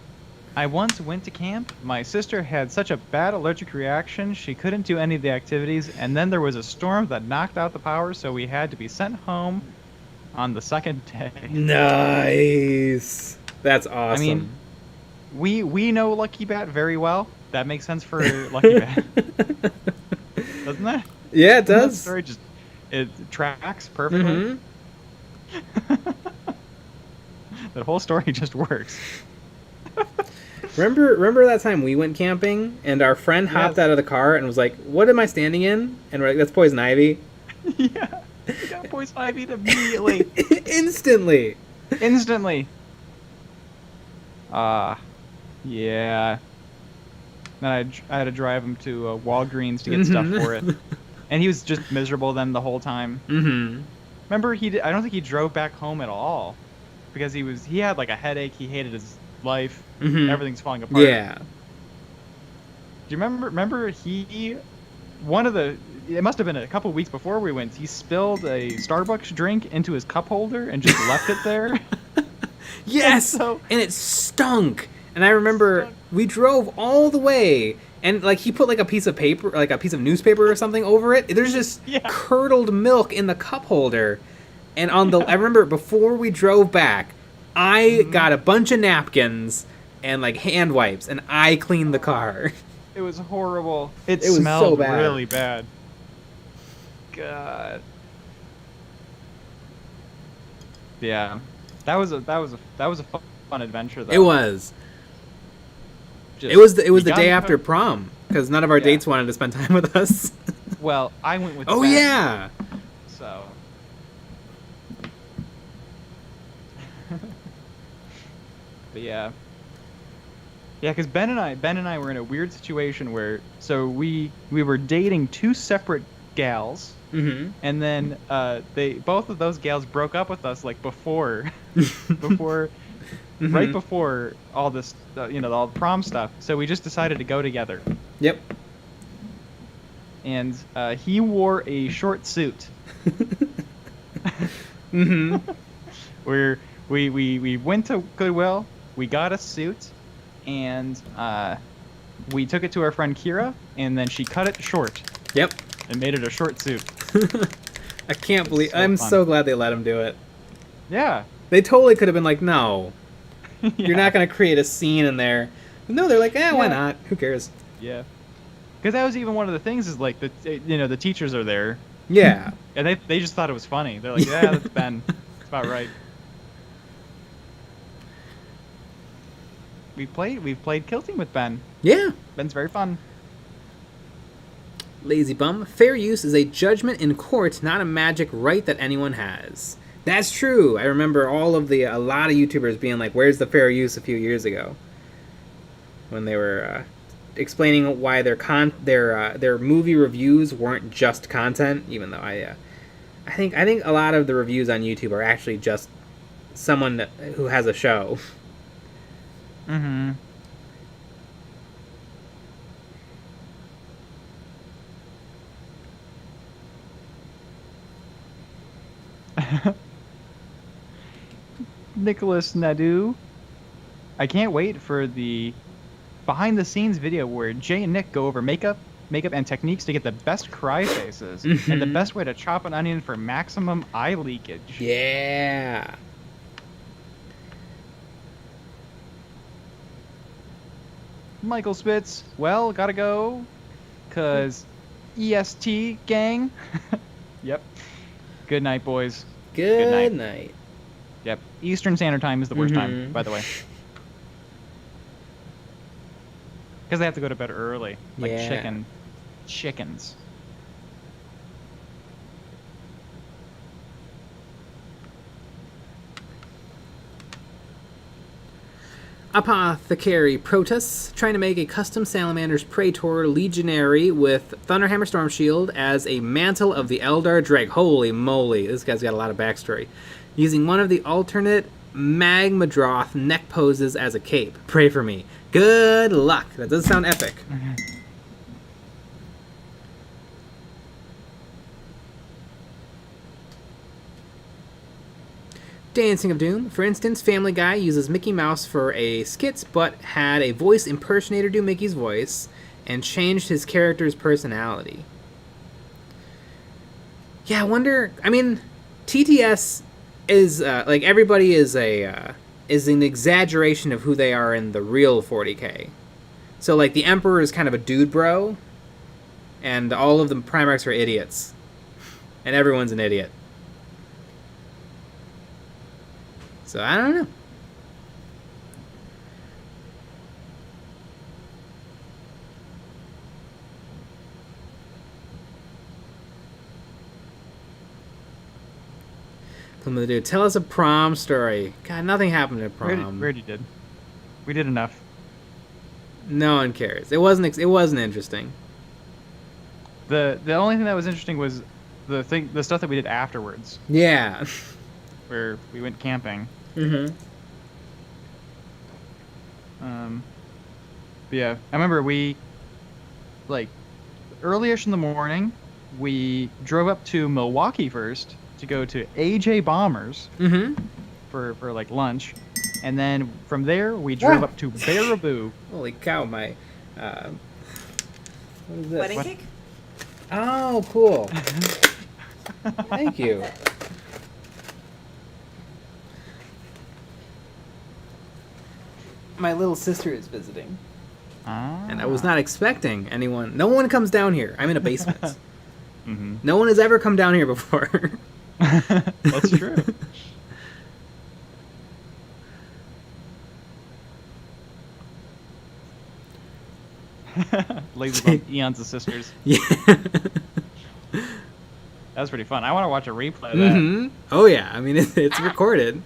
I once went to camp. My sister had such a bad allergic reaction she couldn't do any of the activities, and then there was a storm that knocked out the power, so we had to be sent home on the second day. Nice. That's awesome. I mean, we know Lucky Bat very well. That makes sense for Lucky Bat. Doesn't that? Yeah, it does. That story it tracks perfectly. That whole story just works. Remember that time we went camping and our friend hopped out of the car and was like, "What am I standing in?" And we're like, "That's poison ivy." Yeah, we got poison ivy immediately. Instantly. Yeah. Then I had to drive him to Walgreens to get stuff for it, and he was just miserable then the whole time. Remember, I don't think he drove back home at all because he had like a headache. He hated his life. Everything's falling apart. Yeah. Do you remember it must have been a couple weeks before we went, he spilled a Starbucks drink into his cup holder and just left it there. Yes. And it stunk. And I remember we drove all the way and like he put like a piece of paper, like a piece of newspaper or something over it. There's just curdled milk in the cup holder. And I remember before we drove back, I got a bunch of napkins and like hand wipes, and I cleaned the car. It was horrible. It was smelled so bad. Really bad. God. Yeah, that was a fun adventure though. It was. Just, it was the day after prom because none of our dates wanted to spend time with us. Well, I went with. Oh Ben, yeah. So. But yeah, because Ben and I were in a weird situation where we were dating two separate gals, and then both of those gals broke up with us like before, right before all this, all the prom stuff. So we just decided to go together. Yep. And he wore a short suit. Where we went to Goodwill. We got a suit, and we took it to our friend Kira, and then she cut it short. Yep. And made it a short suit. I can't believe... I'm so glad they let him do it. Yeah. They totally could have been like, no. You're not going to create a scene in there. No, they're like, why not? Who cares? Yeah. Because that was even one of the things is, like, the teachers are there. Yeah. And they just thought it was funny. They're like, yeah, that's Ben. That's about right. We've played Kill Team with Ben. Yeah. Ben's very fun. Lazy Bum. Fair use is a judgment in court, not a magic right that anyone has. That's true. I remember a lot of YouTubers being like, where's the fair use a few years ago? when they were explaining why their movie reviews weren't just content, even though I think a lot of the reviews on YouTube are actually just someone who has a show. Mm-hmm. Nicholas Nadu. I can't wait for the behind-the-scenes video where Jay and Nick go over makeup, and techniques to get the best cry faces and the best way to chop an onion for maximum eye leakage. Yeah. Michael Spitz, well, gotta go, cause EST gang. Yep. Good night, boys. Good night. Yep. Eastern Standard Time is the worst time, by the way. Because they have to go to bed early, like chickens. Apothecary Protus, trying to make a custom Salamander's Praetor Legionary with Thunderhammer Storm Shield as a mantle of the Eldar Drake. Holy moly, this guy's got a lot of backstory. Using one of the alternate Magmadroth neck poses as a cape. Pray for me. Good luck. That does sound epic. Dancing of Doom. For instance, Family Guy uses Mickey Mouse for a skit, but had a voice impersonator do Mickey's voice and changed his character's personality. Yeah, I wonder. I mean, TTS is like everybody is an exaggeration of who they are in the real 40K. So like the Emperor is kind of a dude bro, and all of the Primarchs are idiots, and everyone's an idiot. So I don't know. Dude, tell us a prom story. God, nothing happened at prom. We already did. We did enough. No one cares. It wasn't interesting. The only thing that was interesting was the stuff that we did afterwards. Yeah. Where we went camping. Mm-hmm. But yeah, I remember we, like, early-ish in the morning, we drove up to Milwaukee first to go to AJ Bombers for like lunch, and then from there we drove up to Baraboo. Holy cow! My what is this? Wedding cake? Oh, cool. Thank you. My little sister is visiting. And I was not expecting anyone. No one comes down here. I'm in a basement. No one has ever come down here before. That's true. Lazy Bump, Eons of Sisters. Yeah. That was pretty fun. I want to watch a replay of that. Oh, yeah. I mean, it's recorded.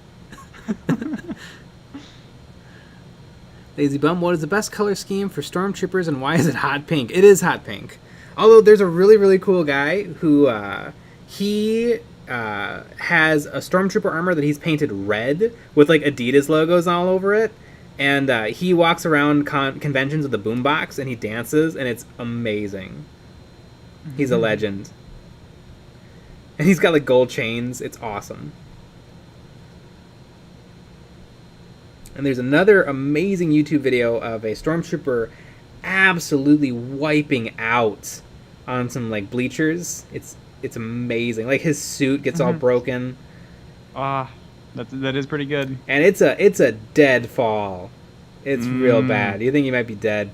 Lazy Bum, what is the best color scheme for Stormtroopers and why is it hot pink? It is hot pink. Although there's a really, really cool guy who he has a Stormtrooper armor that he's painted red with like Adidas logos all over it. And he walks around conventions with a boombox and he dances and it's amazing. He's a legend. And he's got like gold chains. It's awesome. And there's another amazing YouTube video of a Stormtrooper absolutely wiping out on some like bleachers. It's amazing. Like his suit gets all broken. That is pretty good. And it's a dead fall. It's real bad. You think he might be dead.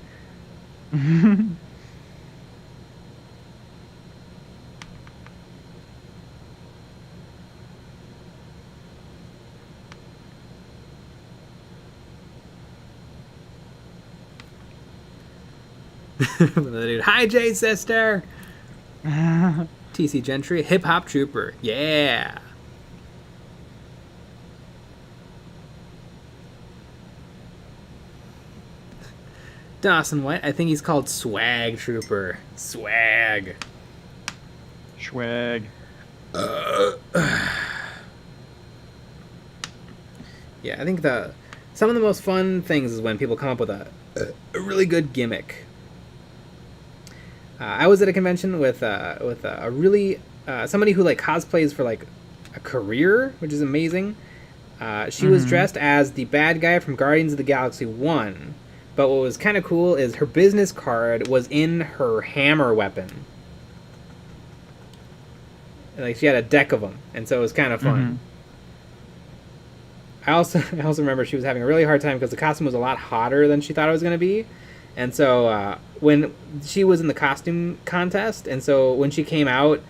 Dude, hi Jay sister. TC Gentry, hip hop trooper. Yeah. Dawson White. I think he's called Swag Trooper. Swag. Schwag. Yeah, I think some of the most fun things is when people come up with a really good gimmick. I was at a convention with a really somebody who like cosplays for like a career, which is amazing. She was dressed as the bad guy from Guardians of the Galaxy 1, but what was kind of cool is her business card was in her hammer weapon. Like she had a deck of them, and so it was kind of fun. I also remember she was having a really hard time because the costume was a lot hotter than she thought it was going to be. And so when she was in the costume contest, and so when she came out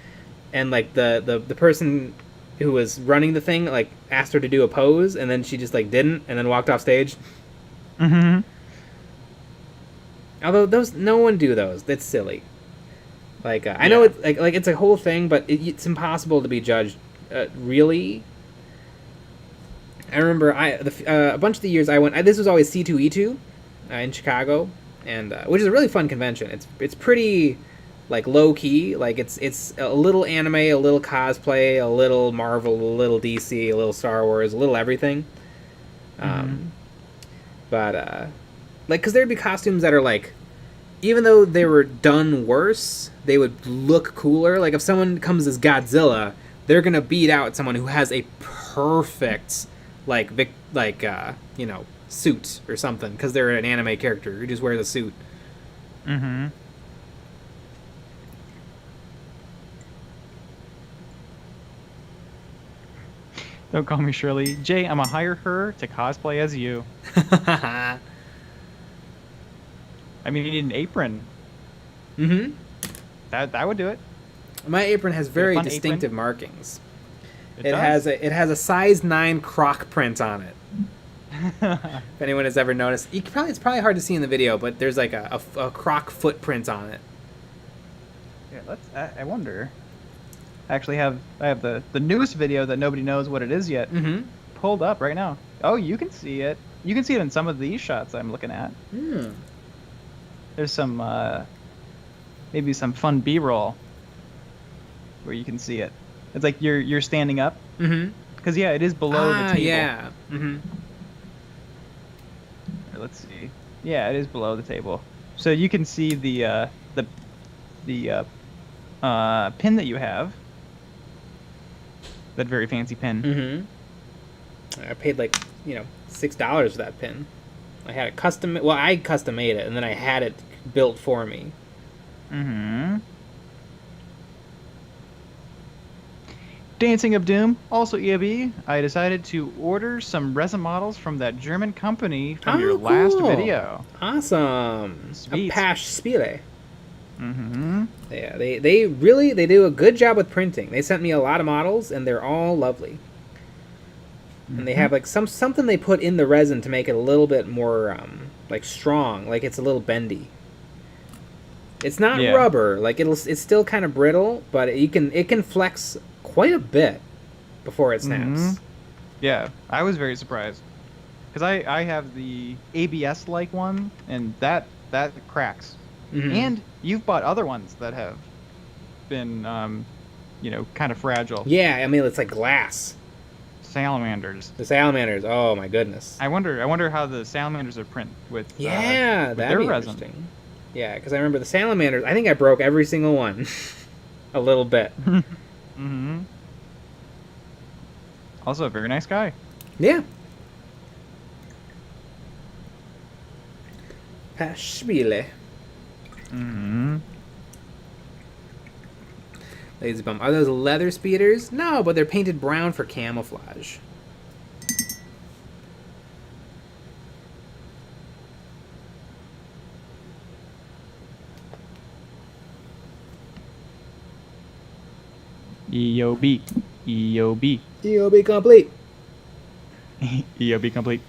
and like the person who was running the thing like asked her to do a pose, and then she just like didn't, and then walked off stage. Although those, no one do those. That's silly. Like I know it's like it's a whole thing, but it's impossible to be judged really. I remember a bunch of the years I went. This was always C2E2 in Chicago, and which is a really fun convention. It's pretty like low key. Like it's a little anime, a little cosplay, a little Marvel, a little DC, a little Star Wars, a little everything. But like, because there'd be costumes that are like, even though they were done worse, they would look cooler. Like if someone comes as Godzilla, they're gonna beat out someone who has a perfect suit or something, because they're an anime character who just wears a suit. Don't call me Shirley. Jay, I'm gonna hire her to cosplay as you. I mean, you need an apron. That would do it. My apron has very distinctive markings. It does. has a size 9 croc print on it. If anyone has ever noticed, it's probably hard to see in the video, but there's like a croc footprint on it. Yeah, I wonder. I have the newest video that nobody knows what it is yet pulled up right now. Oh, you can see it. You can see it in some of these shots I'm looking at. There's some maybe some fun B-roll where you can see it. It's like you're standing up. Because it is below the table. Yeah. Let's see. Yeah, it is below the table, so you can see the pin that you have. That very fancy pin. I paid like $6 for that pin. I had it custom. Well, I custom made it, and then I had it built for me. Dancing of Doom, also EOB. I decided to order some resin models from that German company from your last video. Awesome. Sweet. Apache Spiele. Yeah, they do a good job with printing. They sent me a lot of models, and they're all lovely. And they have like something they put in the resin to make it a little bit more like strong, like it's a little bendy. It's not rubber, like it's still kind of brittle, but it can flex quite a bit before it snaps. Yeah, I was very surprised because I have the ABS like one, and that cracks. And you've bought other ones that have been kind of fragile. Yeah, I mean it's like glass. Salamanders. The salamanders. Oh my goodness. I wonder how the salamanders are print with that'd their be resin. Interesting. Yeah, because I remember the salamanders. I think I broke every single one, a little bit. Also, a very nice guy. Yeah. Spiele. Lazy bum. Are those leather speeders? No, but they're painted brown for camouflage. EOB. EOB. EOB complete. EOB complete.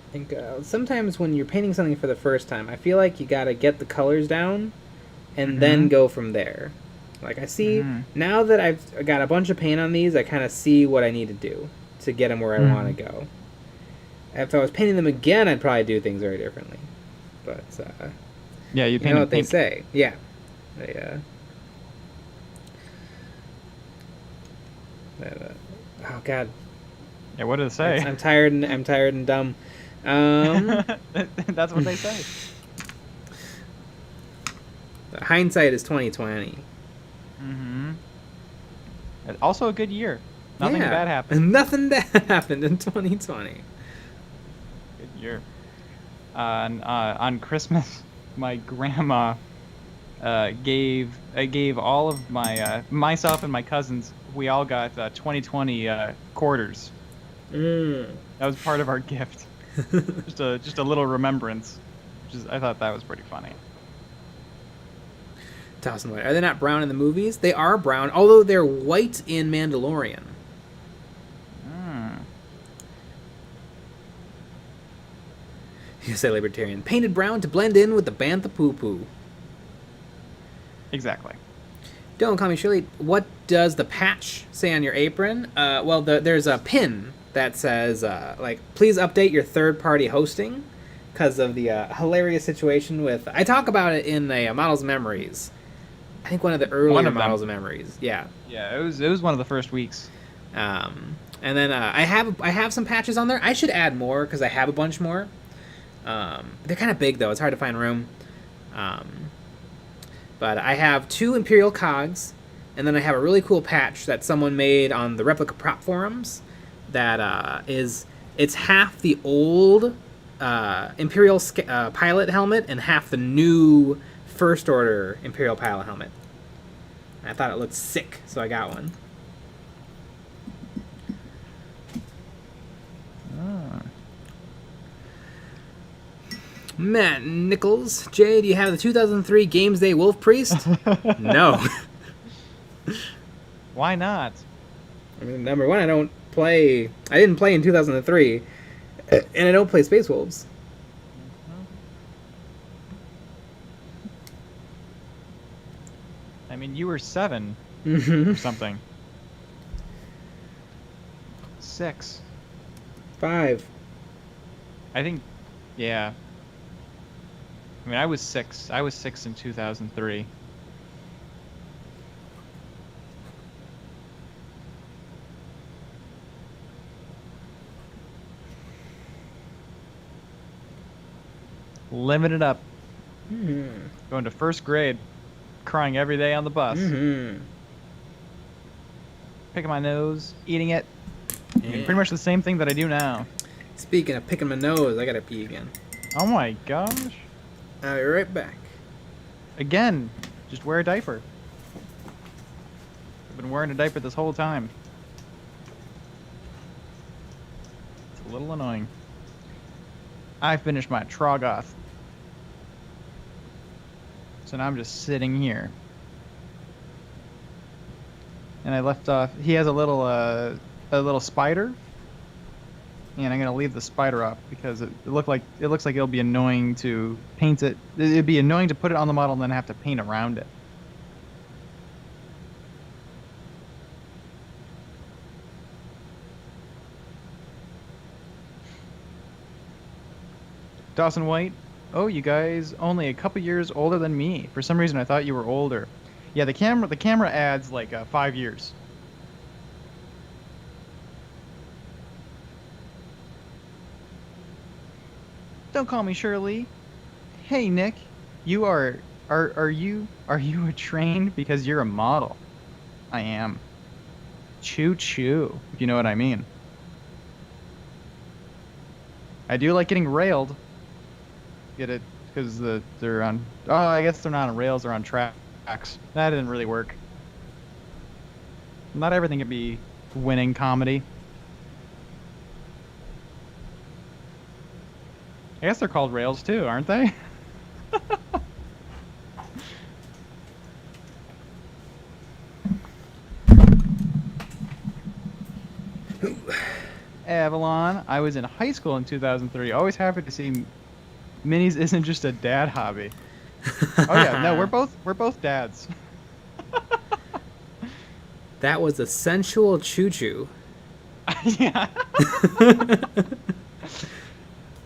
I think sometimes when you're painting something for the first time, I feel like you gotta get the colors down and then go from there. Like, I see, now that I've got a bunch of paint on these, I kind of see what I need to do to get them where I want to go. If I was painting them again, I'd probably do things very differently. But, yeah, you know what they say. Yeah. Oh, God. Yeah, what do they say? I'm tired and dumb. That's what they say. Hindsight is 2020. Also a good year. Nothing bad happened. Nothing bad happened in 2020. Good year. On Christmas, my grandma gave all of my myself and my cousins. We all got 2020 quarters. That was part of our gift. just a little remembrance. I thought that was pretty funny. Dawson White. Are they not brown in the movies? They are brown, although they're white in Mandalorian. You say libertarian. Painted brown to blend in with the bantha poo-poo. Exactly. Don't call me Shirley. What does the patch say on your apron? Well, there's a pin that says, please update your third-party hosting because of the hilarious situation with... I talk about it in the Models of Memories. I think one of the earlier Models of Memories. Yeah. Yeah, it was one of the first weeks. And then I have some patches on there. I should add more because I have a bunch more. They're kind of big, though. It's hard to find room. But I have 2 Imperial cogs, and then I have a really cool patch that someone made on the Replica Prop forums that it's half the old Imperial pilot helmet and half the new First Order Imperial pilot helmet. I thought it looked sick, so I got one. Matt Nichols. Jay, do you have the 2003 Games Day Wolf Priest? No. Why not? I mean, number one, I didn't play in 2003, and I don't play Space Wolves. I mean, you were 7 or something. 6. 5. I think, yeah. I mean, I was 6. I was 6 in 2003. Living it up. Going to first grade. Crying every day on the bus. Picking my nose. Eating it. I mean, pretty much the same thing that I do now. Speaking of picking my nose, I gotta pee again. Oh my gosh. I'll be right back. Again, just wear a diaper. I've been wearing a diaper this whole time. It's a little annoying. I finished my Trogoth. So now I'm just sitting here. And I left off, he has a little spider. And I'm gonna leave the spider up because it looks like it'll be annoying to paint it. It'd be annoying to put it on the model and then have to paint around it. Dawson White, oh, you guys only a couple years older than me. For some reason, I thought you were older. Yeah, the camera adds like 5 years. Don't call me Shirley. Hey Nick, you are you a trained because you're a model? I am. Choo choo, if you know what I mean. I do like getting railed. Get it? Because they're on. Oh, I guess they're not on rails. They're on tracks. That didn't really work. Not everything can be winning comedy. I guess they're called rails too, aren't they? Avalon, I was in high school in 2003. Always happy to see minis isn't just a dad hobby. Oh yeah, no, we're both dads. That was a sensual choo-choo. Yeah.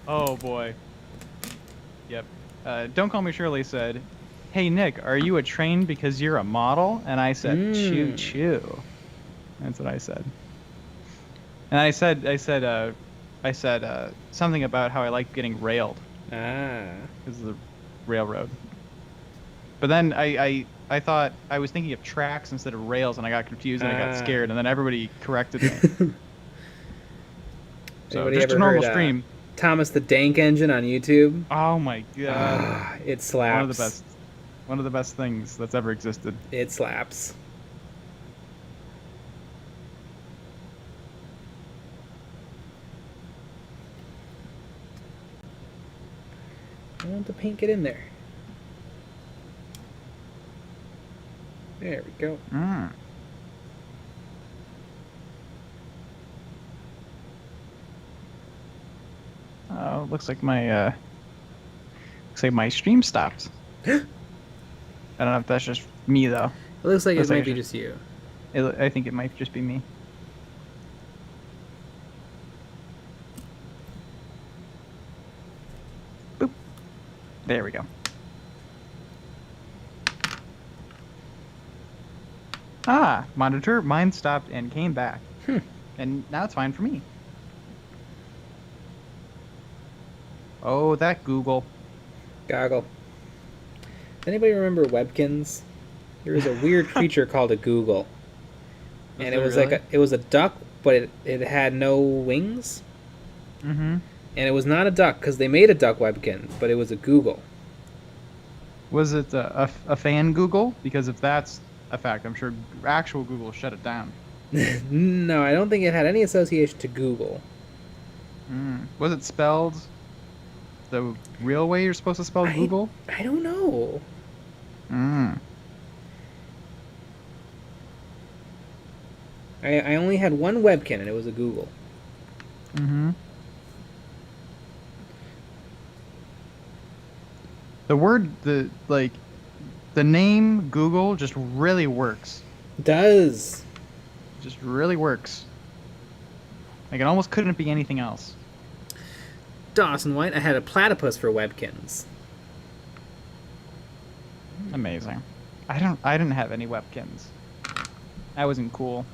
Oh boy. Yep. Don't Call Me Shirley said, "Hey Nick, are you a train because you're a model?" And I said, "Choo choo." That's what I said. And I said something about how I like getting railed Ah. because of the railroad. But then I thought I was thinking of tracks instead of rails, and I got confused and I got scared, and then everybody corrected me. So Anybody just ever a normal heard, stream. Thomas the Dank Engine on YouTube? Oh my god. It slaps. One of the best things that's ever existed. It slaps. I want the paint get in there. There we go. Oh, looks like my stream stopped. I don't know if that's just me though. It looks like Looks it like might be it just you. I think it might just be me. Boop. There we go. Ah, monitor, mine stopped and came back. And now it's fine for me. Oh, that Google. Goggle. Anybody remember Webkins? There was a weird creature called a Google. And it was really? it was a duck, but it had no wings. Mm-hmm. And it was not a duck because they made a duck Webkins, but it was a Google. Was it a fan Google? Because if that's a fact, I'm sure actual Google shut it down. No, I don't think it had any association to Google. Was it spelled the real way you're supposed to spell Google? I don't know. I only had one Webkin, and it was a Google. Mm-hmm. The name Google just really works. Does. Just really works. Like, it almost couldn't be anything else. Dawson White, I had a platypus for Webkins. Amazing. I didn't have any Webkins. I wasn't cool.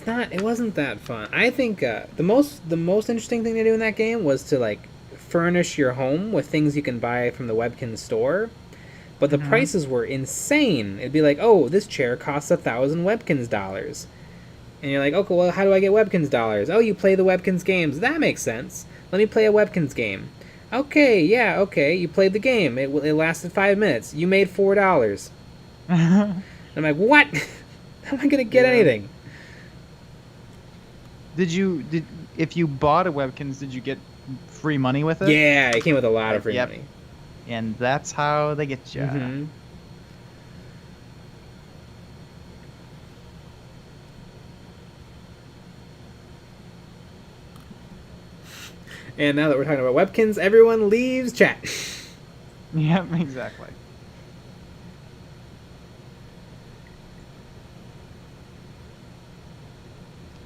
It wasn't that fun. I think the most interesting thing to do in that game was to like furnish your home with things you can buy from the Webkin store, but the prices were insane. It'd be like, oh, this chair costs 1,000 Webkins dollars, and you're like, okay, well, how do I get Webkins dollars? Oh, you play the Webkins games. That makes sense. Let me play a Webkins game. Okay, yeah, okay. You played the game. It lasted 5 minutes. You made $4. I'm like, what? How am I gonna get anything? If you bought a Webkins, did you get free money with it? Yeah, it came with a lot of free Yep. money. And that's how they get you. Mm-hmm. And now that we're talking about Webkins, everyone leaves chat. Yep, exactly.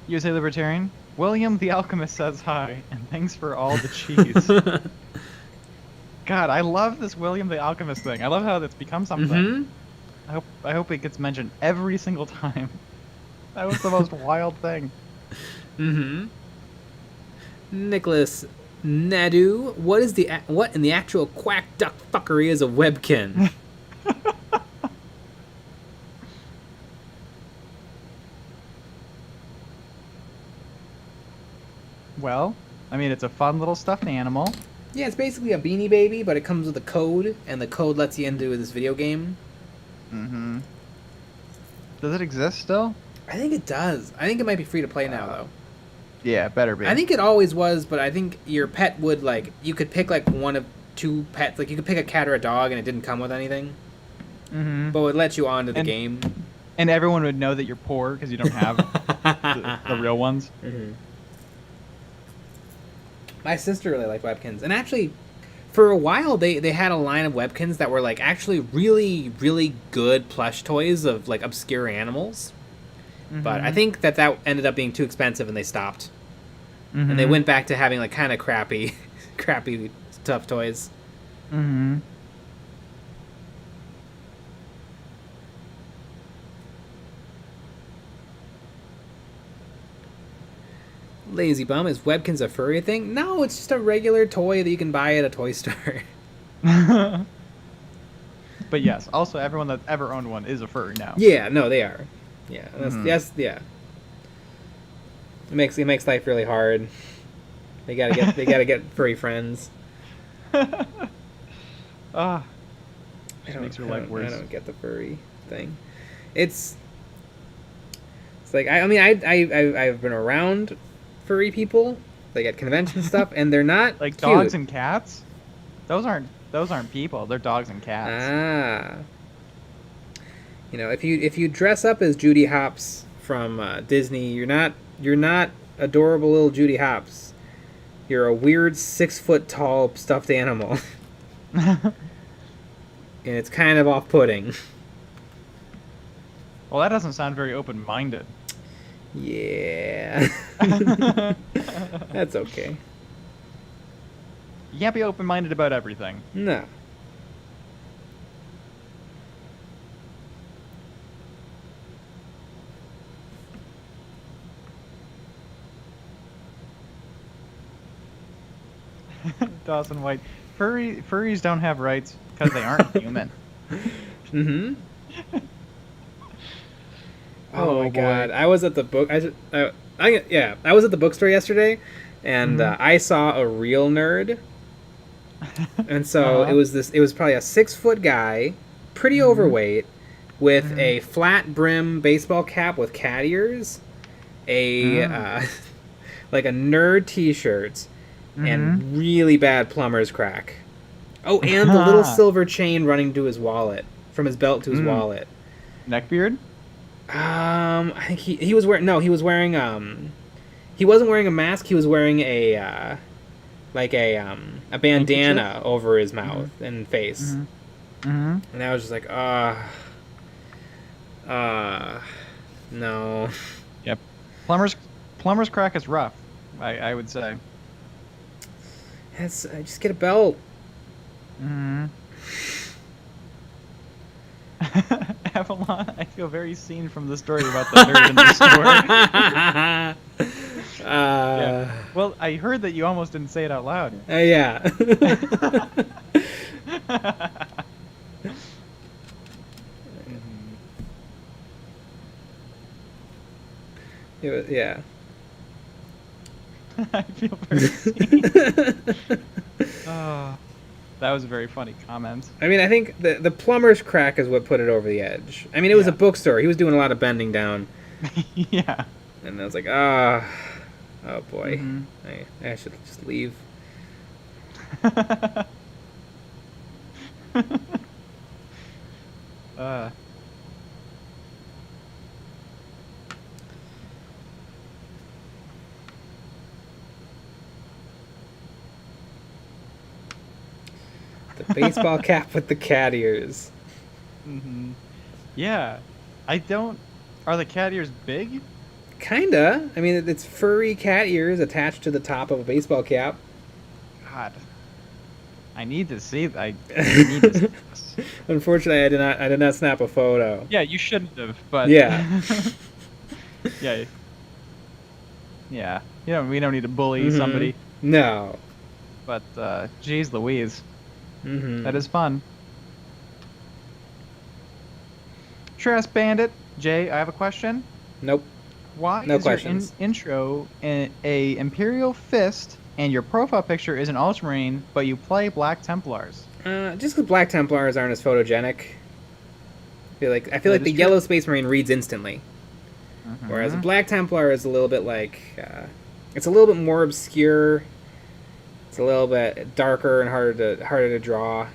USA Libertarian, William the Alchemist says hi, and thanks for all the cheese. God, I love this William the Alchemist thing. I love how it's become something. Mm-hmm. I hope it gets mentioned every single time. That was the most wild thing. Mm-hmm. Nicholas Nadu, what in the actual quack duck fuckery is a Webkin? Well, I mean, it's a fun little stuffed animal. Yeah, it's basically a Beanie Baby, but it comes with a code, and the code lets you into this video game. Mm-hmm. Does it exist still? I think it does. I think it might be free to play now, though. Yeah, it better be. I think it always was, but I think your pet would, like, you could pick, like, one of two pets. Like, you could pick a cat or a dog, and it didn't come with anything. Mm-hmm. But it would let you onto the game. And everyone would know that you're poor because you don't have the real ones. Mm-hmm. My sister really liked Webkins. And actually, For a while, they had a line of Webkins that were like actually really, really good plush toys of like obscure animals. But I think that ended up being too expensive and they stopped. And they went back to having like kind of crappy tough toys. Lazy Bum, is Webkins a furry thing? No, it's just a regular toy that you can buy at a toy store. But yes, also everyone that's ever owned one is a furry now. Yeah, no, they are. Yeah, that's yeah. It makes life really hard. They gotta get furry friends. Ah, makes your life worse. I don't get the furry thing. It's like I've been around furry people, like at convention stuff, and they're not like cute. Dogs and cats. Those aren't people. They're dogs and cats. Ah. If you dress up as Judy Hopps from Disney, you're not adorable little Judy Hopps. You're a weird 6 foot tall stuffed animal. And it's kind of off-putting. Well, that doesn't sound very open-minded. Yeah. That's okay. You can't be open-minded about everything. No. Dawson White. Furries don't have rights because they aren't human. Mm-hmm. Oh my boy. God! I was at the book. I was at the bookstore yesterday, and I saw a real nerd. And so it was probably a 6 foot guy, pretty overweight, with a flat brim baseball cap with cat ears, like a nerd T-shirt, and really bad plumber's crack. Oh, and the little silver chain running to his wallet, from his belt to his wallet. Neckbeard? I think he was wearing he was wearing he wasn't wearing a mask. He was wearing a bandana over his mouth and face. And I was just like, no. Yep. Plumber's crack is rough, I would say. Just get a belt. Avalon, I feel very seen from the story about the nerd in the store. Yeah. Well, I heard that you almost didn't say it out loud. Yeah. Yeah. I feel very seen. That was a very funny comment. I mean, I think the plumber's crack is what put it over the edge. I mean, it was a bookstore. He was doing a lot of bending down. Yeah. And I was like, oh boy. I should just leave. The baseball cap with the cat ears. Yeah. Are the cat ears big? Kinda. I mean, it's furry cat ears attached to the top of a baseball cap. God. I need to see I need to see this. Unfortunately, I did not snap a photo. Yeah, you shouldn't have, but yeah. Yeah. Yeah. We don't need to bully somebody. No. But geez Louise. That is fun. Trash Bandit, Jay, I have a question. Nope. Why No is questions. your intro a Imperial Fist and your profile picture is an Ultramarine, but you play Black Templars? Just because Black Templars aren't as photogenic. I feel like the Yellow Space Marine reads instantly, whereas a Black Templar is a little bit like it's a little bit more obscure. It's a little bit darker and harder to draw.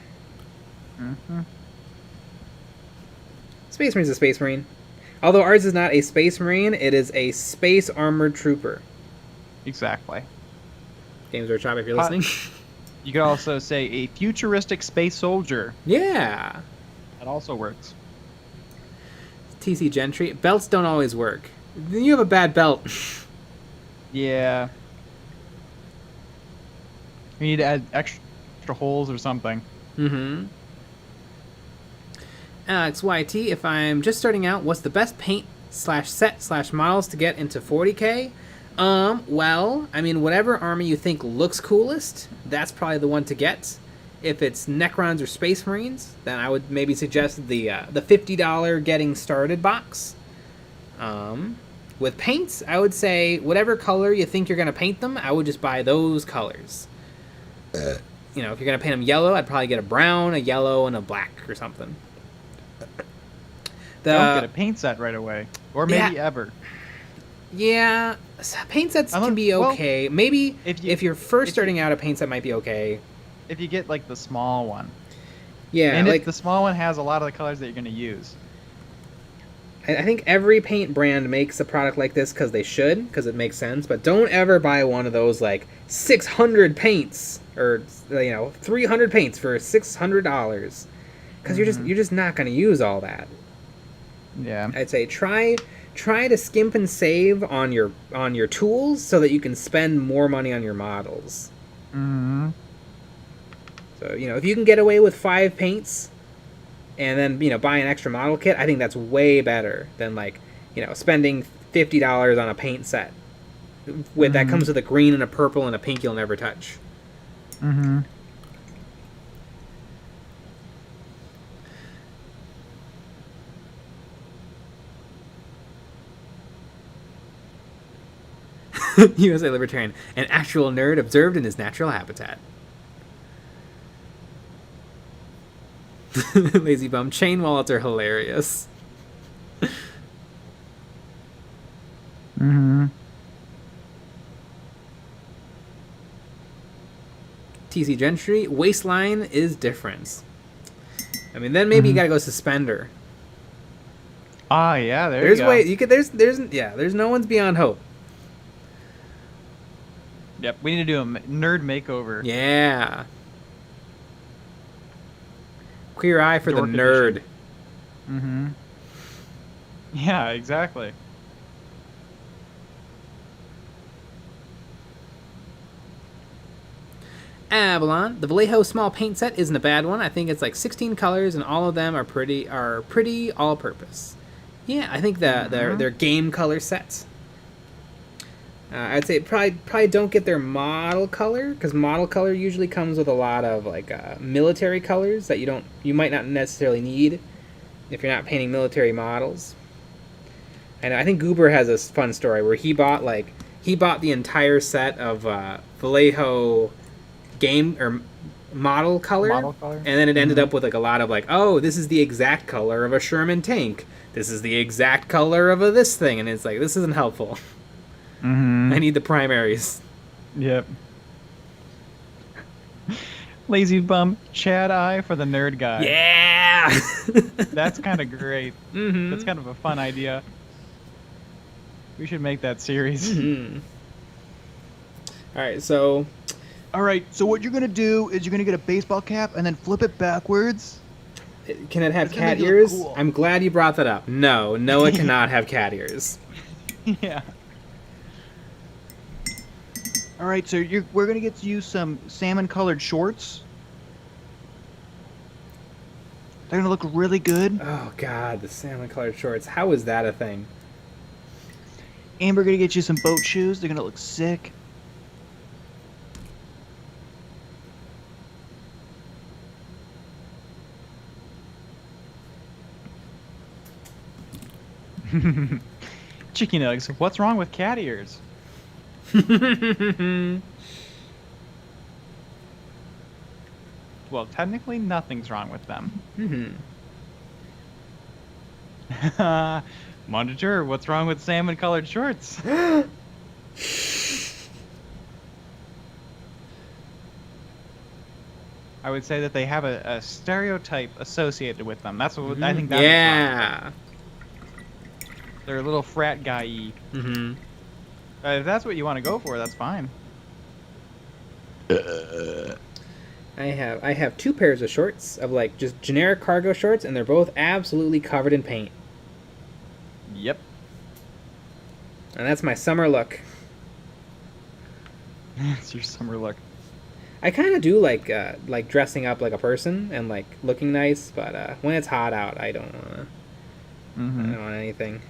Space Marine's a Space Marine. Although ours is not a Space Marine, it is a Space Armored Trooper. Exactly. Games Workshop, if you're listening. You could also say a futuristic space soldier. Yeah. That also works. TC Gentry. Belts don't always work. You have a bad belt. Yeah. You need to add extra holes or something. Mm-hmm. Alex YT, if I'm just starting out, what's the best paint / set / models to get into 40k? Well, I mean, whatever army you think looks coolest, that's probably the one to get. If it's Necrons or Space Marines, then I would maybe suggest the $50 getting started box. With paints, I would say whatever color you think you're going to paint them, I would just buy those colors. You know, if you're going to paint them yellow, I'd probably get a brown, a yellow, and a black or something. Don't get a paint set right away. Or maybe ever. Yeah, paint sets can be okay. Well, maybe if you're first starting out, a paint set might be okay. If you get, like, the small one. Yeah, and like, if the small one has a lot of the colors that you're going to use. I think every paint brand makes a product like this because they should, because it makes sense. But don't ever buy one of those, like, 600 paints or, 300 paints for $600. Because you're just not going to use all that. Yeah. I'd say try to skimp and save on your tools so that you can spend more money on your models. Mm-hmm. So, if you can get away with 5 paints and then, buy an extra model kit, I think that's way better than, like, spending $50 on a paint set. That comes with a green and a purple and a pink you'll never touch. Mm-hmm. USA Libertarian, an actual nerd observed in his natural habitat. Lazy bum. Chain wallets are hilarious. Mm-hmm. TC Gentry, waistline is different. I mean, then maybe you gotta go suspender. Ah, yeah, there's you go. There's no one's beyond hope. Yep, we need to do a nerd makeover. Yeah. Queer eye for Dork the nerd. Edition. Mm-hmm. Yeah, exactly. Avalon, the Vallejo small paint set isn't a bad one. I think it's like 16 colors, and all of them are pretty all-purpose. Yeah, I think they're game color sets. I'd say probably don't get their model color, because model color usually comes with a lot of like military colors that you might not necessarily need if you're not painting military models. And I think Goober has a fun story where he bought the entire set of Vallejo game or model color, and then it ended up with like a lot of like, oh, this is the exact color of a Sherman tank. This is the exact color of this thing, and it's like, this isn't helpful. I need the primaries. Yep. Lazy bum, Chad eye for the nerd guy. Yeah! That's kind of great. That's kind of a fun idea. We should make that series. Alright, so what you're going to do is you're going to get a baseball cap and then flip it backwards. Can it have cat ears? Cool. I'm glad you brought that up. No, it cannot have cat ears. Yeah. All right, so we're going to get you some salmon-colored shorts. They're going to look really good. Oh, God, the salmon-colored shorts. How is that a thing? And we're going to get you some boat shoes. They're going to look sick. Chicky Nugs, what's wrong with cat ears? Well, technically nothing's wrong with them. Monitor, what's wrong with salmon-colored shorts? I would say that they have a stereotype associated with them. That's what I think. That's yeah. They're a little frat guy-y. If that's what you want to go for, that's fine. I have 2 pairs of shorts of like just generic cargo shorts, and they're both absolutely covered in paint. Yep. And that's my summer look. It's your summer look. I kind of do like dressing up like a person and like looking nice, but when it's hot out, I don't want I don't want anything.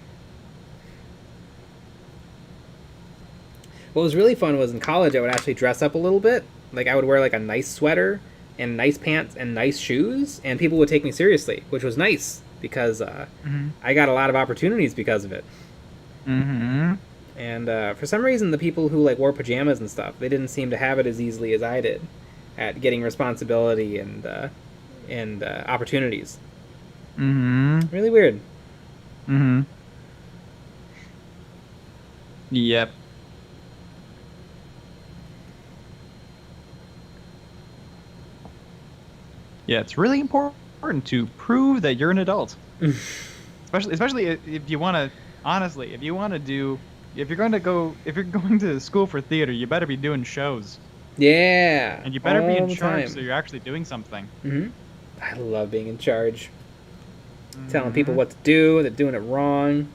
What was really fun was in college I would actually dress up a little bit. Like I would wear like a nice sweater and nice pants and nice shoes, and people would take me seriously, which was nice because I got a lot of opportunities because of it. Mm-hmm. And for some reason, the people who like wore pajamas and stuff, they didn't seem to have it as easily as I did at getting responsibility and opportunities. Mm-hmm. Really weird. Mm-hmm. Yep. Yeah, it's really important to prove that you're an adult. especially if you want to, honestly, if you're going to school for theater, you better be doing shows. Yeah. And you better be in charge time. so you're actually doing something. Mm-hmm. I love being in charge. Telling people what to do, they're doing it wrong.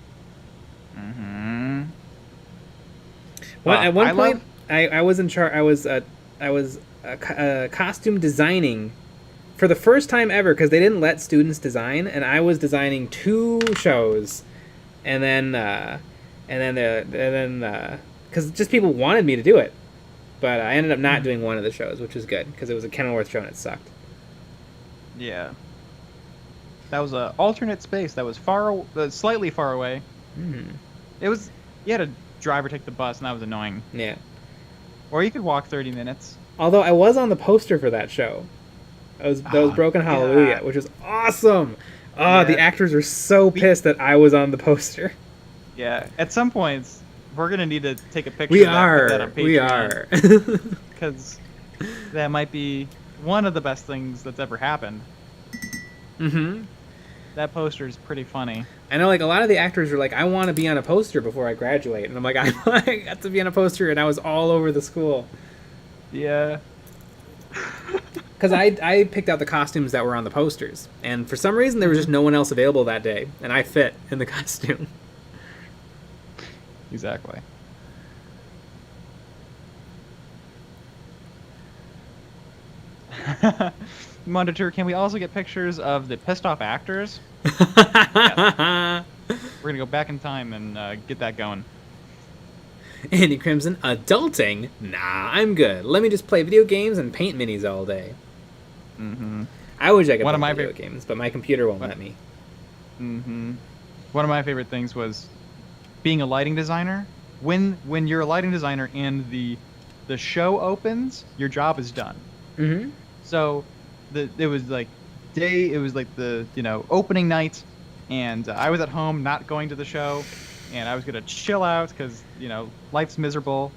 Mm-hmm. At one point, I was in charge. I was costume designing for the first time ever because they didn't let students design, and I was designing 2 shows, and then because just people wanted me to do it, but I ended up not doing one of the shows, which was good because it was a Kenilworth show and it sucked. Yeah. That was a alternate space that was slightly far away. Mm. It was, you had a driver take the bus, and that was annoying. Yeah. Or you could walk 30 minutes. Although I was on the poster for that show. That was Broken Hallelujah, which was awesome. Oh, yeah. The actors are so pissed that I was on the poster. Yeah. At some points, we're going to need to take a picture we of that on Patreon. We are. Because that might be one of the best things that's ever happened. Mm-hmm. That poster is pretty funny. I know, like, a lot of the actors are like, I want to be on a poster before I graduate. And I'm like, I got to be on a poster, and I was all over the school. Yeah. Because I picked out the costumes that were on the posters. And for some reason, there was just no one else available that day. And I fit in the costume. Exactly. Monitor, can we also get pictures of the pissed off actors? Yes. We're gonna go back in time and get that going. Andy Crimson, adulting? Nah, I'm good. Let me just play video games and paint minis all day. Mm-hmm. I wish I could play video games, but my computer won't let me. Mm-hmm. One of my favorite things was being a lighting designer. When you're a lighting designer and the show opens, your job is done. Mm-hmm. So it was like the opening night, and I was at home not going to the show, and I was gonna chill out because life's miserable,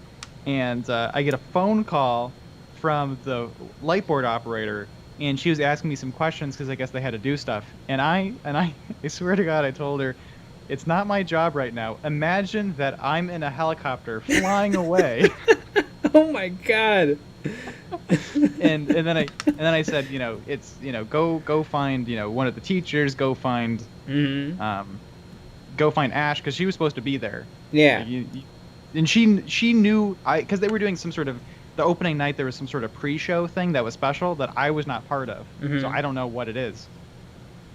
and I get a phone call from the light board operator, and she was asking me some questions because I guess they had to do stuff, and I swear to God I told her, it's not my job right now. Imagine that I'm in a helicopter flying away. Oh my God. and then I said, it's go find one of the teachers, go find Ash because she was supposed to be there. Yeah. And she knew because they were doing some sort of the opening night. There was some sort of pre-show thing that was special that I was not part of, so I don't know what it is.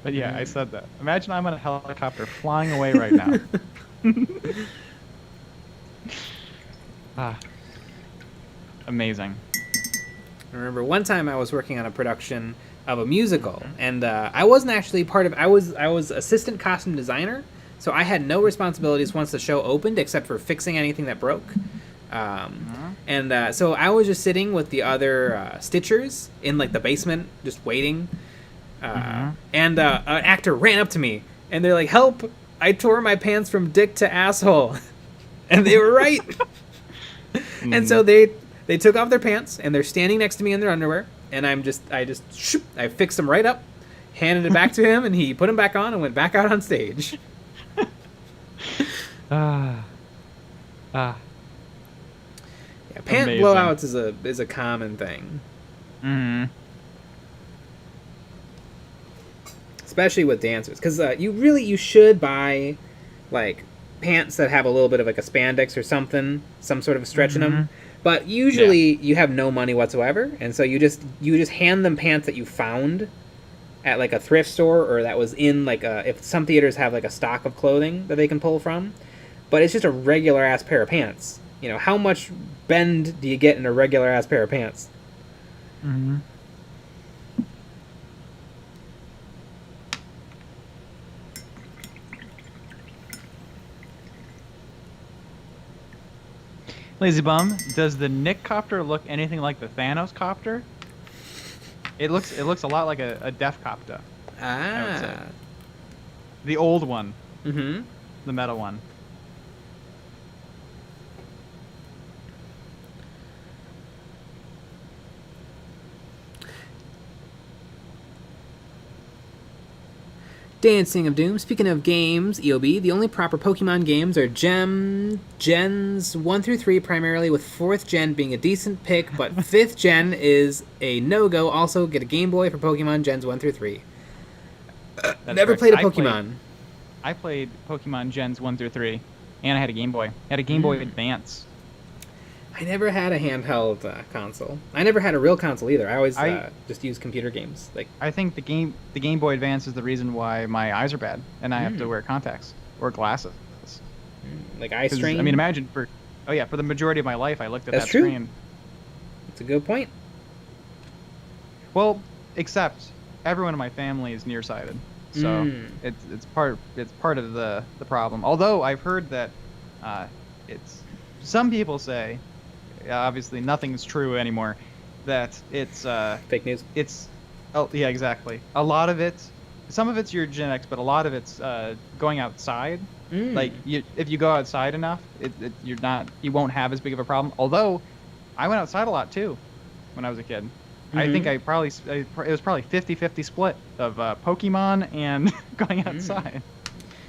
But yeah, I said that. Imagine I'm on a helicopter flying away right now. Amazing. I remember one time I was working on a production of a musical, and I wasn't actually part of. I was assistant costume designer, so I had no responsibilities once the show opened except for fixing anything that broke. And so I was just sitting with the other stitchers in like the basement, just waiting. And an actor ran up to me, and they're like, "Help! I tore my pants from dick to asshole," and they were right. And so they took off their pants, and they're standing next to me in their underwear, and I fixed them right up, handed it back to him, and he put them back on and went back out on stage. Yeah, pant Amazing. blowouts is a common thing. Mm-hmm. especially with dancers, because you should buy like pants that have a little bit of like a spandex or something, some sort of a stretch in them. But usually you have no money whatsoever, and so you just hand them pants that you found at like a thrift store, or that was in like if some theaters have like a stock of clothing that they can pull from. But it's just a regular ass pair of pants. You know, how much bend do you get in a regular ass pair of pants? Mm-hmm. Lazy Bum, does the Nick copter look anything like the Thanos copter? It looks a lot like a Def copter. I would say. The old one. Mm-hmm. The metal one. Dancing of Doom. Speaking of games, EOB, the only proper Pokemon games are Gens 1 through 3 primarily, with 4th Gen being a decent pick, but 5th Gen is a no-go. Also, get a Game Boy for Pokemon Gens 1 through 3. Never played a Pokemon. I played Pokemon Gens 1 through 3, and I had a Game Boy. I had a Game Boy Advance. I never had a handheld console. I never had a real console either. I always just used computer games. Like I think the Game Boy Advance is the reason why my eyes are bad, and I have to wear contacts or glasses. Like eye strain. I mean, imagine for the majority of my life, I looked at that true. screen. That's a good point. Well, except everyone in my family is nearsighted, so it's part of the problem. Although I've heard that it's some people say. Obviously, nothing's true anymore. That it's fake news. Yeah, exactly. A lot of it, some of it's your genetics, but a lot of it's going outside. Like if you go outside enough, you won't have as big of a problem. Although, I went outside a lot too, when I was a kid. I think it was probably 50-50 split of Pokemon and going outside.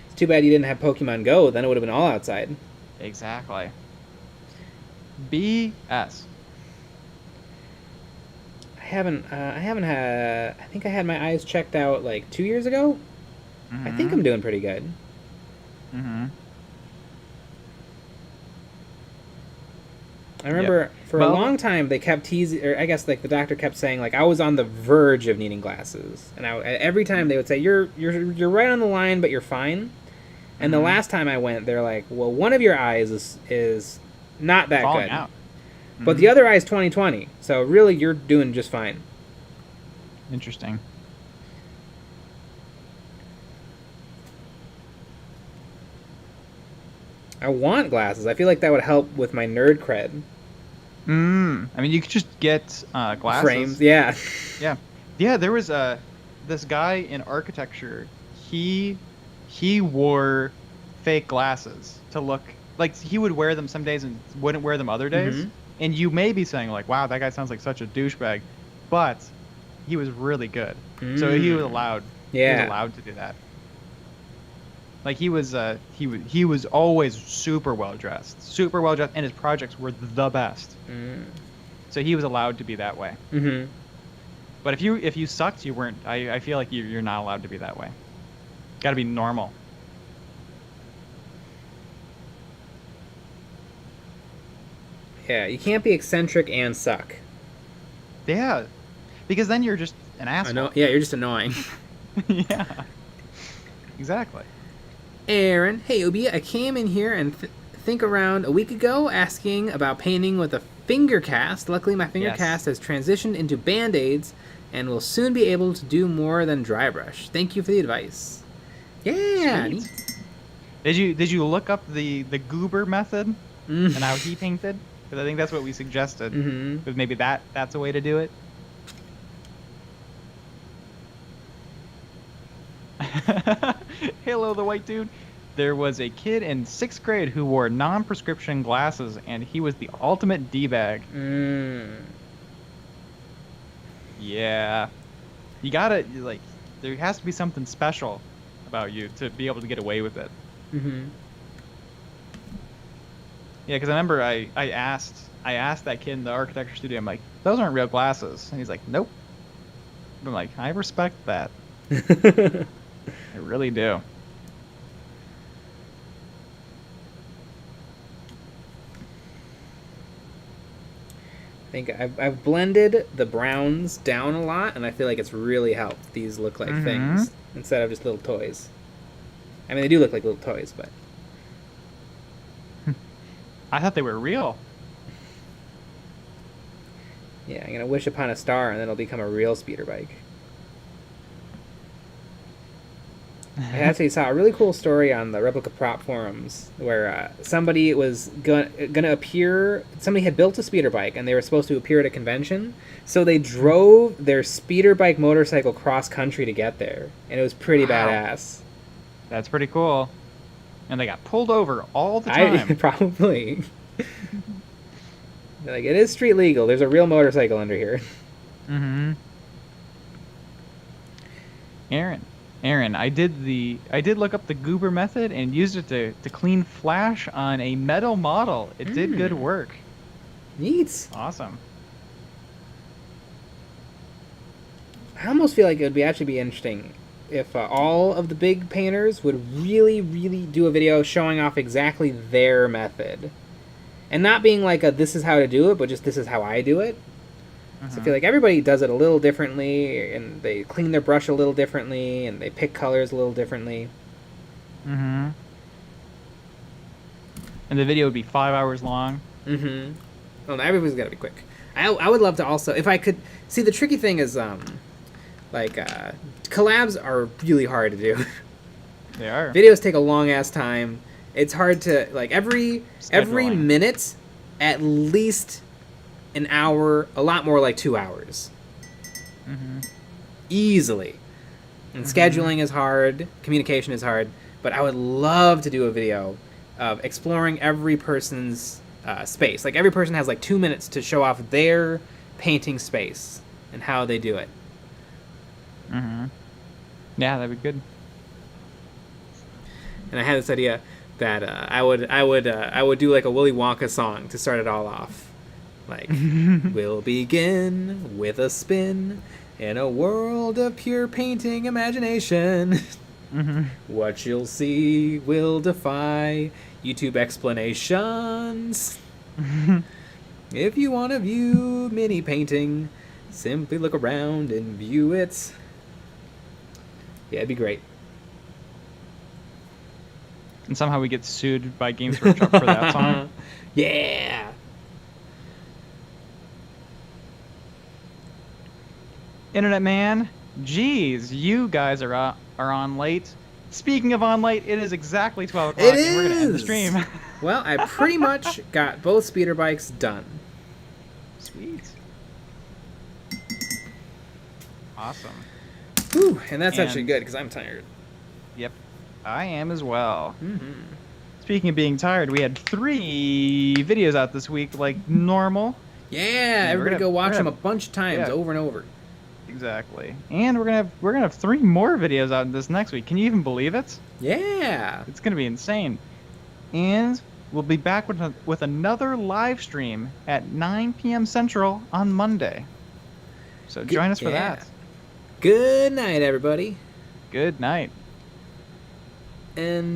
It's too bad you didn't have Pokemon Go. Then it would have been all outside. Exactly. BS. I haven't had. I think I had my eyes checked out like 2 years ago. I think I'm doing pretty good. I remember for a long time they kept teasing, or I guess like the doctor kept saying like I was on the verge of needing glasses, and every time they would say you're right on the line, but you're fine. And the last time I went, they're like, well, one of your eyes is not that falling good. Out. But the other eye is 20/20, so really you're doing just fine. Interesting. I want glasses. I feel like that would help with my nerd cred. I mean, you could just get glasses. Frames, yeah. Yeah, there was this guy in architecture. He wore fake glasses to look like he would wear them some days and wouldn't wear them other days. And you may be saying like, "Wow, that guy sounds like such a douchebag," but he was really good. So he was allowed. Yeah. He was allowed to do that. Like he was always super well dressed, and his projects were the best. So he was allowed to be that way. But if you sucked, you weren't. I feel like you're not allowed to be that way. Got to be normal. Yeah, you can't be eccentric and suck. Yeah, because then you're just an asshole. I know. Yeah, you're just annoying. Yeah, exactly. Aaron, hey Obi, I came in here and think around a week ago asking about painting with a finger cast. Luckily, my finger cast has transitioned into Band-Aids and will soon be able to do more than dry brush. Thank you for the advice. Yeah. Did you look up the goober method and how he painted? Because I think that's what we suggested. Because maybe that's a way to do it. Hello, the white dude. There was a kid in 6th grade who wore non-prescription glasses, and he was the ultimate D-bag. Yeah. You gotta, like, there has to be something special about you to be able to get away with it. Yeah, because I remember I asked that kid in the architecture studio, I'm like, those aren't real glasses. And he's like, nope. I'm like, I respect that. I really do. I think I've blended the browns down a lot, and I feel like it's really helped these look like things instead of just little toys. I mean, they do look like little toys, but I thought they were real. yeah, I'm gonna wish upon a star, and then it'll become a real speeder bike. I actually saw a really cool story on the Replica Prop forums where somebody was gonna appear. Somebody had built a speeder bike and they were supposed to appear at a convention, so they drove their speeder bike motorcycle cross country to get there, and it was pretty badass. That's pretty cool. And they got pulled over all the time. Probably. Like, it is street legal. There's a real motorcycle under here. Mm-hmm. Aaron, I did look up the goober method and used it to clean flash on a metal model. It did good work. Neat. Awesome. I almost feel like it would actually be interesting if all of the big painters would really, really do a video showing off exactly their method. And not being like this is how to do it, but just this is how I do it. So I feel like everybody does it a little differently, and they clean their brush a little differently, and they pick colors a little differently. Mm-hmm. And the video would be 5 hours long. Mm-hmm. Well, everybody's got to be quick. I would love to also, if I could... See, the tricky thing is, collabs are really hard to do. They are. Videos take a long-ass time. It's hard to, like, every minute, at least an hour, a lot more like 2 hours. Mm-hmm. Easily. And scheduling is hard, communication is hard, but I would love to do a video of exploring every person's space. Like, every person has like 2 minutes to show off their painting space and how they do it. Mm-hmm. Yeah, that'd be good. And I had this idea that I would do like a Willy Wonka song to start it all off. Like, we'll begin with a spin in a world of pure painting imagination. What you'll see will defy YouTube explanations. If you want to view mini painting, simply look around and view it. Yeah, it'd be great. And somehow we get sued by Games Workshop for that song. Yeah. Internet man, geez, you guys are on late. Speaking of on late, it is exactly 12 o'clock, and we're going to end the stream. Well, I pretty much got both speeder bikes done. Sweet. Awesome. Whew, and that's actually good, because I'm tired. Yep, I am as well. Speaking of being tired, we had 3 videos out this week, like normal. Yeah, everybody go watch them a bunch of times, over and over. Exactly. And we're gonna have 3 more videos out this next week. Can you even believe it? Yeah. It's gonna be insane. And we'll be back with another live stream at 9 p.m. Central on Monday. So join us for that. Good night, everybody. Good night. And